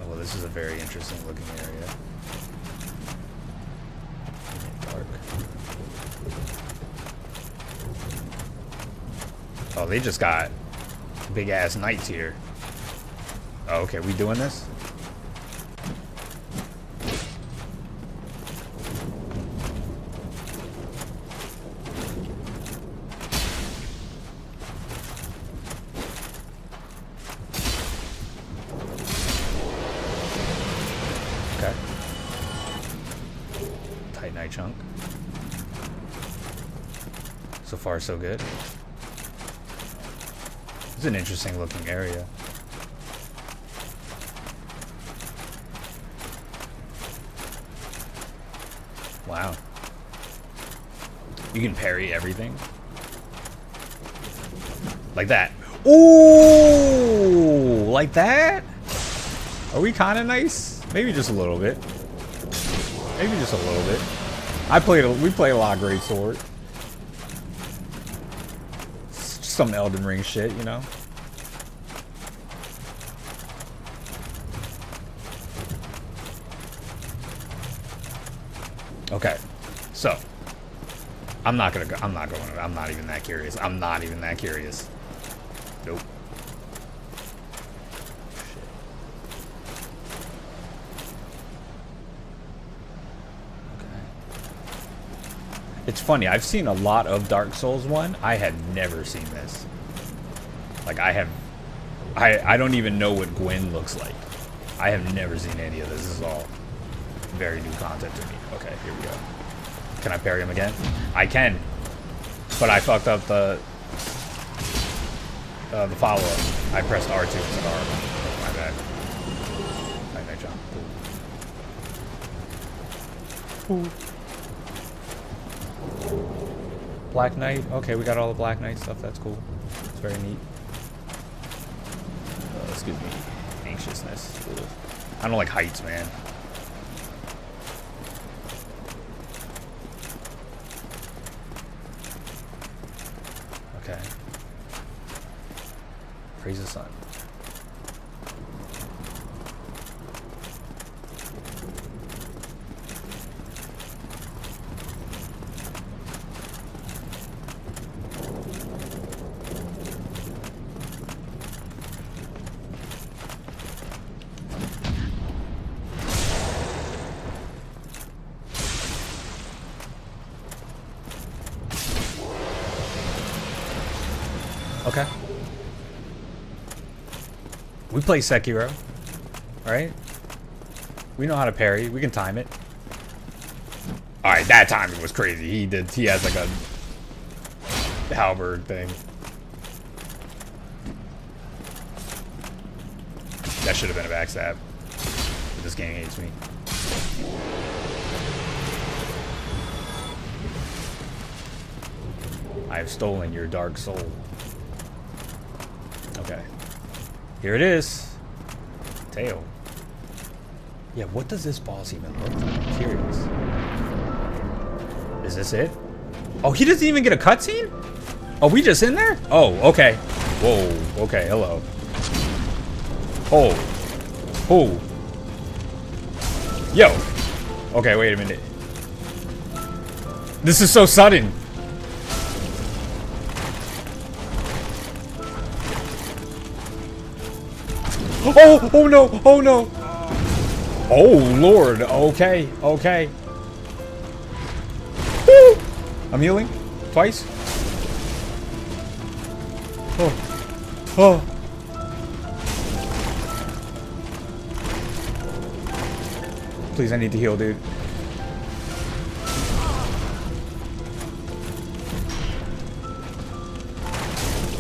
Oh, well, this is a very interesting looking area. Dark. Oh, they just got big ass knights here. Oh, okay, we doing this? Okay. Tight night chunk. So far, so good. It's an interesting looking area. Wow. You can parry everything. Like that. Ooh! Like that? Are we kind of nice? Maybe just a little bit. Maybe just a little bit. We played a lot of Great Sword. It's just some Elden Ring shit, you know? Okay. So, I'm not even that curious. I'm not even that curious. Nope. It's funny, I've seen a lot of Dark Souls 1. I had never seen this. Like, I don't even know what Gwen looks like. I have never seen any of this. This is all very new content to me. Okay, here we go. Can I parry him again? I can. But I fucked up the follow-up. I pressed R2 instead of R1. My bad. Alright, nice job. Cool. Ooh. Black Knight. Okay, we got all the Black Knight stuff. That's cool. It's very neat. Excuse me. Anxiousness. Ugh. I don't like heights, man. Okay. Praise the sun. Okay. We play Sekiro, right? We know how to parry. We can time it. All right, that timing was crazy. He has like a halberd thing. That should have been a backstab. But this game hates me. I have stolen your dark soul. Okay. Here it is. Tail. Yeah, what does this boss even look like? I'm curious. Is this it? Oh, he doesn't even get a cutscene? Oh, we just in there? Oh, okay. Whoa. Okay, hello. Oh. Oh. Yo. Okay, wait a minute. This is so sudden. Oh, oh no, oh no. Oh, Lord. Okay, okay. Woo! I'm healing. Twice. Oh. Oh. Please, I need to heal, dude.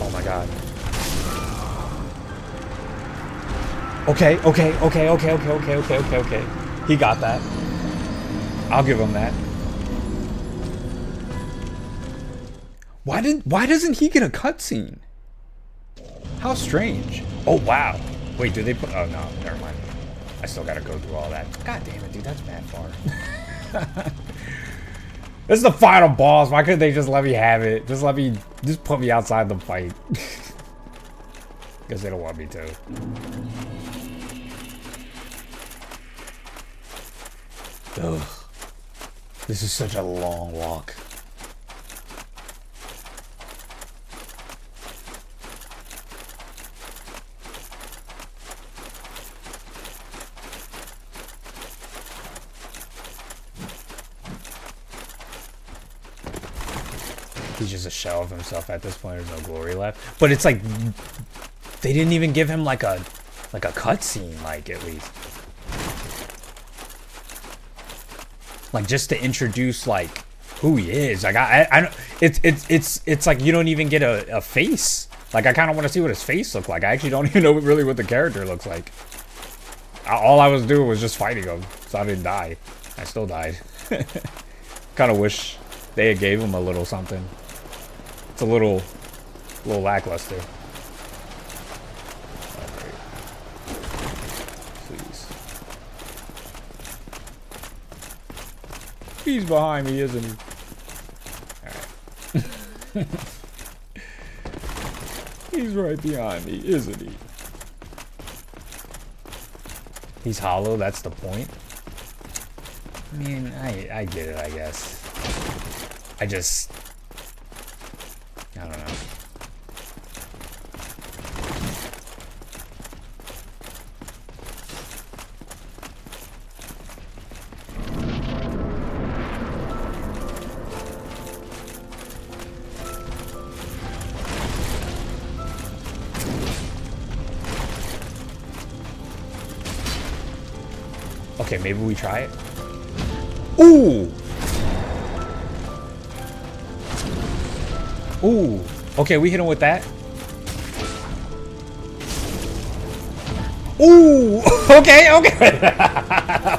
Oh my god. Okay, okay, okay, okay, okay, okay, okay, okay, okay. He got that. I'll give him that. Why doesn't he get a cutscene? How strange. Oh wow. Wait, do they put oh no, never mind. I still gotta go through all that. God damn it, dude, that's mad far. This is the final boss. Why couldn't they just let me have it? Just put me outside the fight. Guess they don't want me to. Ugh. This is such a long walk. He's just a shell of himself at this point. There's no glory left. But it's like they didn't even give him like a cutscene, like at least. Like just to introduce like who he is. Like I don't. It's like you don't even get a face. Like I kind of want to see what his face looked like. I actually don't even know really what the character looks like. All I was doing was just fighting him, so I didn't die. I still died. Kind of wish they had gave him a little something. It's a little lackluster. Please. He's behind me, isn't he? Alright. He's right behind me, isn't he? He's hollow, that's the point. I mean, I get it, I guess. I don't know. Okay, maybe we try it. Ooh! Ooh. Okay, we hit him with that. Ooh! Okay, okay.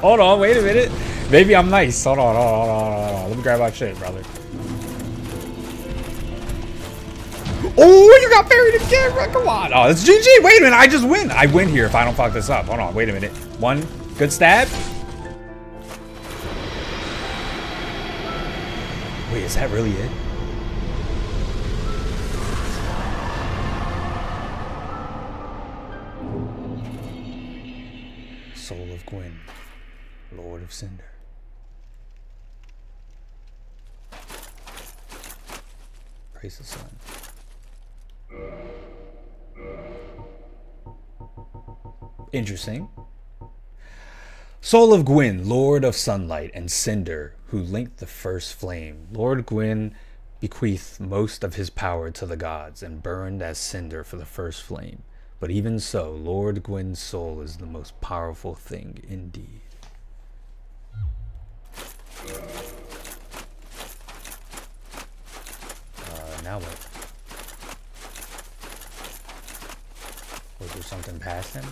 Hold on, wait a minute. Maybe I'm nice. Hold on. Let me grab my shit, brother. Oh, you got buried again, bro. Come on. Oh, it's GG. Wait a minute, I just win. I win here if I don't fuck this up. Hold on, wait a minute. One good stab. Wait, is that really it? Soul of Gwyn, Lord of Cinder. Praise the sun. Interesting. Soul of Gwyn, Lord of Sunlight and Cinder, who linked the first flame. Lord Gwyn bequeathed most of his power to the gods and burned as cinder for the first flame. But even so, Lord Gwyn's soul is the most powerful thing indeed. Now what? Was there something past him?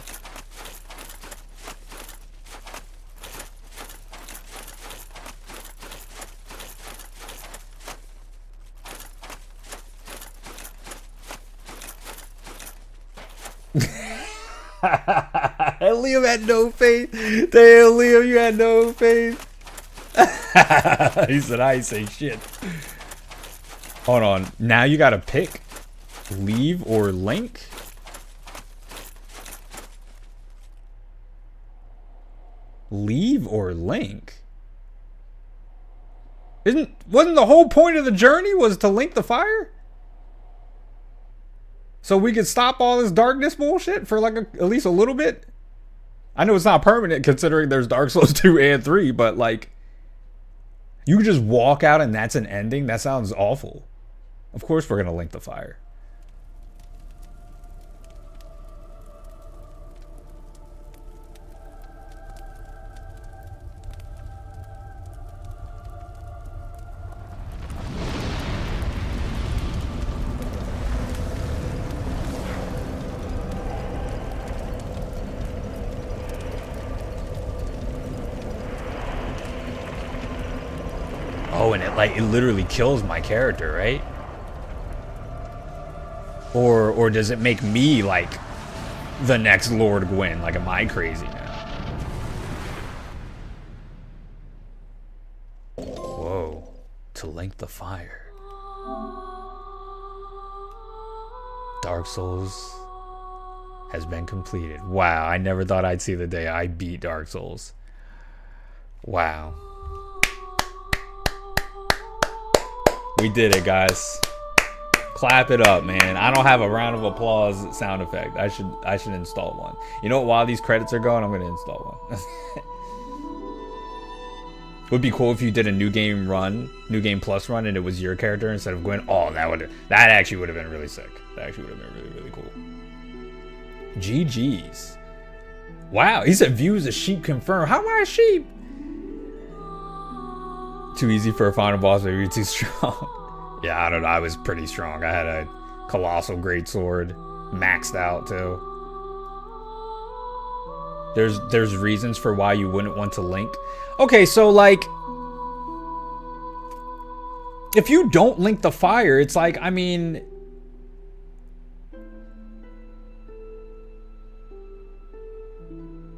Liam had no faith. Damn, Liam, you had no faith. He said, I ain't say shit. Hold on. Now you gotta pick leave or link. Leave or link? Wasn't the whole point of the journey was to link the fire? So we could stop all this darkness bullshit for like at least a little bit? I know it's not permanent considering there's Dark Souls 2 and 3, but like, you just walk out and that's an ending? That sounds awful. Of course we're gonna link the fire. Oh, and it literally kills my character, right? Or does it make me like the next Lord Gwyn? Like, am I crazy now? Whoa. To link the fire. Dark Souls has been completed. Wow, I never thought I'd see the day I beat Dark Souls. Wow. We did it, guys. Clap it up, man. I don't have a round of applause sound effect. I should install one. You know what? While these credits are going, I'm gonna install one. Would be cool if you did a new game run, new game plus run, and it was your character instead of Gwyn. Oh, that actually would have been really sick. That actually would have been really, really cool. GG's. Wow, he said view as a sheep confirmed. How am I a sheep? Too easy for a final boss, maybe you're too strong. Yeah, I don't know. I was pretty strong. I had a colossal greatsword, maxed out too. There's reasons for why you wouldn't want to link. Okay, so like, if you don't link the fire, it's like, I mean,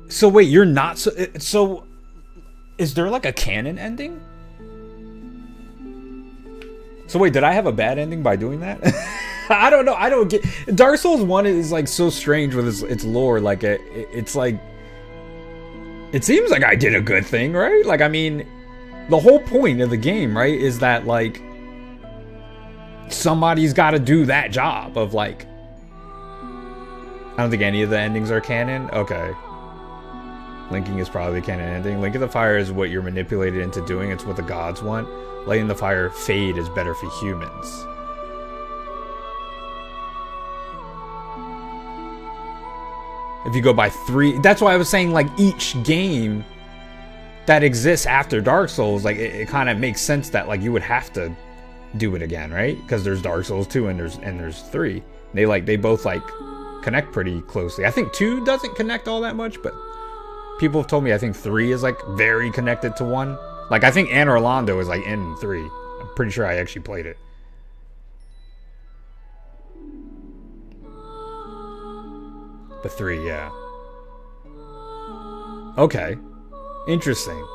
so wait, you're not so is there like a canon ending? So wait, did I have a bad ending by doing that? I don't know. I don't get Dark Souls 1 is like so strange with its lore. Like it's like, it seems like I did a good thing, right? Like, I mean, the whole point of the game, right, is that like somebody's got to do that job of like, I don't think any of the endings are canon. Okay. Linking is probably the canon ending. Linking the fire is what you're manipulated into doing. It's what the gods want. Letting the fire fade is better for humans. If you go by 3, that's why I was saying like each game that exists after Dark Souls, like it kind of makes sense that like you would have to do it again, right? Because there's Dark Souls 2 and there's 3. They both like connect pretty closely. I think 2 doesn't connect all that much, but people have told me I think 3 is like very connected to 1. Like I think Anne Orlando is like in 3. I'm pretty sure I actually played it. But 3, yeah. Okay. Interesting.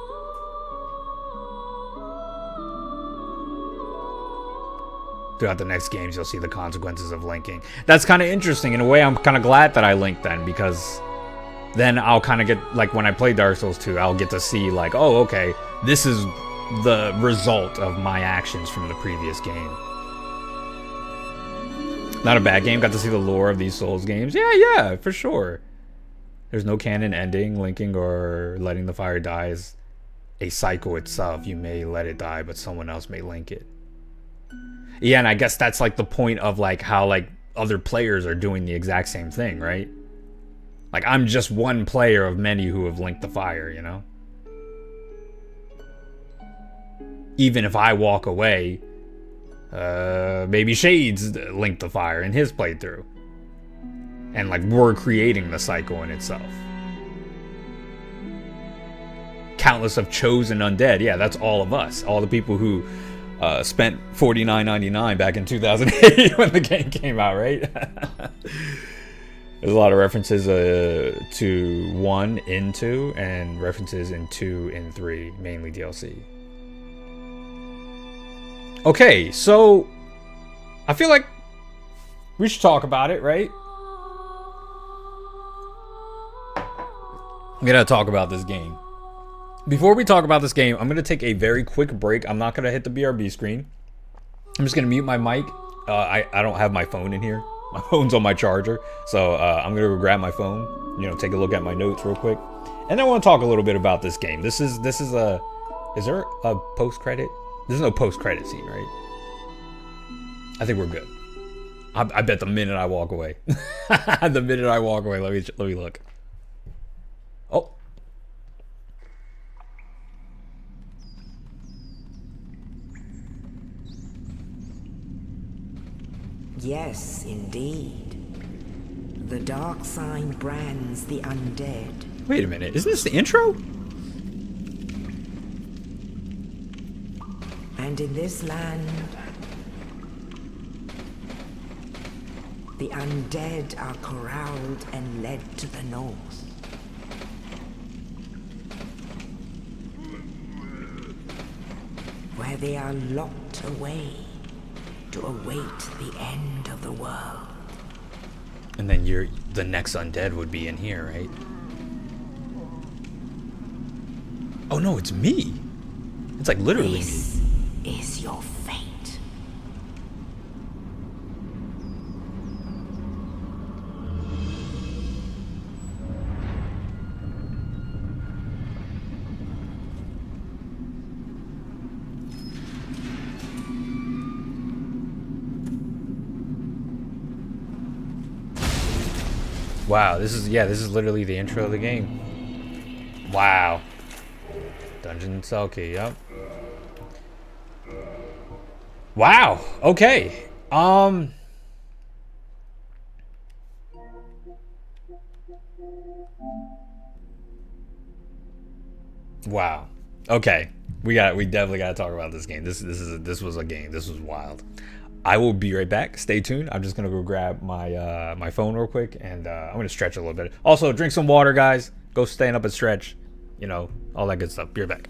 Throughout the next games, you'll see the consequences of linking. That's kind of interesting. In a way, I'm kind of glad that I linked then, because then I'll kind of get, like, when I play Dark Souls 2, I'll get to see, like, oh, okay, this is the result of my actions from the previous game. Not a bad game. Got to see the lore of these Souls games. Yeah, for sure. There's no canon ending. Linking or letting the fire die is a cycle itself. You may let it die, but someone else may link it. Yeah, and I guess that's like the point of like how like other players are doing the exact same thing, right? Like I'm just one player of many who have linked the fire, you know? Even if I walk away, maybe Shades linked the fire in his playthrough. And like we're creating the cycle in itself. Countless of chosen undead. Yeah, that's all of us. All the people who spent $49.99 back in 2008 when the game came out, right? There's a lot of references to 1 in 2 and references in 2 in 3, mainly DLC. Okay, so I feel like we should talk about it, right? I'm gonna talk about this game. Before we talk about this game, I'm gonna take a very quick break. I'm not gonna hit the BRB screen. I'm just gonna mute my mic. I don't have my phone in here. My phone's on my charger, so I'm gonna go grab my phone. You know, take a look at my notes real quick, and I want to talk a little bit about this game. This is a. Is there a post credit? There's no post credit scene, right? I think we're good. I bet the minute I walk away, the minute I walk away, let me look. Oh. Yes, indeed. The dark sign brands the undead. Wait a minute, isn't this the intro? And in this land, the undead are corralled and led to the north. Where they are locked away to await the end of the world. And then the next undead would be in here, right? Oh no, it's me. It's like literally This me. is your fate. Wow, this is literally the intro of the game. Wow. Dungeon cell key, yep. Wow, okay. Wow. Okay. We definitely got to talk about this game. This was a game. This was wild. I will be right back. Stay tuned. I'm just gonna go grab my my phone real quick, and I'm gonna stretch a little bit. Also, drink some water, guys. Go stand up and stretch. You know, all that good stuff. Be right back.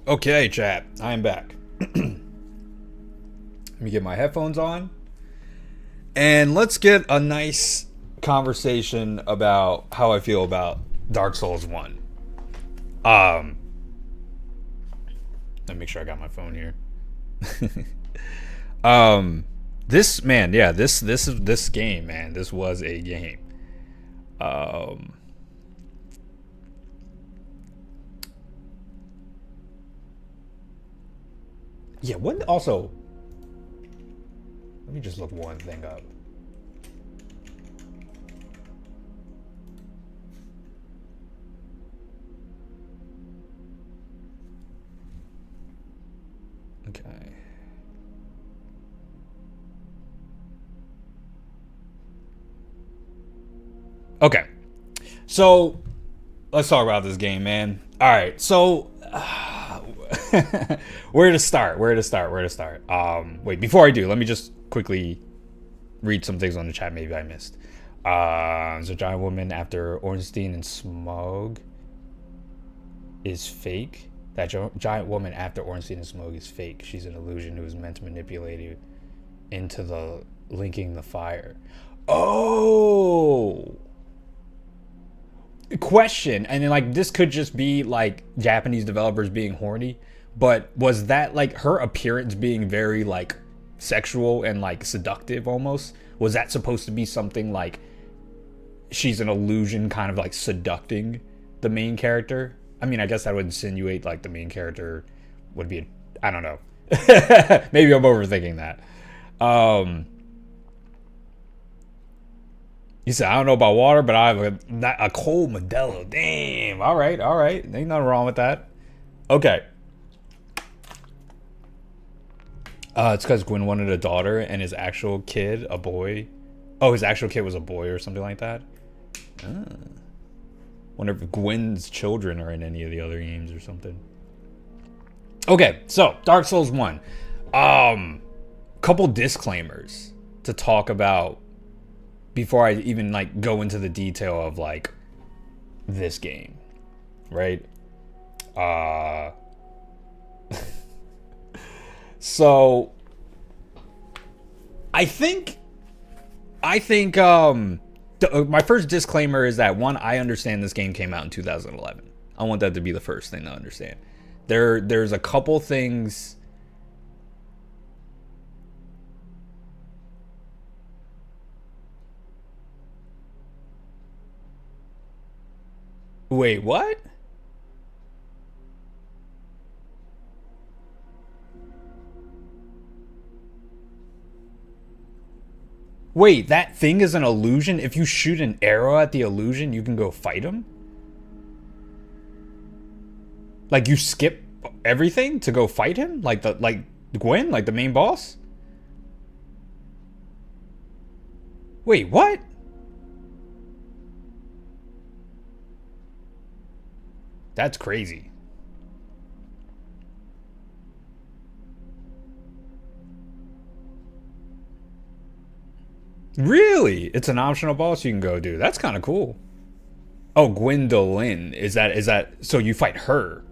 Okay, chat. I am back. Let me get my headphones on. And let's get a nice conversation about how I feel about Dark Souls 1. Let me make sure I got my phone here. This man, yeah, this game, man, this was a game. Yeah, what also, let me just look one thing up. Okay. Okay. So, let's talk about this game, man. All right. So, where to start? Wait, before I do, let me just quickly read some things on the chat maybe I missed. There's a giant woman after Ornstein and Smog is fake. That giant woman after Ornstein and Smog is fake. She's an illusion who is meant to manipulate you into the linking the fire. Oh! Question, and then like this could just be like Japanese developers being horny, but was that like her appearance being very like sexual and like seductive almost? Was that supposed to be something like she's an illusion kind of like seducing the main character? I mean, I guess that would insinuate like the main character would be I don't know. Maybe I'm overthinking that. He said, I don't know about water, but I have a cold Modelo. Damn. All right. Ain't nothing wrong with that. Okay. It's because Gwen wanted a daughter and his actual kid, a boy. Oh, his actual kid was a boy or something like that. Wonder if Gwen's children are in any of the other games or something. Okay, so Dark Souls 1. Couple disclaimers to talk about before I even like go into the detail of like this game, right? So I think my first disclaimer is that one, I understand this game came out in 2011. I want that to be the first thing to understand. There's a couple things. Wait, what? Wait, that thing is an illusion? If you shoot an arrow at the illusion, you can go fight him? Like you skip everything to go fight him? Like Gwen, like the main boss? Wait, what? That's crazy. Really? It's an optional boss you can go do. That's kind of cool. Oh, Gwendolyn. Is that so you fight her?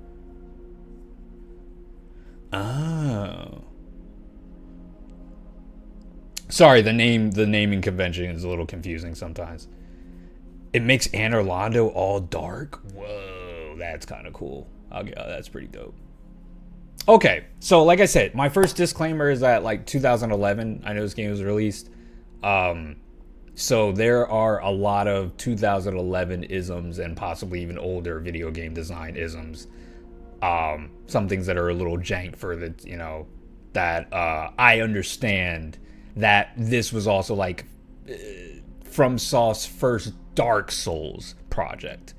Oh. Sorry, the naming convention is a little confusing sometimes. It makes Anor Londo all dark? Whoa, that's kind of cool. That's pretty dope. Okay, so like I said, my first disclaimer is that like 2011, I know this game was released. So there are a lot of 2011 isms and possibly even older video game design isms. Some things that are a little jank for the, you know, that I understand that this was also like FromSoft's first Dark Souls project.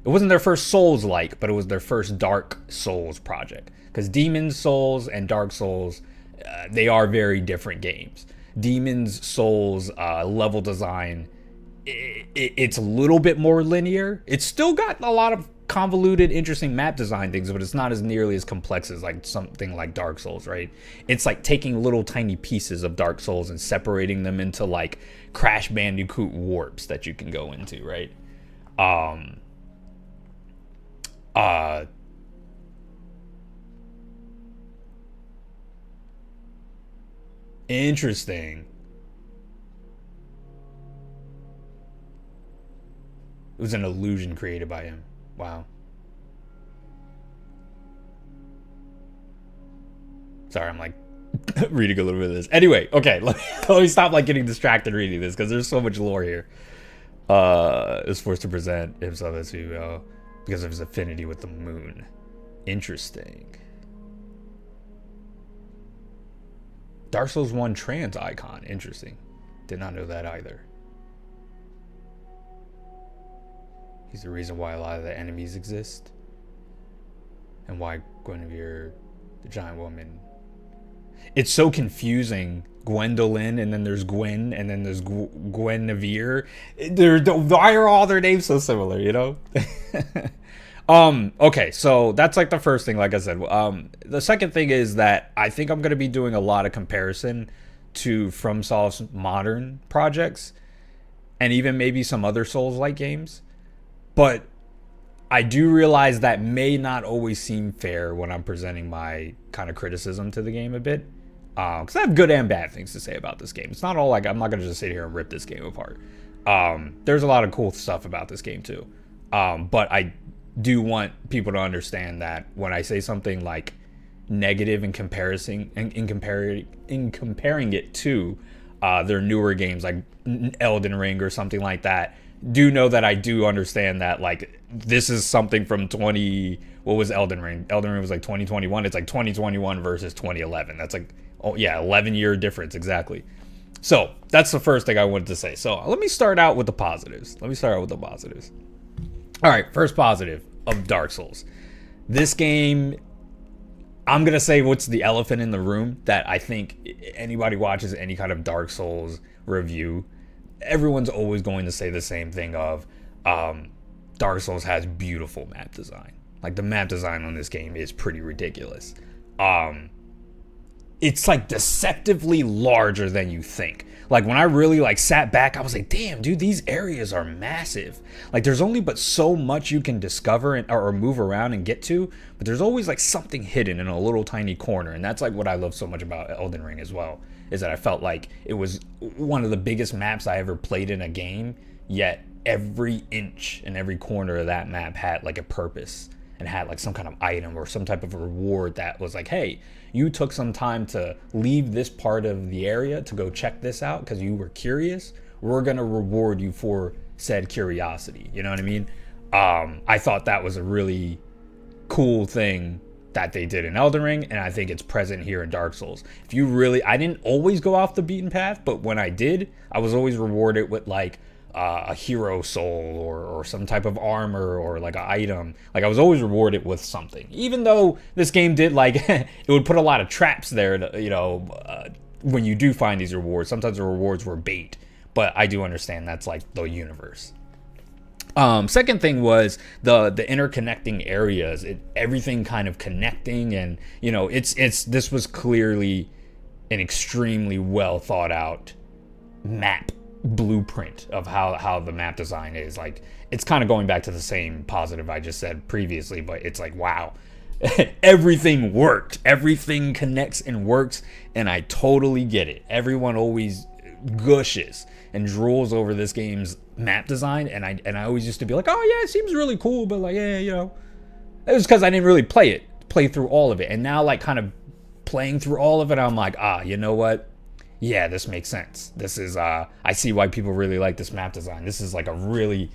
It wasn't their first Souls-like, but it was their first Dark Souls project. Because Demon's Souls and Dark Souls, they are very different games. Demon's Souls level design, it's a little bit more linear. It's still got a lot of convoluted, interesting map design things, but it's not as nearly as complex as like something like Dark Souls, right? It's like taking little tiny pieces of Dark Souls and separating them into like Crash Bandicoot warps that you can go into, right? Interesting. It was an illusion created by him. Wow. Sorry, I'm like reading a little bit of this. Anyway, okay, let me stop like getting distracted reading this because there's so much lore here. Is forced to present himself as who because of his affinity with the moon. Interesting. Dark Souls 1 trans icon. Interesting. Did not know that either. He's the reason why a lot of the enemies exist. And why Guinevere, the giant woman. It's so confusing. Gwendolyn, and then there's Gwen, and then there's Guinevere. Why are all their names so similar, you know? Okay, so that's like the first thing, like I said. The second thing is that I think I'm going to be doing a lot of comparison to FromSoft's modern projects and even maybe some other Souls-like games. But I do realize that may not always seem fair when I'm presenting my kind of criticism to the game a bit. Because I have good and bad things to say about this game. It's not all like I'm not going to just sit here and rip this game apart. There's a lot of cool stuff about this game too. But I do want people to understand that when I say something like negative in comparison in comparing it to their newer games like Elden Ring or something like that, do know that I do understand that, like, this is something from what was Elden Ring? Elden Ring was like 2021. It's like 2021 versus 2011. That's like, oh yeah, 11-year difference exactly. So that's the first thing I wanted to say. So let me start out with the positives. All right, first positive of Dark Souls. This game, I'm going to say what's the elephant in the room that I think anybody watches any kind of Dark Souls review, everyone's always going to say the same thing of Dark Souls has beautiful map design. Like, the map design on this game is pretty ridiculous. It's like deceptively larger than you think. Like, when I really like sat back, I was like, damn, dude, these areas are massive. Like, there's only but so much you can discover or move around and get to, but there's always like something hidden in a little tiny corner. And that's like what I love so much about Elden Ring as well, is that I felt like it was one of the biggest maps I ever played in a game, yet every inch and every corner of that map had like a purpose and had like some kind of item or some type of reward that was like, hey, you took some time to leave this part of the area to go check this out because you were curious. We're going to reward you for said curiosity. You know what I mean? I thought that was a really cool thing that they did in Elden Ring, and I think it's present here in Dark Souls. If you really, I didn't always go off the beaten path, but when I did, I was always rewarded with like a hero soul or some type of armor or like an item. Like, I was always rewarded with something, even though this game did like it would put a lot of traps there to, you know, when you do find these rewards. Sometimes the rewards were bait, but I do understand that's like the universe. Second thing was the interconnecting areas, everything kind of connecting, and you know, this was clearly an extremely well thought out map blueprint of how the map design is. Like, it's kind of going back to the same positive I just said previously, but it's like, wow, everything worked, everything connects and works, and I totally get it. Everyone always gushes and drools over this game's map design, and I always used to be like, oh yeah, it seems really cool, but like, yeah, you know, it was because I didn't really play through all of it. And now, like, kind of playing through all of it, I'm like, you know what, yeah, this makes sense. This is I see why people really like this map design. This is like a really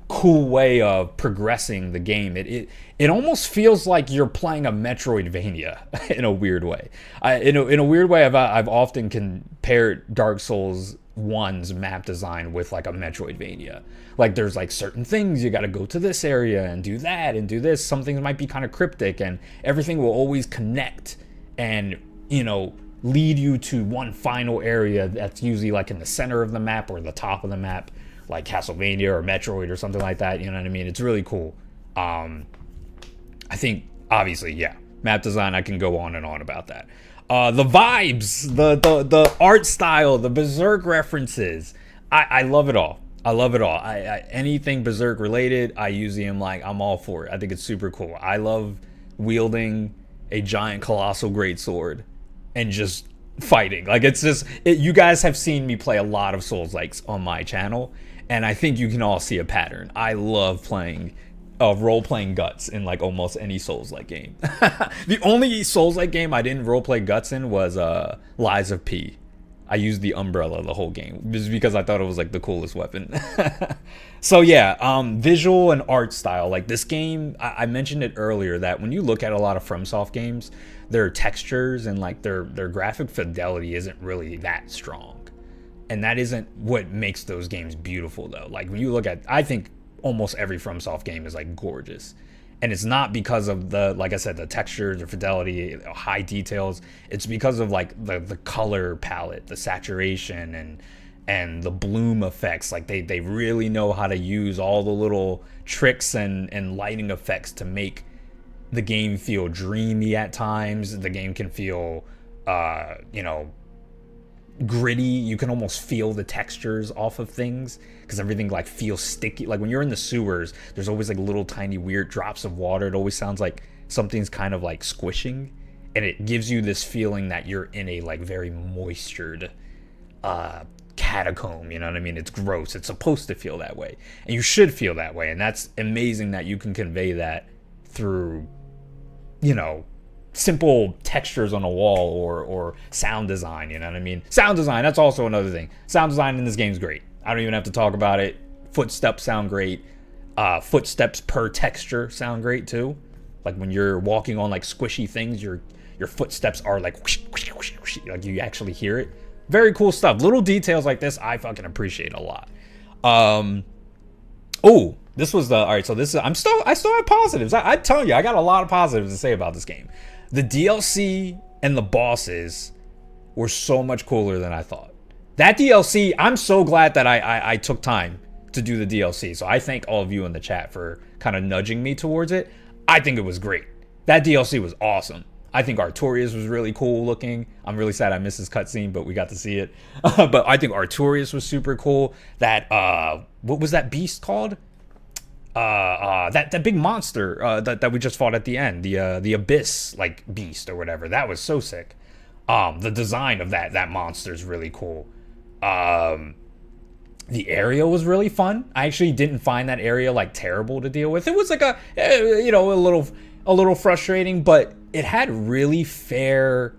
cool way of progressing the game. It almost feels like you're playing a Metroidvania in a weird way. In a weird way, I've often compared Dark Souls 1's map design with like a Metroidvania. Like, there's like certain things you got to go to this area and do that and do this. Some things might be kind of cryptic, and everything will always connect and, you know, lead you to one final area that's usually like in the center of the map or the top of the map, like Castlevania or Metroid or something like that. You know what I mean? It's really cool. I think, obviously, yeah, map design, I can go on and on about that. The vibes, the art style, the Berserk references, I love it all. I love it all. Anything Berserk related, I usually am like, I'm all for it. I think it's super cool. I love wielding a giant colossal greatsword and just fighting. Like, it's just, you guys have seen me play a lot of Souls-likes on my channel, and I think you can all see a pattern. I love playing role-playing guts in like almost any Souls-like game. The only Souls-like game I didn't role-play guts in was Lies of P. I used the umbrella the whole game just because I thought it was like the coolest weapon. So yeah, visual and art style. Like, this game, I mentioned it earlier that when you look at a lot of FromSoft games, their textures and like their graphic fidelity isn't really that strong, and that isn't what makes those games beautiful though. Like, when you look at, I think almost every FromSoft game is like gorgeous, and it's not because of the, like I said, the textures or fidelity, high details. It's because of like the color palette, the saturation, and the bloom effects. Like, they really know how to use all the little tricks and lighting effects to make the game feel dreamy at times. The game can feel, you know, gritty. You can almost feel the textures off of things because everything like feels sticky. Like, when you're in the sewers, there's always like little tiny weird drops of water. It always sounds like something's kind of like squishing, and it gives you this feeling that you're in a like very moistured catacomb. You know what I mean? It's gross. It's supposed to feel that way, and you should feel that way, and that's amazing that you can convey that through, you know, simple textures on a wall or sound design. You know what I mean? Sound design, that's also another thing. Sound design in this game is great. I don't even have to talk about it. Footsteps sound great. Footsteps per texture sound great too. Like when you're walking on like squishy things, your footsteps are like whoosh, whoosh, whoosh, whoosh, like you actually hear it. Very cool stuff. Little details like this I fucking appreciate a lot. Oh, this was the all right. So this is I still have positives. I'm telling you, I got a lot of positives to say about this game. The DLC and the bosses were so much cooler than I thought. That DLC, I'm so glad that I took time to do the DLC. So I thank all of you in the chat for kind of nudging me towards it. I think it was great. That DLC was awesome. I think Artorias was really cool looking. I'm really sad I missed his cutscene, but we got to see it. But I think Artorias was super cool. That what was that beast called? That big monster that we just fought at the end, the abyss like beast or whatever. That was so sick. The design of that monster is really cool. The area was really fun. I actually didn't find that area like terrible to deal with. It was like a little frustrating, but it had really fair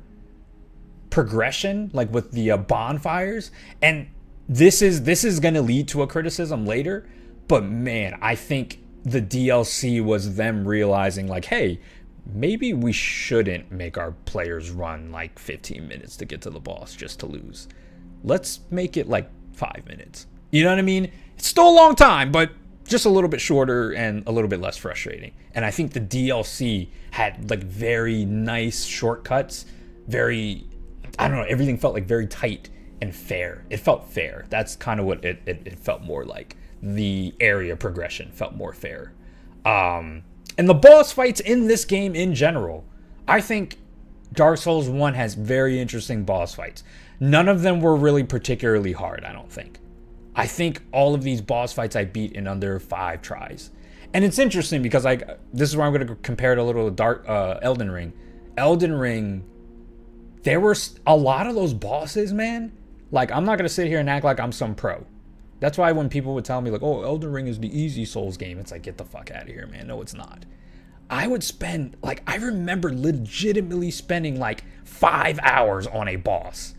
progression, like with the bonfires. And this is gonna lead to a criticism later, but man, I think the DLC was them realizing like, hey, maybe we shouldn't make our players run like 15 minutes to get to the boss just to lose. Let's make it like 5 minutes. You know what I mean? It's still a long time, but just a little bit shorter and a little bit less frustrating. And I think the DLC had like very nice shortcuts. Very, I don't know, everything felt like very tight and fair. It felt fair. That's kind of what it felt more like. The area progression felt more fair. And the boss fights in this game in general, I think Dark Souls 1 has very interesting boss fights. None of them were really particularly hard, I don't think. I think all of these boss fights I beat in under 5 tries. And it's interesting because this is where I'm going to compare it a little to Elden Ring. Elden Ring, there were a lot of those bosses, man. Like, I'm not going to sit here and act like I'm some pro. That's why when people would tell me like, oh, Elden Ring is the easy Souls game, it's like, get the fuck out of here, man. No, it's not. I would spend, like, I remember legitimately spending like 5 hours on a boss.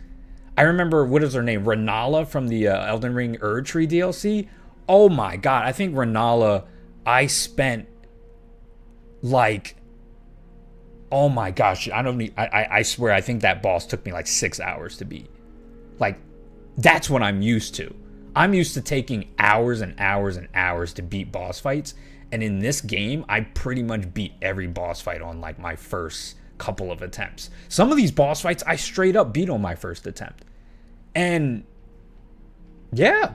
I remember, what is her name? Renala from the Elden Ring Erdtree DLC. Oh my god, I think Renala, I spent like, oh my gosh, I swear, I think that boss took me like 6 hours to beat. Like, that's what I'm used to. I'm used to taking hours and hours and hours to beat boss fights. And in this game, I pretty much beat every boss fight on like my first couple of attempts. Some of these boss fights I straight up beat on my first attempt. And yeah,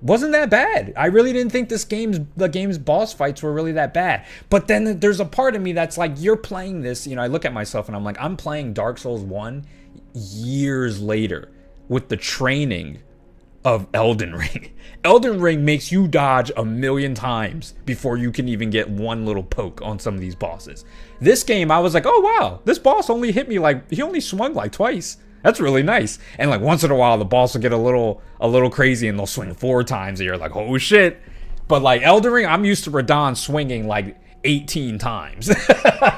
wasn't that bad. I really didn't think the game's boss fights were really that bad. But then there's a part of me that's like, you're playing this, I look at myself and I'm like, I'm playing Dark Souls 1 years later with the training of Elden Ring. Elden Ring makes you dodge 1,000,000 times before you can even get one little poke on some of these bosses. This game, I was like, oh wow, this boss only hit me like, he only swung like twice. That's really nice. And like once in a while, the boss will get a little crazy and they'll swing 4 times and you're like, oh shit. But like Elden Ring, I'm used to Radahn swinging like 18 times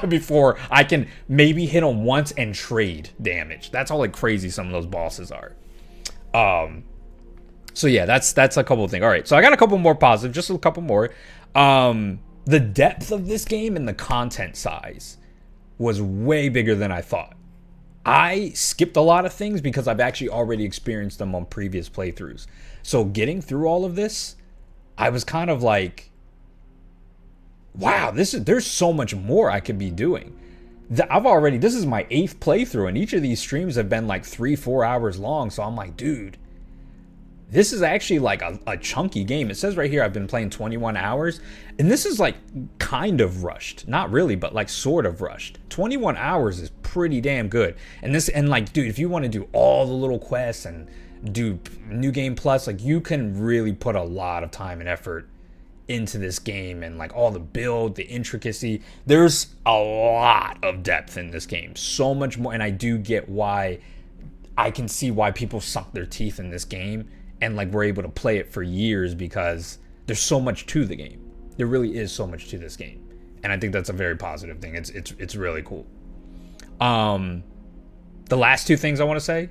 before I can maybe hit him once and trade damage. That's how like crazy some of those bosses are. So yeah, that's a couple of things. All right, so I got a couple more positive, just a couple more. The depth of this game and the content size was way bigger than I thought. I skipped a lot of things because I've actually already experienced them on previous playthroughs. So getting through all of this, I was kind of like, wow, there's so much more I could be doing. This is my 8th playthrough, and each of these streams have been like 3-4 hours long. So I'm like, dude, this is actually like a chunky game. It says right here I've been playing 21 hours, and this is like kind of rushed. Not really, but like sort of rushed. 21 hours is pretty damn good. And like, dude, if you want to do all the little quests and do New Game Plus, like you can really put a lot of time and effort into this game, and like all the build, the intricacy. There's a lot of depth in this game. So much more, and I do get why. I can see why people sunk their teeth in this game and like were able to play it for years, because there's so much to the game. There really is so much to this game, and I think that's a very positive thing. It's really cool. The last 2 things I want to say,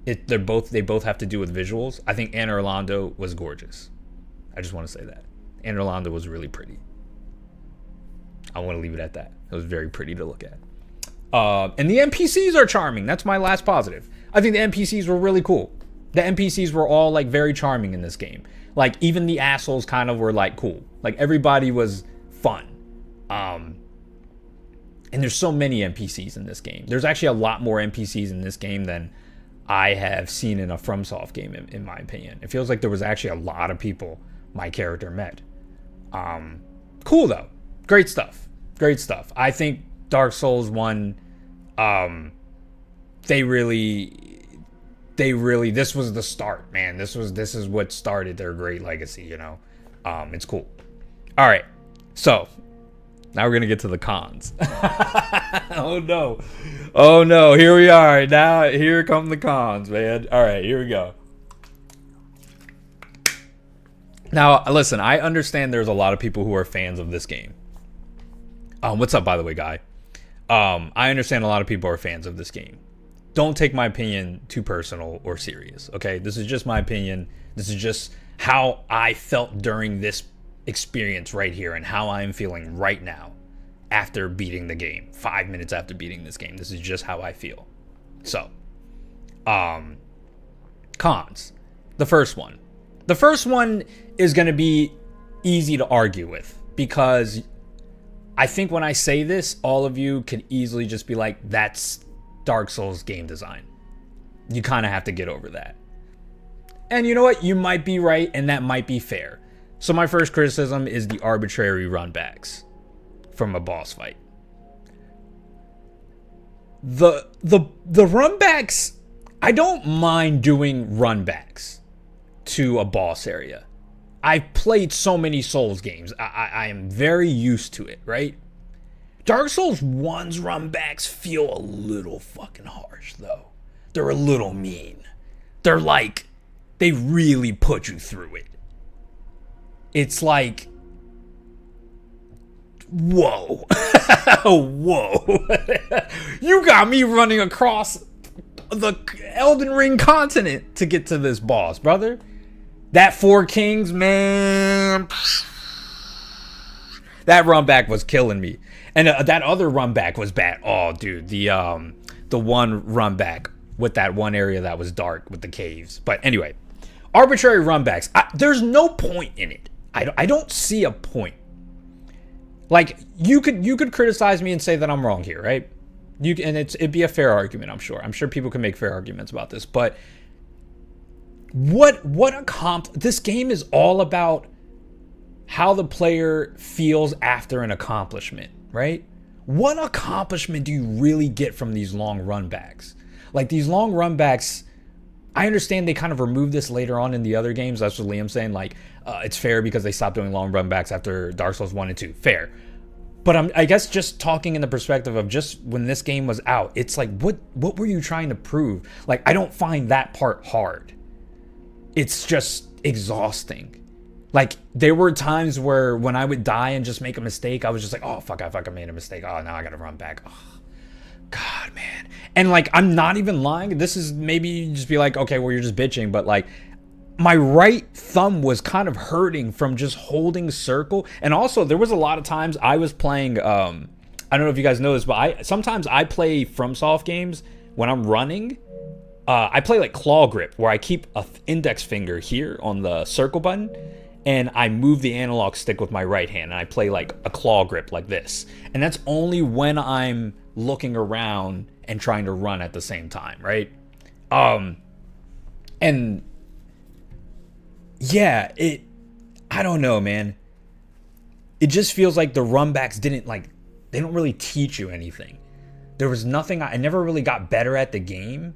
they both have to do with visuals. I think Anne Orlando was gorgeous. I just want to say that. And Orlando was really pretty. I want to leave it at that. It was very pretty to look at. And the NPCs are charming. That's my last positive. I think the NPCs were really cool. The NPCs were all like very charming in this game. Like even the assholes kind of were like cool. Like everybody was fun. And there's so many NPCs in this game. There's actually a lot more NPCs in this game than I have seen in a FromSoft game, in my opinion. It feels like there was actually a lot of people my character met. Cool though. Great stuff. Great stuff. I think Dark Souls 1, they really, this was the start, man. This is what started their great legacy, you know? It's cool. All right. So now we're going to get to the cons. Oh no. Oh no. Here we are. Now here come the cons, man. All right, here we go. Now, listen, I understand there's a lot of people who are fans of this game. What's up, by the way, guy? I understand a lot of people are fans of this game. Don't take my opinion too personal or serious, okay? This is just my opinion. This is just how I felt during this experience right here and how I'm feeling right now after beating the game. 5 minutes after beating this game. This is just how I feel. So, cons. The first one. The first one is going to be easy to argue with because I think when I say this, all of you can easily just be like, that's Dark Souls game design. You kind of have to get over that. And you know what? You might be right, and that might be fair. So my first criticism is the arbitrary runbacks from a boss fight. The runbacks, I don't mind doing runbacks to a boss area. I've played so many Souls games. I am very used to it, right? Dark Souls 1's runbacks feel a little fucking harsh, though. They're a little mean. They're like, they really put you through it. It's like, whoa. Whoa. You got me running across the Elden Ring continent to get to this boss, brother. That Four Kings, man. That run back was killing me. And that other run back was bad. Oh, dude. The one run back with that one area that was dark with the caves. But anyway, arbitrary run backs. There's no point in it. I don't see a point. Like, you could criticize me and say that I'm wrong here, right? It'd be a fair argument, I'm sure. I'm sure people can make fair arguments about this. But this game is all about how the player feels after an accomplishment, right? What accomplishment do you really get from these long run backs? Like, these long run backs, I understand they kind of removed this later on in the other games. That's what Liam's saying. Like, it's fair because they stopped doing long run backs after Dark Souls 1 and 2. Fair. But I guess just talking in the perspective of just when this game was out, it's like, what were you trying to prove? Like, I don't find that part hard. It's just exhausting. Like, there were times where when I would die and just make a mistake, I was just like, oh, fuck, I fucking made a mistake. Oh, now I gotta run back. Oh, God, man. And, like, I'm not even lying. This is maybe you just be like, okay, well, you're just bitching. But, like, my right thumb was kind of hurting from just holding circle. And also, there was a lot of times I was playing, I don't know if you guys know this, but sometimes I play FromSoft games when I'm running. I play like claw grip, where I keep an index finger here on the circle button, and I move the analog stick with my right hand, and I play like a claw grip like this. And that's only when I'm looking around and trying to run at the same time, right? And yeah, I don't know, man. It just feels like the runbacks they don't really teach you anything. There was nothing, I never really got better at the game.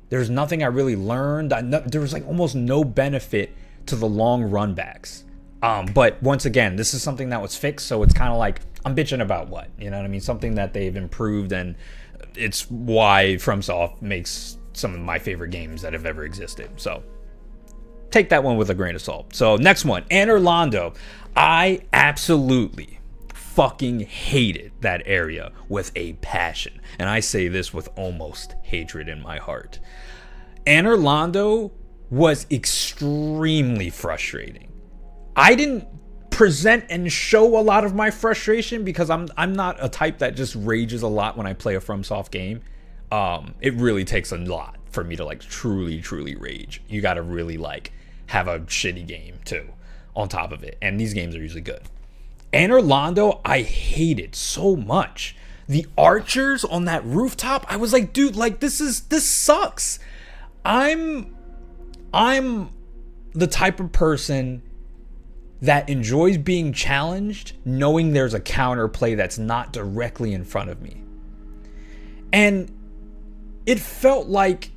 There's nothing I really learned. There was like almost no benefit to the long run backs. But once again, this is something that was fixed, so it's kind of like, I'm bitching about what? You know what I mean? Something that they've improved, and it's why FromSoft makes some of my favorite games that have ever existed. So take that one with a grain of salt. So next one, Anor Londo. I absolutely fucking hated that area with a passion. And I say this with almost hatred in my heart. Anor Londo was extremely frustrating. I didn't present and show a lot of my frustration because I'm not a type that just rages a lot when I play a FromSoft game. It really takes a lot for me to like truly rage. You got to really like have a shitty game too on top of it, and these games are usually good. Anor Londo, I hated so much. The archers on that rooftop, I was like, dude, like this sucks. I'm the type of person that enjoys being challenged knowing there's a counterplay that's not directly in front of me. And it felt like,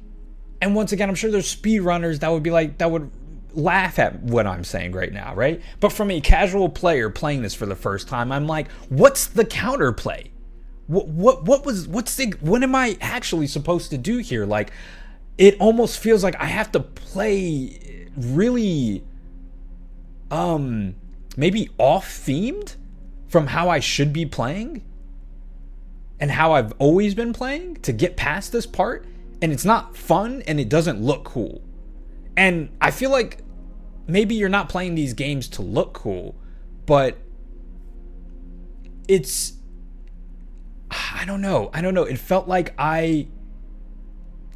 and once again, I'm sure there's speedrunners that would be like, that would laugh at what I'm saying right now, right? But from a casual player playing this for the first time, I'm like, what's the counterplay? What am I actually supposed to do here? Like, it almost feels like I have to play really maybe off themed from how I should be playing and how I've always been playing to get past this part, and it's not fun and it doesn't look cool. And I feel like maybe you're not playing these games to look cool, but it's, I don't know. It felt like I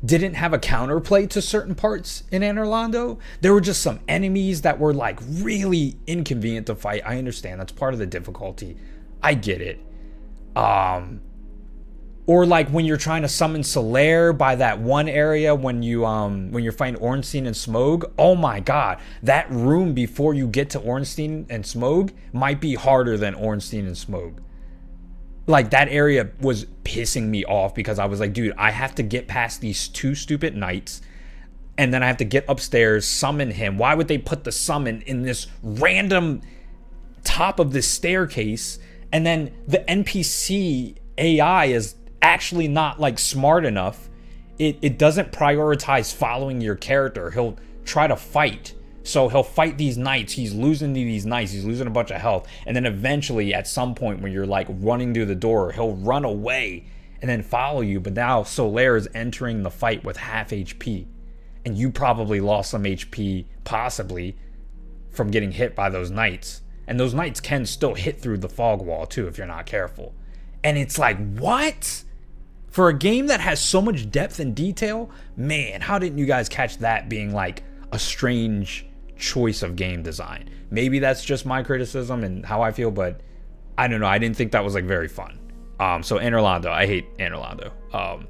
didn't have a counterplay to certain parts in Anor Londo. There were just some enemies that were like really inconvenient to fight. I understand that's part of the difficulty. I get it. Or like when you're trying to summon Solaire by that one area when you're fighting Ornstein and Smough. Oh my god, that room before you get to Ornstein and Smough might be harder than Ornstein and Smough. Like, that area was pissing me off because I was like, dude, I have to get past these two stupid knights, and then I have to get upstairs, summon him. Why would they put the summon in this random top of this staircase? And then the NPC AI is actually not like smart enough. It doesn't prioritize following your character. He'll try to fight. So he'll fight these knights. He's losing to these knights. He's losing a bunch of health. And then eventually at some point when you're like running through the door, he'll run away and then follow you. But now Solaire is entering the fight with half HP. And you probably lost some HP, possibly, from getting hit by those knights. And those knights can still hit through the fog wall too if you're not careful. And it's like, what? For a game that has so much depth and detail, man, how didn't you guys catch that being like a strange choice of game design? Maybe that's just my criticism and how I feel, but I don't know. I didn't think that was like very fun. So Anor Londo, I hate Anor Londo.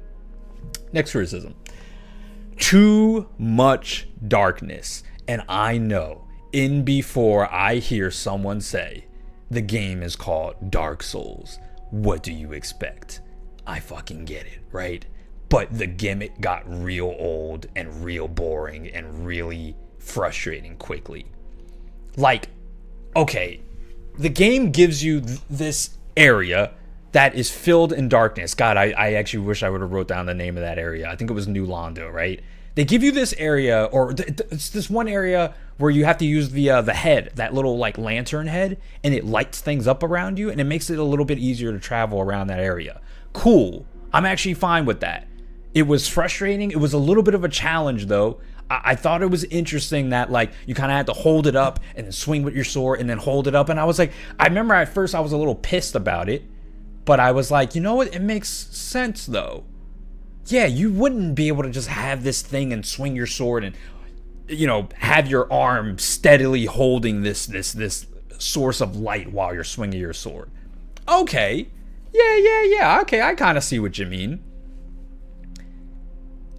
Next criticism: too much darkness. And I know in before I hear someone say the game is called Dark Souls, what do you expect? I fucking get it, right? But the gimmick got real old and real boring and really frustrating quickly. Like, okay, the game gives you this area that is filled in darkness. God, I actually wish I would have wrote down the name of that area. I think it was New Londo, right? They give you this area, or it's this one area where you have to use the head, that little like lantern head, and it lights things up around you, and it makes it a little bit easier to travel around that area. Cool. I'm actually fine with that. It was frustrating. It was a little bit of a challenge, though. I thought it was interesting that like you kind of had to hold it up and then swing with your sword and then hold it up. And I was like, I remember at first I was a little pissed about it, but I was like, you know what? It makes sense, though. Yeah, you wouldn't be able to just have this thing and swing your sword and, you know, have your arm steadily holding this source of light while you're swinging your sword. Okay. Yeah. Okay, I kind of see what you mean.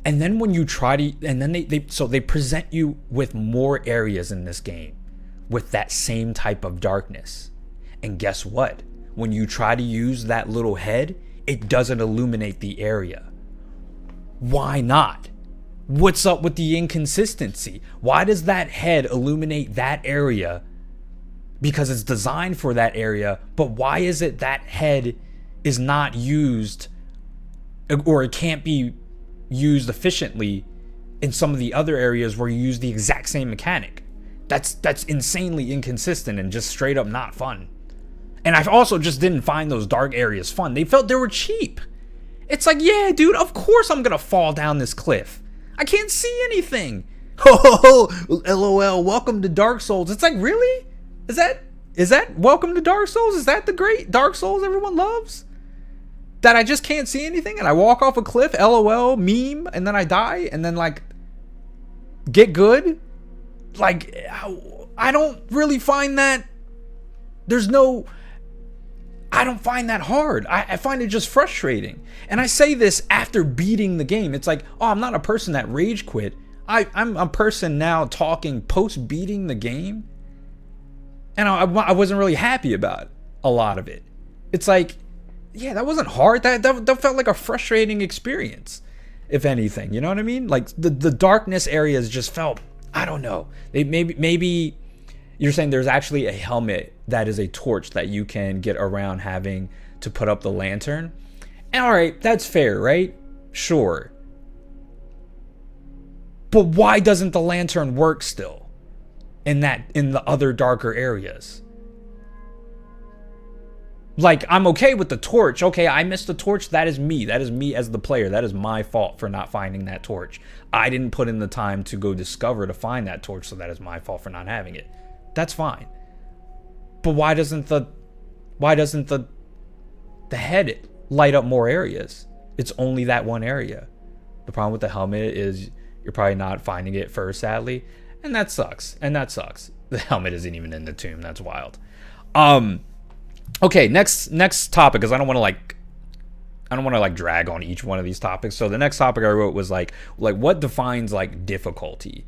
And then when you try to, and then they present you with more areas in this game with that same type of darkness. And guess what? When you try to use that little head, it doesn't illuminate the area. Why not? What's up with the inconsistency? Why does that head illuminate that area? Because it's designed for that area, but why is it that head is not used, or it can't be used efficiently in some of the other areas where you use the exact same mechanic? That's insanely inconsistent and just straight up not fun. And I also just didn't find those dark areas fun. They were cheap. It's like, yeah, dude, of course I'm gonna fall down this cliff. I can't see anything. Ho ho ho, LOL, welcome to Dark Souls. It's like, really? Is that Welcome to Dark Souls? Is that the great Dark Souls everyone loves? That I just can't see anything and I walk off a cliff, LOL, meme, and then I die and then like get good? Like, I don't really find that. I don't find that hard. I find it just frustrating. And I say this after beating the game. It's like, oh, I'm not a person that rage quit. I'm a person now talking post beating the game. And I wasn't really happy about a lot of it. It's like, yeah, that wasn't hard. That felt like a frustrating experience, if anything. You know what I mean? Like the darkness areas just felt, I don't know. Maybe you're saying there's actually a helmet that is a torch that you can get around having to put up the lantern. And all right, that's fair, right? Sure. But why doesn't the lantern work still in the other darker areas? Like, I'm okay with the torch. Okay, I missed the torch. That is me. That is me as the player. That is my fault for not finding that torch. I didn't put in the time to go discover to find that torch, so that is my fault for not having it. That's fine. But why doesn't the head light up more areas? It's only that one area. The problem with the helmet is you're probably not finding it first, sadly, and that sucks. The helmet isn't even in the tomb. That's wild. Okay, next topic, because I don't want to like drag on each one of these topics. So the next topic I wrote was like what defines like difficulty.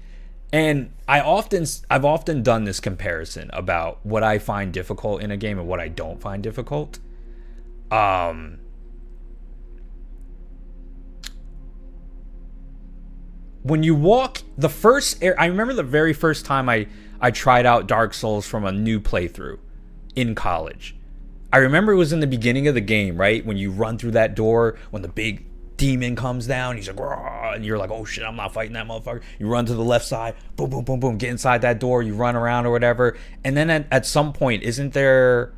And I've often done this comparison about what I find difficult in a game and what I don't find difficult. When you walk I remember the very first time I tried out Dark Souls from a new playthrough in college. I remember it was in the beginning of the game, right? When you run through that door, when the big demon comes down, he's like, "Rah," and you're like, oh shit, I'm not fighting that motherfucker. You run to the left side, boom, boom, boom, boom, get inside that door, you run around or whatever. And then at some point, isn't there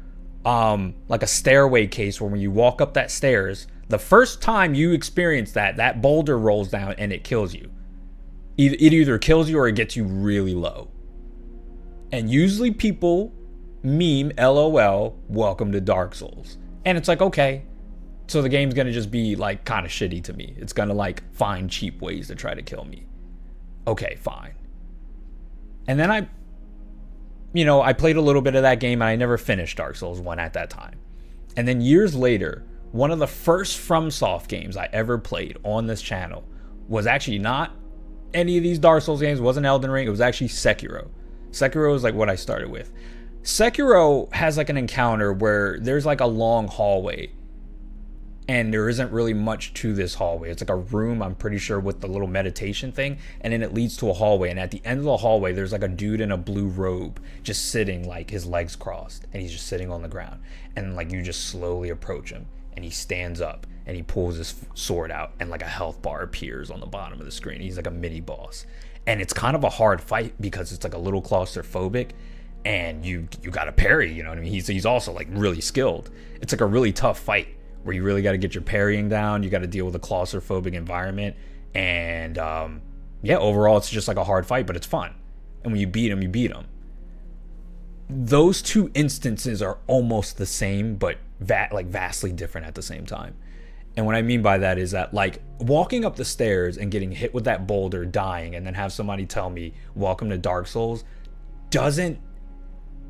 like a stairway case where when you walk up that stairs, the first time you experience that boulder rolls down and it kills you. It either kills you or it gets you really low. And usually people meme LOL welcome to Dark Souls. And it's like, okay, so the game's gonna just be like kind of shitty to me. It's gonna like find cheap ways to try to kill me. Okay, fine. And then I played a little bit of that game and I never finished Dark Souls 1 at that time. And then years later, one of the first FromSoft games I ever played on this channel was actually not any of these Dark Souls games. It wasn't Elden Ring. It was actually Sekiro. Sekiro was like what I started with. Sekiro has like an encounter where there's like a long hallway and there isn't really much to this hallway. It's like a room, I'm pretty sure, with the little meditation thing, and then it leads to a hallway, and at the end of the hallway there's like a dude in a blue robe just sitting, like his legs crossed, and he's just sitting on the ground, and like you just slowly approach him and he stands up and he pulls his sword out and like a health bar appears on the bottom of the screen. He's like a mini boss, and it's kind of a hard fight because it's like a little claustrophobic and you gotta parry, you know what I mean? He's also like really skilled. It's like a really tough fight where you really got to get your parrying down. You got to deal with a claustrophobic environment, and yeah, overall it's just like a hard fight, but it's fun. And when you beat him, you beat him. Those two instances are almost the same, but vastly different at the same time. And what I mean by that is that like walking up the stairs and getting hit with that boulder, dying, and then have somebody tell me welcome to Dark Souls doesn't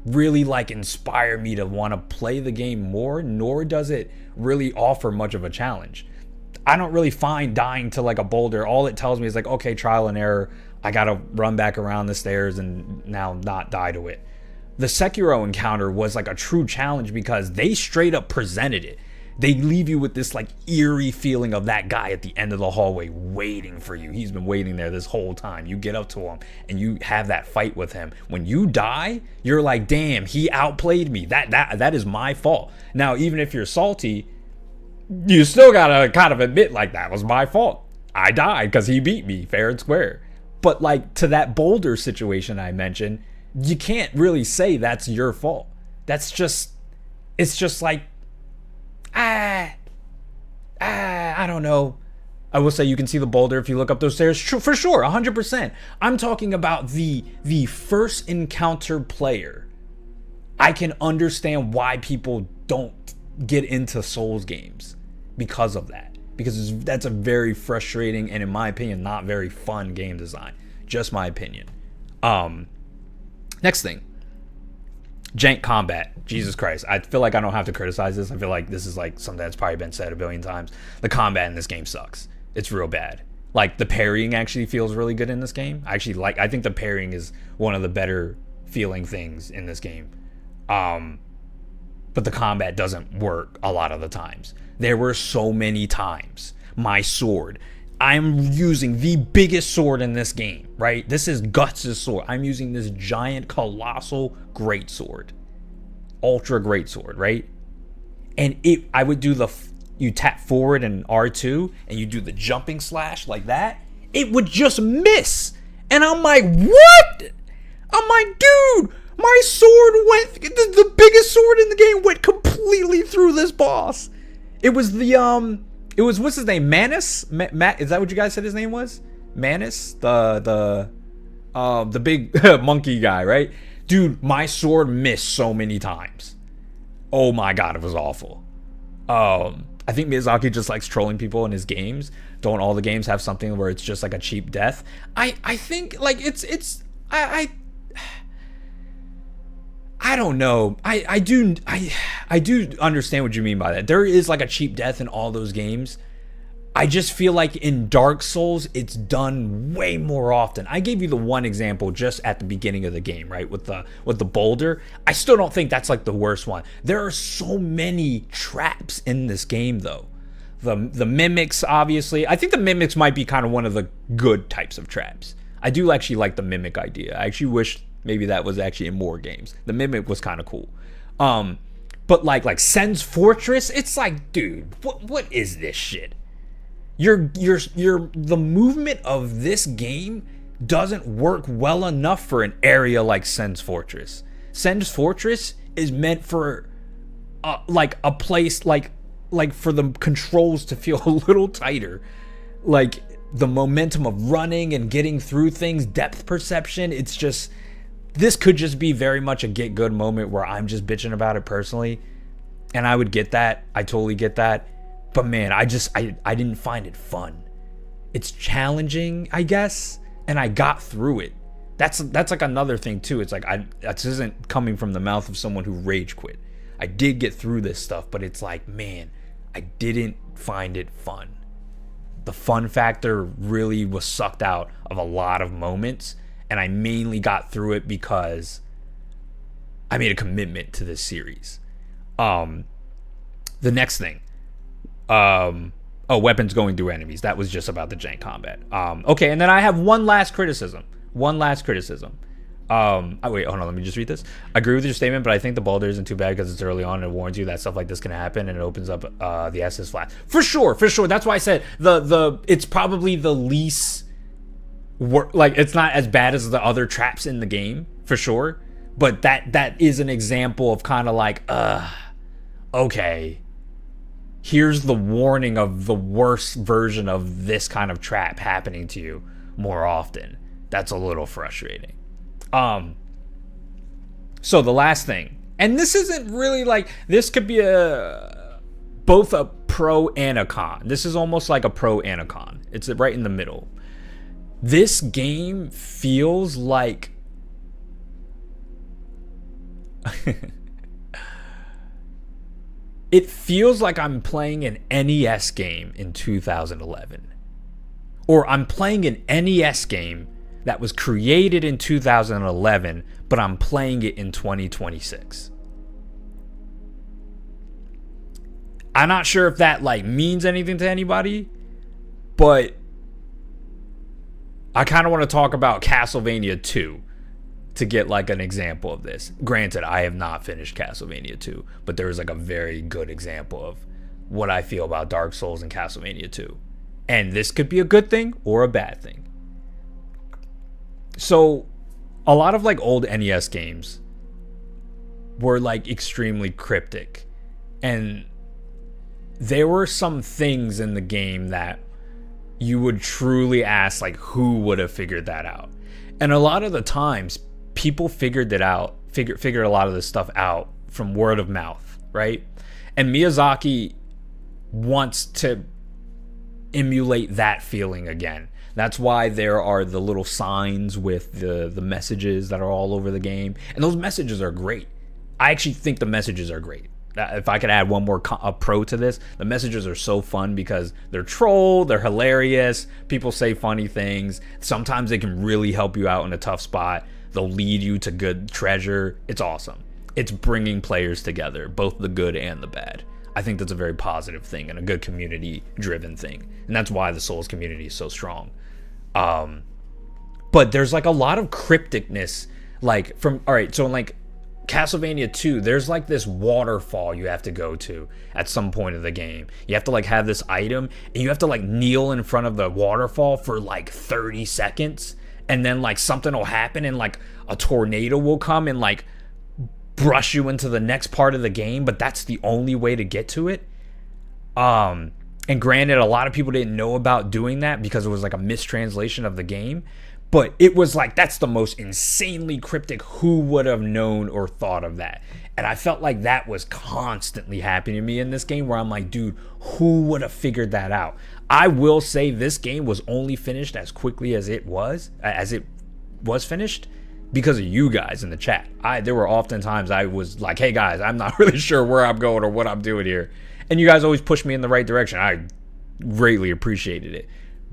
really like inspire me to want to play the game more, nor does it really offer much of a challenge. I don't really find dying to like a boulder. All it tells me is like, okay, trial and error. I gotta run back around the stairs and now not die to it. The Sekiro encounter was like a true challenge because they straight up presented it. They leave you with this like eerie feeling of that guy at the end of the hallway waiting for you. He's been waiting there this whole time. You get up to him and you have that fight with him. When you die, you're like, damn, he outplayed me. That is my fault. Now, even if you're salty, you still gotta kind of admit like that was my fault. I died because he beat me fair and square. But like to that boulder situation I mentioned, you can't really say that's your fault. It's just like, I don't know. I will say you can see the boulder if you look up those stairs, for sure, 100%. I'm talking about the first encounter player I can understand why people don't get into Souls games because of that. Because that's a very frustrating and, in my opinion, not very fun game design. Just my opinion. Next thing. Jank combat. Jesus Christ. I feel like I don't have to criticize this. I feel like this is like something that's probably been said a billion times. The combat in this game sucks. It's real bad. Like, the parrying actually feels really good in this game. I think the parrying is one of the better feeling things in this game. But the combat doesn't work a lot of the times. There were so many times my sword, I'm using the biggest sword in this game, right? This is Guts' sword. I'm using this giant, colossal greatsword. Ultra greatsword, right? And I would do you tap forward and R2, and you do the jumping slash like that. It would just miss. And I'm like, what? I'm like, dude, my sword the biggest sword in the game went completely through this boss. It was what's his name? Manus? Matt, is that what you guys said his name was? Manus? The big monkey guy, right? Dude, my sword missed so many times. Oh my god, it was awful. I think Miyazaki just likes trolling people in his games. Don't all the games have something where it's just like a cheap death? I think like I don't know. I do understand what you mean by that. There is like a cheap death in all those games. I just feel like in Dark Souls, it's done way more often. I gave you the one example just at the beginning of the game, right? With the boulder. I still don't think that's like the worst one. There are so many traps in this game though. The mimics, obviously. I think the mimics might be kind of one of the good types of traps. I do actually like the mimic idea. I actually wish maybe that was actually in more games. The mimic was kind of cool. But like Sen's Fortress, it's like, dude, what is this shit? The movement of this game doesn't work well enough for an area like Sen's Fortress. Sen's Fortress is meant for like a place like for the controls to feel a little tighter. Like the momentum of running and getting through things, depth perception, it's just, this could just be very much a get good moment where I'm just bitching about it personally. And I would get that. I totally get that. But man, I didn't find it fun. It's challenging, I guess, and I got through it. That's like another thing too. It's like that isn't coming from the mouth of someone who rage quit. I did get through this stuff, but it's like, man, I didn't find it fun. The fun factor really was sucked out of a lot of moments, and I mainly got through it because I made a commitment to this series. The next thing. Weapons going through enemies. That was just about the jank combat. Okay, and then I have one last criticism. Wait, hold on, let me just read this. I agree with your statement, but I think the boulder isn't too bad because it's early on and it warns you that stuff like this can happen, and it opens up the S's flat. For sure. That's why I said it's probably the least like, it's not as bad as the other traps in the game, for sure. But that is an example of kind of like, okay, here's the warning of the worst version of this kind of trap happening to you more often. That's a little frustrating. So the last thing, and this isn't really like, this could be both a pro and a con. This is almost like a pro and a con. It's right in the middle. This game feels like it feels like I'm playing an NES game in 2011. Or I'm playing an NES game that was created in 2011, but I'm playing it in 2026. I'm not sure if that like means anything to anybody, but I kind of want to talk about Castlevania 2 to get like an example of this. Granted, I have not finished Castlevania 2, but there is like a very good example of what I feel about Dark Souls and Castlevania 2. And this could be a good thing or a bad thing. So a lot of like old NES games were like extremely cryptic, and there were some things in the game that you would truly ask like, who would have figured that out? And a lot of the times people figured it out figured a lot of this stuff out from word of mouth, right? And Miyazaki wants to emulate that feeling again. That's why there are the little signs with the messages that are all over the game, and those messages are great. I actually think the messages are great. If I could add one more pro to this, the messages are so fun because they're troll, they're hilarious, people say funny things. Sometimes they can really help you out in a tough spot. They'll lead you to good treasure. It's awesome. It's bringing players together, both the good and the bad. I think that's a very positive thing and a good community-driven thing. And that's why the Souls community is so strong. But there's like a lot of crypticness, like from, all right, so in like Castlevania 2, there's like this waterfall you have to go to at some point of the game. You have to like have this item, and you have to like kneel in front of the waterfall for like 30 seconds, and then like something will happen, and like a tornado will come and like brush you into the next part of the game, but that's the only way to get to it. And granted, a lot of people didn't know about doing that because it was like a mistranslation of the game. But it was like, that's the most insanely cryptic. Who would have known or thought of that? And I felt like that was constantly happening to me in this game, where I'm like, dude, who would have figured that out? I will say this game was only finished as quickly as it was finished because of you guys in the chat. There were often times I was like, hey guys, I'm not really sure where I'm going or what I'm doing here. And you guys always pushed me in the right direction. I greatly appreciated it.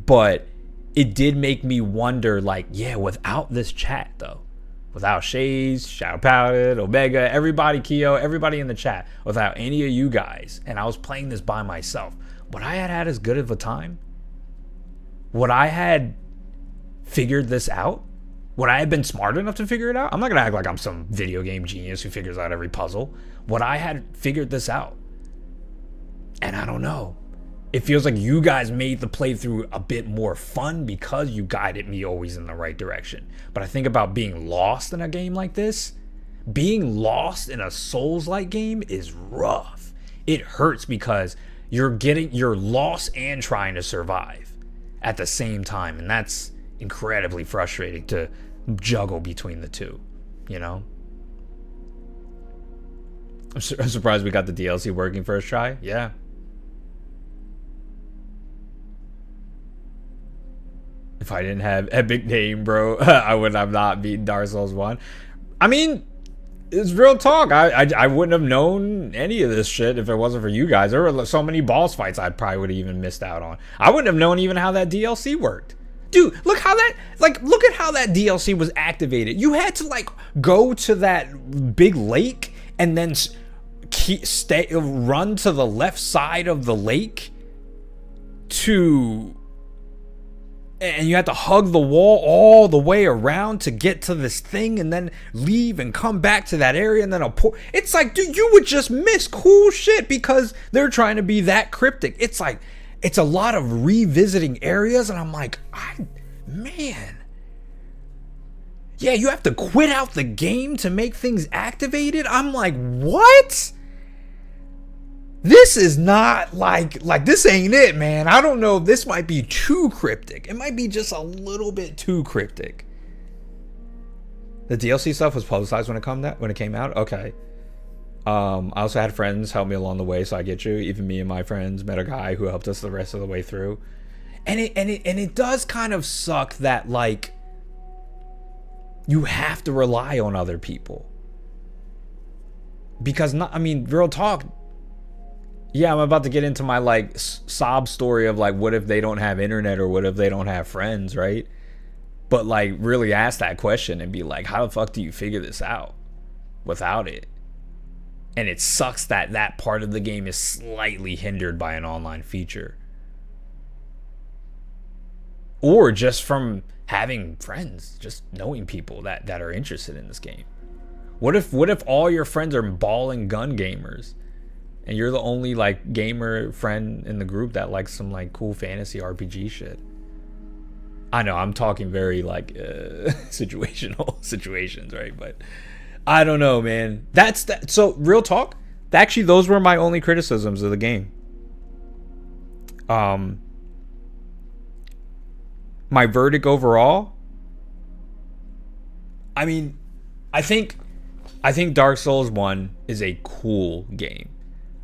But it did make me wonder, like, yeah, without this chat, though, without Shays, Shadow Paladin, Omega, everybody, Keo, everybody in the chat, without any of you guys, and I was playing this by myself, would I have had as good of a time? Would I had figured this out? Would I have been smart enough to figure it out? I'm not going to act like I'm some video game genius who figures out every puzzle. Would I had figured this out? And I don't know. It feels like you guys made the playthrough a bit more fun because you guided me always in the right direction. But I think about being lost in a game like this. Being lost in a Souls-like game is rough. It hurts because you're lost and trying to survive at the same time. And that's incredibly frustrating to juggle between the two, you know? I'm surprised we got the DLC working first try. Yeah. If I didn't have Epic Name, bro, I would have not beaten Dark Souls 1. I mean, it's real talk. I wouldn't have known any of this shit if it wasn't for you guys. There were so many boss fights I probably would have even missed out on. I wouldn't have known even how that DLC worked. Dude, look at how that DLC was activated. You had to like go to that big lake and then run to the left side of the lake and you have to hug the wall all the way around to get to this thing, and then leave and come back to that area, and then it's like, dude, you would just miss cool shit because they're trying to be that cryptic. It's like, it's a lot of revisiting areas, and I'm like, man. Yeah, you have to quit out the game to make things activated? I'm like, what? This is not like this ain't it, man. I don't know. This might be too cryptic. It might be just a little bit too cryptic. The DLC stuff was publicized when it came out. Okay. I also had friends help me along the way, so I get you. Even me and my friends met a guy who helped us the rest of the way through. And it does kind of suck that like you have to rely on other people. Because real talk. Yeah, I'm about to get into my like sob story of like, what if they don't have internet or what if they don't have friends, right? But like really ask that question and be like, how the fuck do you figure this out without it? And it sucks that that part of the game is slightly hindered by an online feature. Or just from having friends, just knowing people that are interested in this game. What if all your friends are ball and gun gamers? And you're the only like gamer friend in the group that likes some like cool fantasy RPG shit. I know I'm talking very like situational situations, right? But I don't know, man. That's that. So real talk. Actually, those were my only criticisms of the game. My verdict overall. I mean, I think I think Dark Souls 1 is a cool game.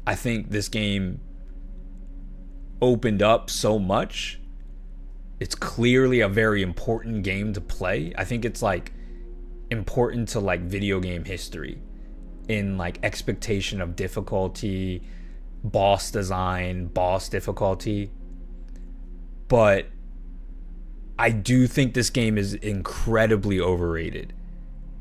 I think this game opened up so much. It's clearly a very important game to play. I think it's like important to like video game history in like expectation of difficulty, boss design, boss difficulty. But I do think this game is incredibly overrated.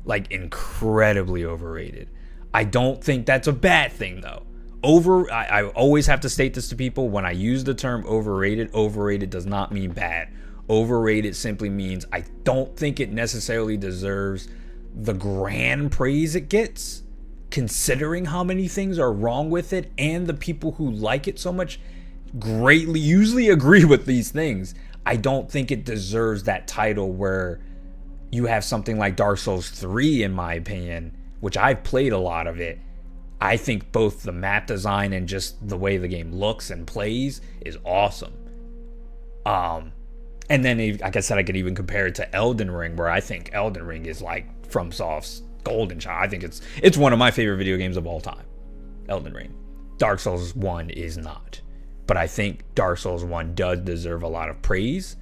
Like incredibly overrated. I don't think that's a bad thing though. I always have to state this to people when I use the term overrated does not mean bad. Overrated simply means I don't think it necessarily deserves the grand praise it gets, considering how many things are wrong with it, and the people who like it so much greatly usually agree with these things. I don't think it deserves that title where you have something like Dark Souls 3, in my opinion, which I've played a lot of it. I think both the map design and just the way the game looks and plays is awesome. And then, like I said, I could even compare it to Elden Ring, where I think Elden Ring is like FromSoft's golden child. I think it's one of my favorite video games of all time. Elden Ring. Dark Souls 1 is not. But I think Dark Souls 1 does deserve a lot of praise.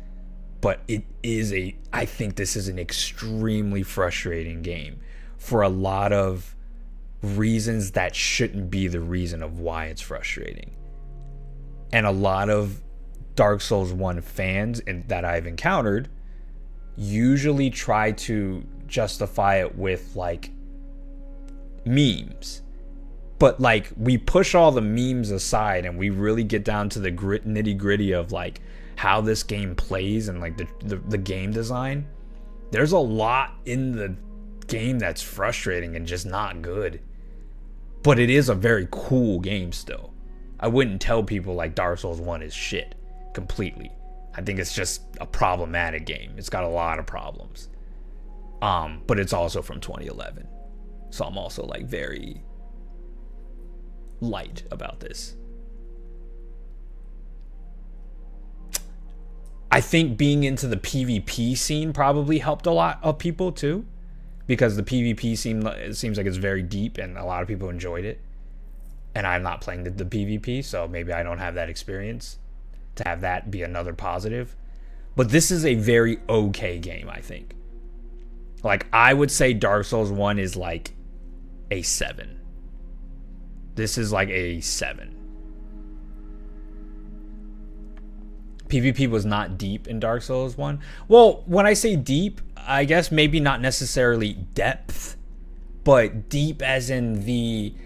But I think this is an extremely frustrating game for a lot of reasons that shouldn't be the reason of why it's frustrating. And a lot of Dark Souls 1 fans that I've encountered usually try to justify it with like memes. But like we push all the memes aside and we really get down to the nitty gritty of like how this game plays and like the game design. There's a lot in the game that's frustrating and just not good. But it is a very cool game still. I wouldn't tell people like Dark Souls 1 is shit completely. I think it's just a problematic game. It's got a lot of problems. But it's also from 2011. So I'm also like very light about this. I think being into the PvP scene probably helped a lot of people too, because the PvP seems like it's very deep and a lot of people enjoyed it. And I'm not playing the PvP, so maybe I don't have that experience to have that be another positive. But this is a very okay game, I think. Like, I would say Dark Souls 1 is like a 7. This is like a 7. PvP was not deep in Dark Souls 1. Well, when I say deep, I guess maybe not necessarily depth, but deep as in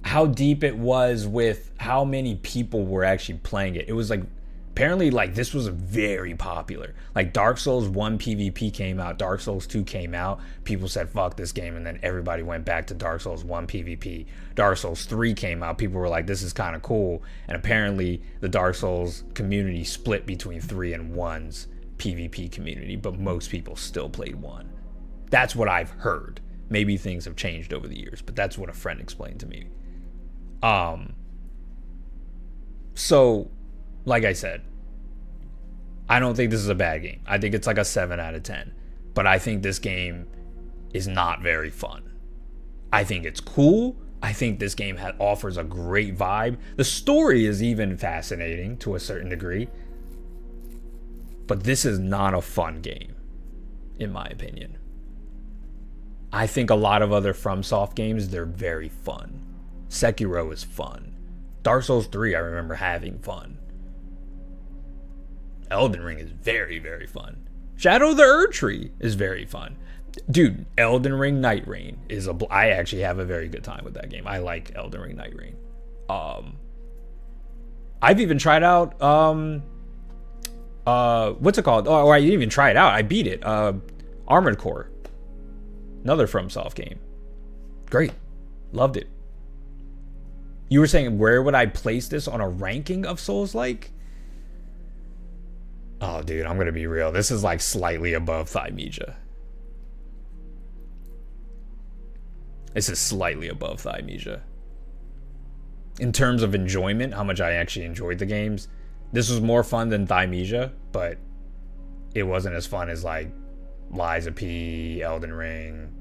how deep it was with how many people were actually playing it. It was like, apparently like this was very popular. Like Dark Souls 1 PvP came out, Dark Souls 2 came out, people said fuck this game, and then everybody went back to Dark Souls 1 PvP. Dark Souls 3 came out, people were like this is kind of cool, and apparently the Dark Souls community split between 3 and 1's PvP community, but most people still played 1. That's what I've heard. Maybe things have changed over the years, but that's what a friend explained to me. So like I said, I don't think this is a bad game. I think it's like a 7 out of 10. But I think this game is not very fun. I think it's cool. I think this game offers a great vibe. The story is even fascinating to a certain degree. But this is not a fun game, in my opinion. I think a lot of other FromSoft games, they're very fun. Sekiro is fun. Dark Souls 3, I remember having fun. Elden Ring is very, very fun. Shadow of the Erdtree is very fun. Dude, Elden Ring Night Rain is I actually have a very good time with that game. I like Elden Ring Night Rain. I've even tried out what's it called? Oh, I didn't even try it out. I beat it. Armored Core. Another FromSoft game. Great. Loved it. You were saying, where would I place this on a ranking of Souls-like? Oh, dude, I'm going to be real. This is like slightly above Thymesia. This is slightly above Thymesia. In terms of enjoyment, how much I actually enjoyed the games, this was more fun than Thymesia, but it wasn't as fun as like Lies of P, Elden Ring.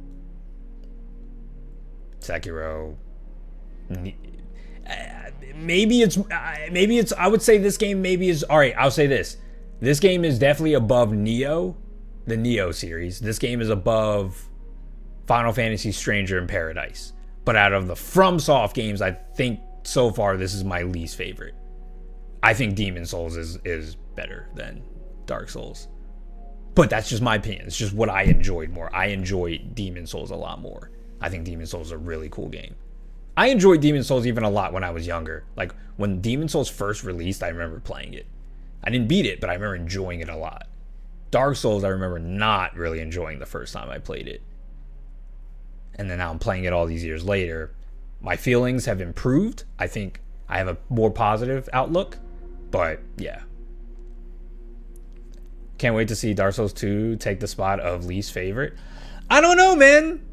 Sekiro. Maybe it's I would say this game maybe is all right. I'll say this game is definitely above Neo, the Neo series. This game is above Final Fantasy Stranger in Paradise. But out of the FromSoft games, I think so far this is my least favorite. I think Demon Souls is better than Dark Souls. But that's just my opinion. It's just what I enjoyed more. I enjoyed Demon Souls a lot more. I think Demon Souls is a really cool game. I enjoyed Demon Souls even a lot when I was younger. Like, when Demon Souls first released, I remember playing it. I didn't beat it, but I remember enjoying it a lot. Dark Souls, I remember not really enjoying the first time I played it. And then now I'm playing it all these years later. My feelings have improved. I think I have a more positive outlook. But, yeah. Can't wait to see Dark Souls 2 take the spot of least favorite. I don't know, man.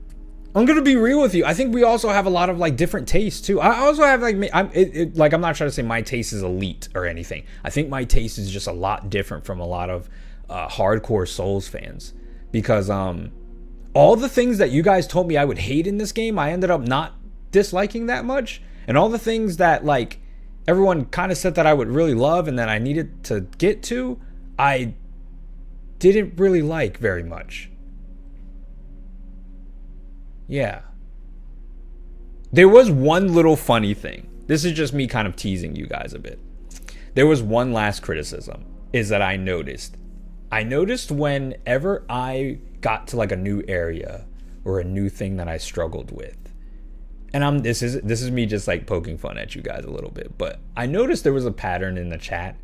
I'm gonna be real with you. I think we also have a lot of like different tastes too. I also have like I'm not trying to say my taste is elite or anything. I think my taste is just a lot different from a lot of hardcore Souls fans, because all the things that you guys told me I would hate in this game, I ended up not disliking that much, and all the things that like everyone kind of said that I would really love and that I needed to get to, I didn't really like very much. Yeah. There was one little funny thing. This is just me kind of teasing you guys a bit. There was one last criticism, is that I noticed whenever I got to like a new area or a new thing that I struggled with, and this is me just like poking fun at you guys a little bit, but I noticed there was a pattern in the chat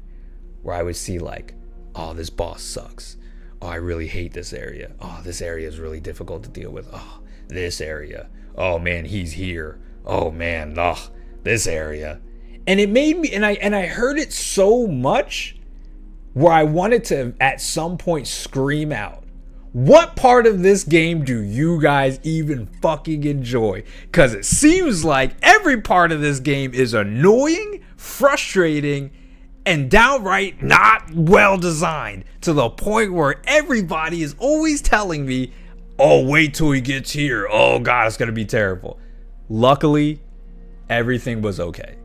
where I would see like, oh, this boss sucks. Oh, I really hate this area. Oh, this area is really difficult to deal with. Oh, this area. Oh man, he's here. Oh man, this area. And it made me, and I heard it so much where I wanted to at some point scream out, what part of this game do you guys even fucking enjoy? Because it seems like every part of this game is annoying, frustrating, and downright not well designed, to the point where everybody is always telling me, oh, wait till he gets here. Oh God, it's gonna be terrible. Luckily, everything was okay.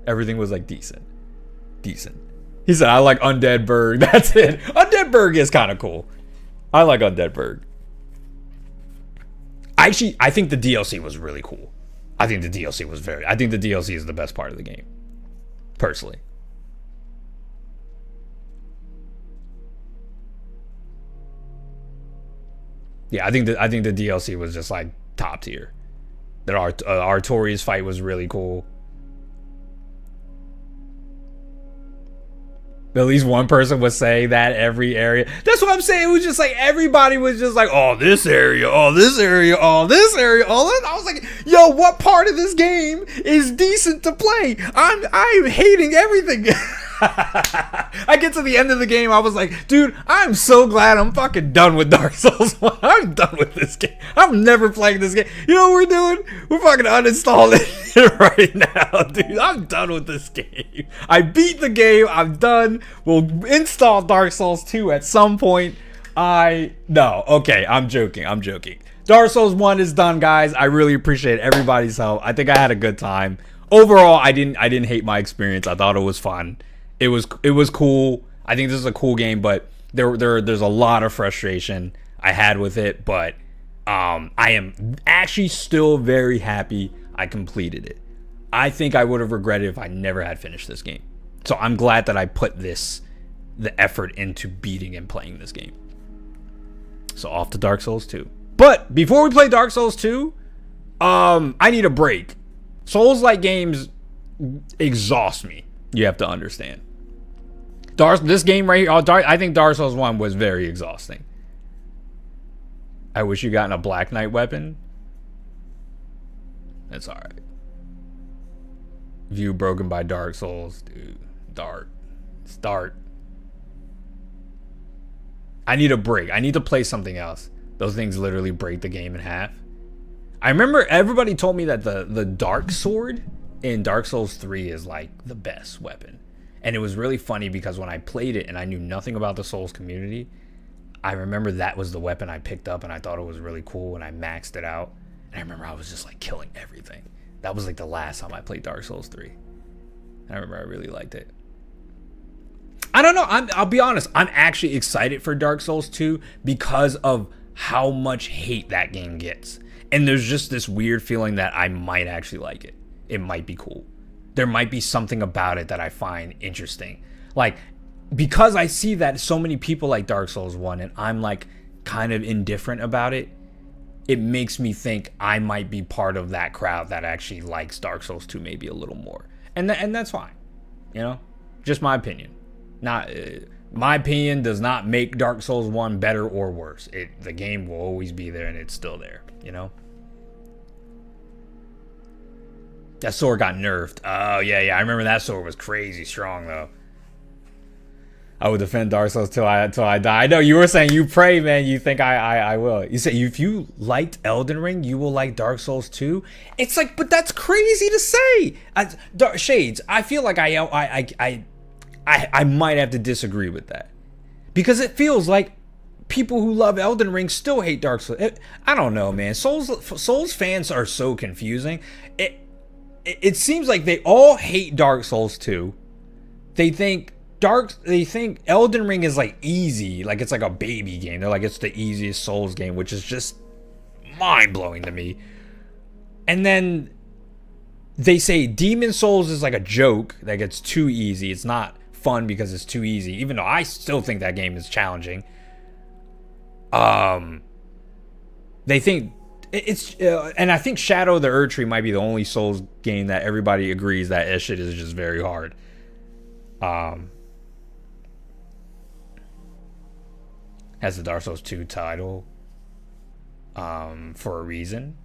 Everything was like decent. He said, I like Undead Berg. That's it. Undead Berg is kind of cool. I like Undead Berg. Actually, I think the DLC was really cool. I think the DLC is the best part of the game, personally. Yeah, I think the DLC was just like top tier. That Artorias fight was really cool. At least one person was saying that every area. That's what I'm saying. It was just like everybody was just like, oh, this area, oh, this area, oh, this area, oh, this. I was like, yo, what part of this game is decent to play? I'm hating everything. I get to the end of the game, I was like, dude, I'm so glad I'm fucking done with Dark Souls 1. I'm done with this game. I'm never playing this game. You know what we're doing? We're fucking uninstalling it right now, dude. I'm done with this game. I beat the game. I'm done. We'll install Dark Souls 2 at some point. No, okay, I'm joking. Dark Souls 1 is done, guys. I really appreciate everybody's help. I think I had a good time. Overall, I didn't hate my experience. I thought it was fun. It was cool. I think this is a cool game, but there's a lot of frustration I had with it, but I am actually still very happy I completed it. I think I would have regretted if I never had finished this game. So I'm glad that I put the effort into beating and playing this game. So off to Dark Souls 2. But before we play Dark Souls 2, I need a break. Souls-like games exhaust me. You have to understand. This game right here, I think Dark Souls 1 was very exhausting. I wish you gotten a Black Knight weapon. That's alright. View broken by Dark Souls. Dude, Start. I need a break. I need to play something else. Those things literally break the game in half. I remember everybody told me that the Dark Sword in Dark Souls 3 is like the best weapon. And it was really funny because when I played it and I knew nothing about the Souls community, I remember that was the weapon I picked up and I thought it was really cool and I maxed it out. And I remember I was just like killing everything. That was like the last time I played Dark Souls 3. I remember I really liked it. I don't know. I'll be honest. I'm actually excited for Dark Souls 2 because of how much hate that game gets. And there's just this weird feeling that I might actually like it. It might be cool. There might be something about it that I find interesting. Like, because I see that so many people like Dark Souls 1 and I'm like kind of indifferent about it, it makes me think I might be part of that crowd that actually likes Dark Souls 2 maybe a little more. And that's fine. You know? Just my opinion. Not my opinion does not make Dark Souls 1 better or worse. The game will always be there and it's still there, you know? That sword got nerfed. Oh, yeah. I remember that sword was crazy strong, though. I would defend Dark Souls till I die. I know you were saying you pray, man. You think I will. You say if you liked Elden Ring, you will like Dark Souls 2. It's like, but that's crazy to say. Shades, I feel like I might have to disagree with that. Because it feels like people who love Elden Ring still hate Dark Souls. I don't know, man. Souls fans are so confusing. It seems like they all hate Dark Souls 2. They think Elden Ring is like easy, like it's like a baby game. They're like it's the easiest Souls game, which is just mind-blowing to me. And then they say Demon Souls is like a joke, like it's too easy. It's not fun because it's too easy, even though I still think that game is challenging. They think it's and I think Shadow of the Erdtree might be the only Souls game that everybody agrees that shit is just very hard. Has the Dark Souls 2 title for a reason.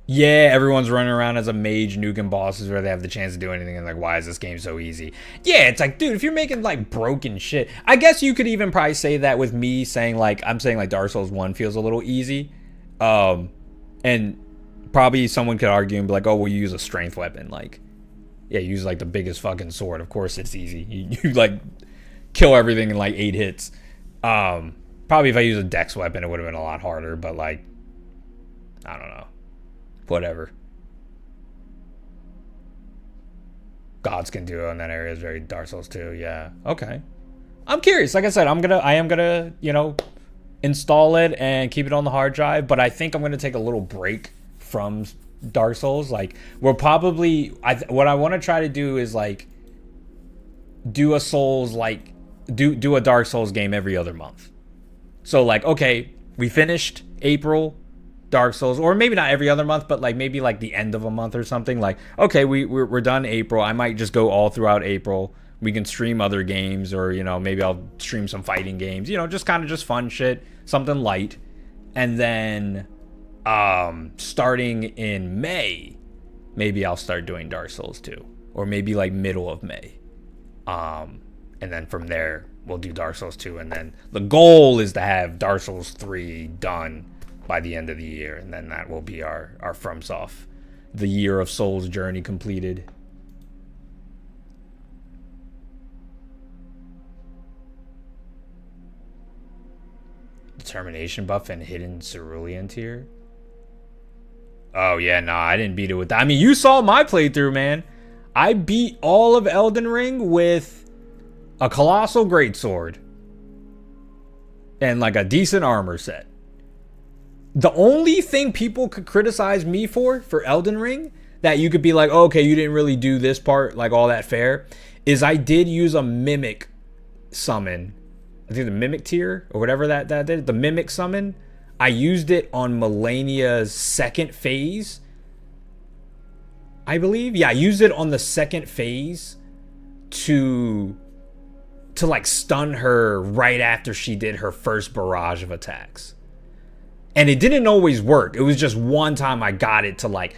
Yeah, everyone's running around as a mage nuking bosses where they have the chance to do anything, and like, why is this game so easy? Yeah, it's like, dude, if you're making like broken shit, I guess you could even probably say that with me saying like, I'm saying like Dark Souls 1 feels a little easy. And probably someone could argue and be like, oh, well, you use a strength weapon. Like, yeah, you use like the biggest fucking sword. Of course it's easy. You like kill everything in like 8 hits. Probably if I use a dex weapon, it would have been a lot harder, but like, I don't know. Whatever. Gods can do it in that area is very Dark Souls 2. Yeah. Okay. I'm curious. Like I said, I am gonna, you know, install it and keep it on the hard drive, but I think I'm gonna take a little break from Dark Souls. Like, we'll probably what I want to try to do is like do a Souls, like do a Dark Souls game every other month. So like, okay, we finished April Dark Souls, or maybe not every other month, but like maybe like the end of a month or something. Like, okay, we're done April. I might just go all throughout April. We can stream other games, or you know, maybe I'll stream some fighting games. You know, just kind of just fun shit, something light. And then starting in May, maybe I'll start doing Dark Souls 2, or maybe like middle of May. And then from there we'll do Dark Souls 2, and then the goal is to have Dark Souls 3 done by the end of the year, and then that will be our FromSoft, the year of Souls journey completed. Determination buff and hidden cerulean tier. Oh yeah, nah, I didn't beat it with that. I mean, you saw my playthrough, man. I beat all of Elden Ring with a colossal greatsword and like a decent armor set. The only thing people could criticize me for Elden Ring, that you could be like, oh, okay, you didn't really do this part like all that fair, is I did use a mimic summon. I think the mimic tier or whatever that did, the mimic summon. I used it on Melania's second phase, I believe. Yeah, I used it on the second phase to like stun her right after she did her first barrage of attacks. And it didn't always work. It was just one time I got it to like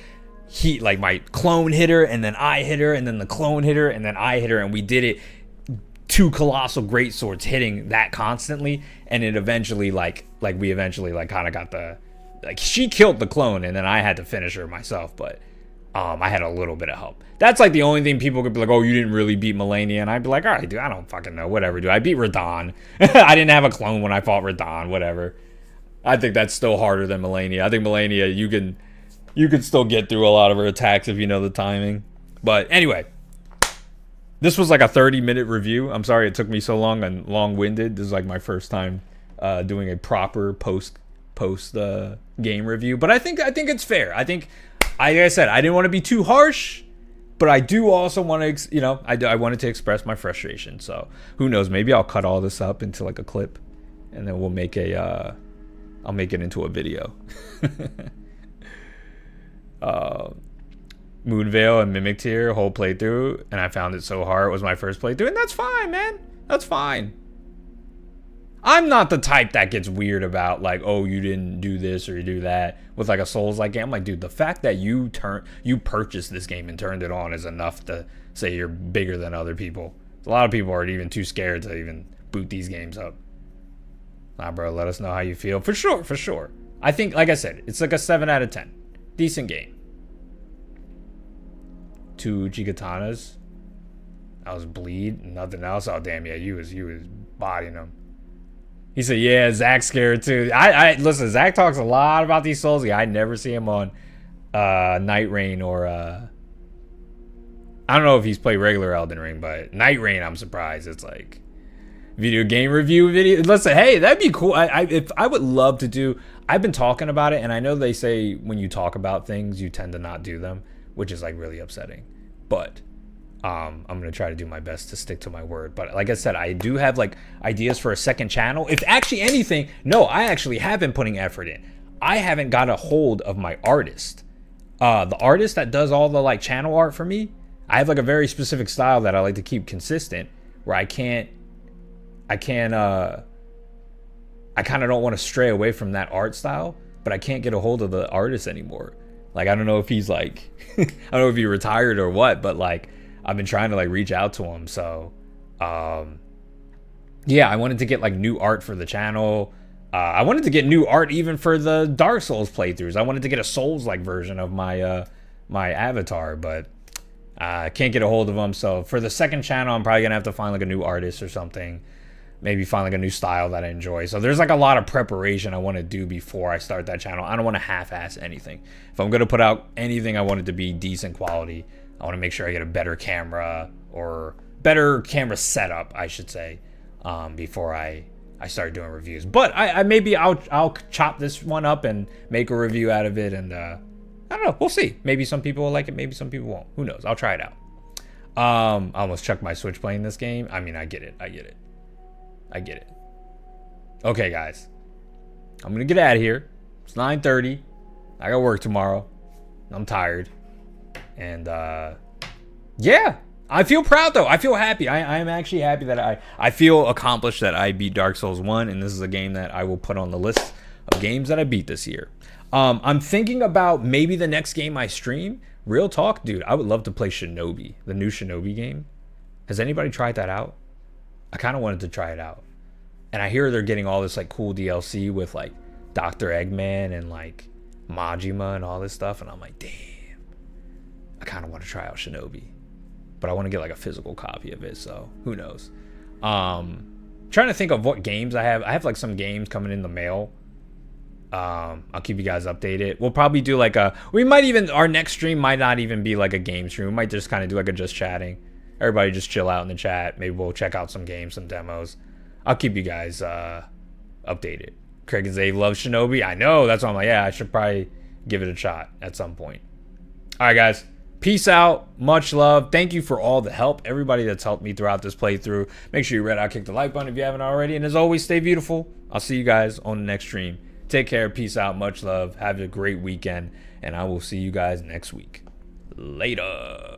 like my clone hit her, and then I hit her, and then the clone hit her, and then I hit her, and we did it 2 colossal greatswords hitting that constantly, and it eventually we eventually kind of got the, like, she killed the clone, and then I had to finish her myself. But I had a little bit of help. That's like the only thing people could be like, oh, you didn't really beat Melania. And I'd be like, all right, dude, I don't fucking know. Whatever, dude. I beat Radon. I didn't have a clone when I fought Radon. Whatever. I think that's still harder than Melania. I think Melania, you can still get through a lot of her attacks if you know the timing. But anyway, this was like a 30-minute review. I'm sorry it took me so long and long-winded. This is like my first time doing a proper post game review. But I think it's fair. I think, like I said, I didn't want to be too harsh, but I do also want to, you know, I wanted to express my frustration. So who knows? Maybe I'll cut all this up into like a clip, and then we'll make I'll make it into a video. Moonveil and Mimic Tier whole playthrough, and I found it so hard. It was my first playthrough, and that's fine, man. That's fine. I'm not the type that gets weird about like, oh, you didn't do this or you do that with like a Souls-like game. I'm like, dude, the fact that you purchased this game and turned it on is enough to say you're bigger than other people. A lot of people aren't even too scared to even boot these games up. Nah, bro, let us know how you feel. For sure, for sure. I think, like I said, it's like a 7 out of 10. Decent game. 2 Gigatanas. That was bleed. Nothing else. Oh, damn, yeah, you was bodying them. He said, yeah, Zach's scared too. Listen, Zach talks a lot about these Souls. Yeah, I never see him on Night Rain or I don't know if he's played regular Elden Ring, but Night Rain, I'm surprised. It's like video game review video. Listen, hey, that'd be cool. If I would love to do. I've been talking about it, and I know they say when you talk about things, you tend to not do them, which is like really upsetting. But I'm gonna try to do my best to stick to my word. But like I said, I do have like ideas for a second channel. If actually anything, no, I actually have been putting effort in. I haven't got a hold of my artist. The artist that does all the like channel art for me. I have like a very specific style that I like to keep consistent, where I kind of don't want to stray away from that art style, but I can't get a hold of the artist anymore. Like, I don't know if he's like, I don't know if he retired or what, but like, I've been trying to like reach out to him. So, yeah, I wanted to get like new art for the channel. I wanted to get new art even for the Dark Souls playthroughs. I wanted to get a Souls-like version of my, my avatar, but I can't get a hold of him. So for the second channel, I'm probably gonna have to find like a new artist or something. Maybe find like a new style that I enjoy. So there's like a lot of preparation I want to do before I start that channel. I don't want to half-ass anything. If I'm going to put out anything, I want it to be decent quality. I want to make sure I get a better camera, or better camera setup, I should say, before I start doing reviews. But maybe I'll chop this one up and make a review out of it. And I don't know. We'll see. Maybe some people will like it. Maybe some people won't. Who knows? I'll try it out. I almost chucked my Switch playing this game. I mean, I get it. Okay, guys. I'm going to get out of here. It's 9:30. I got work tomorrow. I'm tired. And, yeah. I feel proud, though. I feel happy. I am actually happy that I feel accomplished that I beat Dark Souls 1. And this is a game that I will put on the list of games that I beat this year. I'm thinking about maybe the next game I stream. Real talk, dude. I would love to play Shinobi. The new Shinobi game. Has anybody tried that out? I kind of wanted to try it out. And I hear they're getting all this like cool DLC with like Dr. Eggman and like Majima and all this stuff. And I'm like, damn. I kind of want to try out Shinobi. But I want to get like a physical copy of it. So who knows? Trying to think of what games I have. I have like some games coming in the mail. I'll keep you guys updated. We'll probably do like our next stream might not even be like a game stream. We might just kind of do like a just chatting. Everybody just chill out in the chat. Maybe we'll check out some games, some demos. I'll keep you guys updated. Craig and Zay love Shinobi. I know. That's why I'm like, yeah, I should probably give it a shot at some point. All right, guys. Peace out. Much love. Thank you for all the help. Everybody that's helped me throughout this playthrough. Make sure you red out, kick the like button if you haven't already. And as always, stay beautiful. I'll see you guys on the next stream. Take care. Peace out. Much love. Have a great weekend. And I will see you guys next week. Later.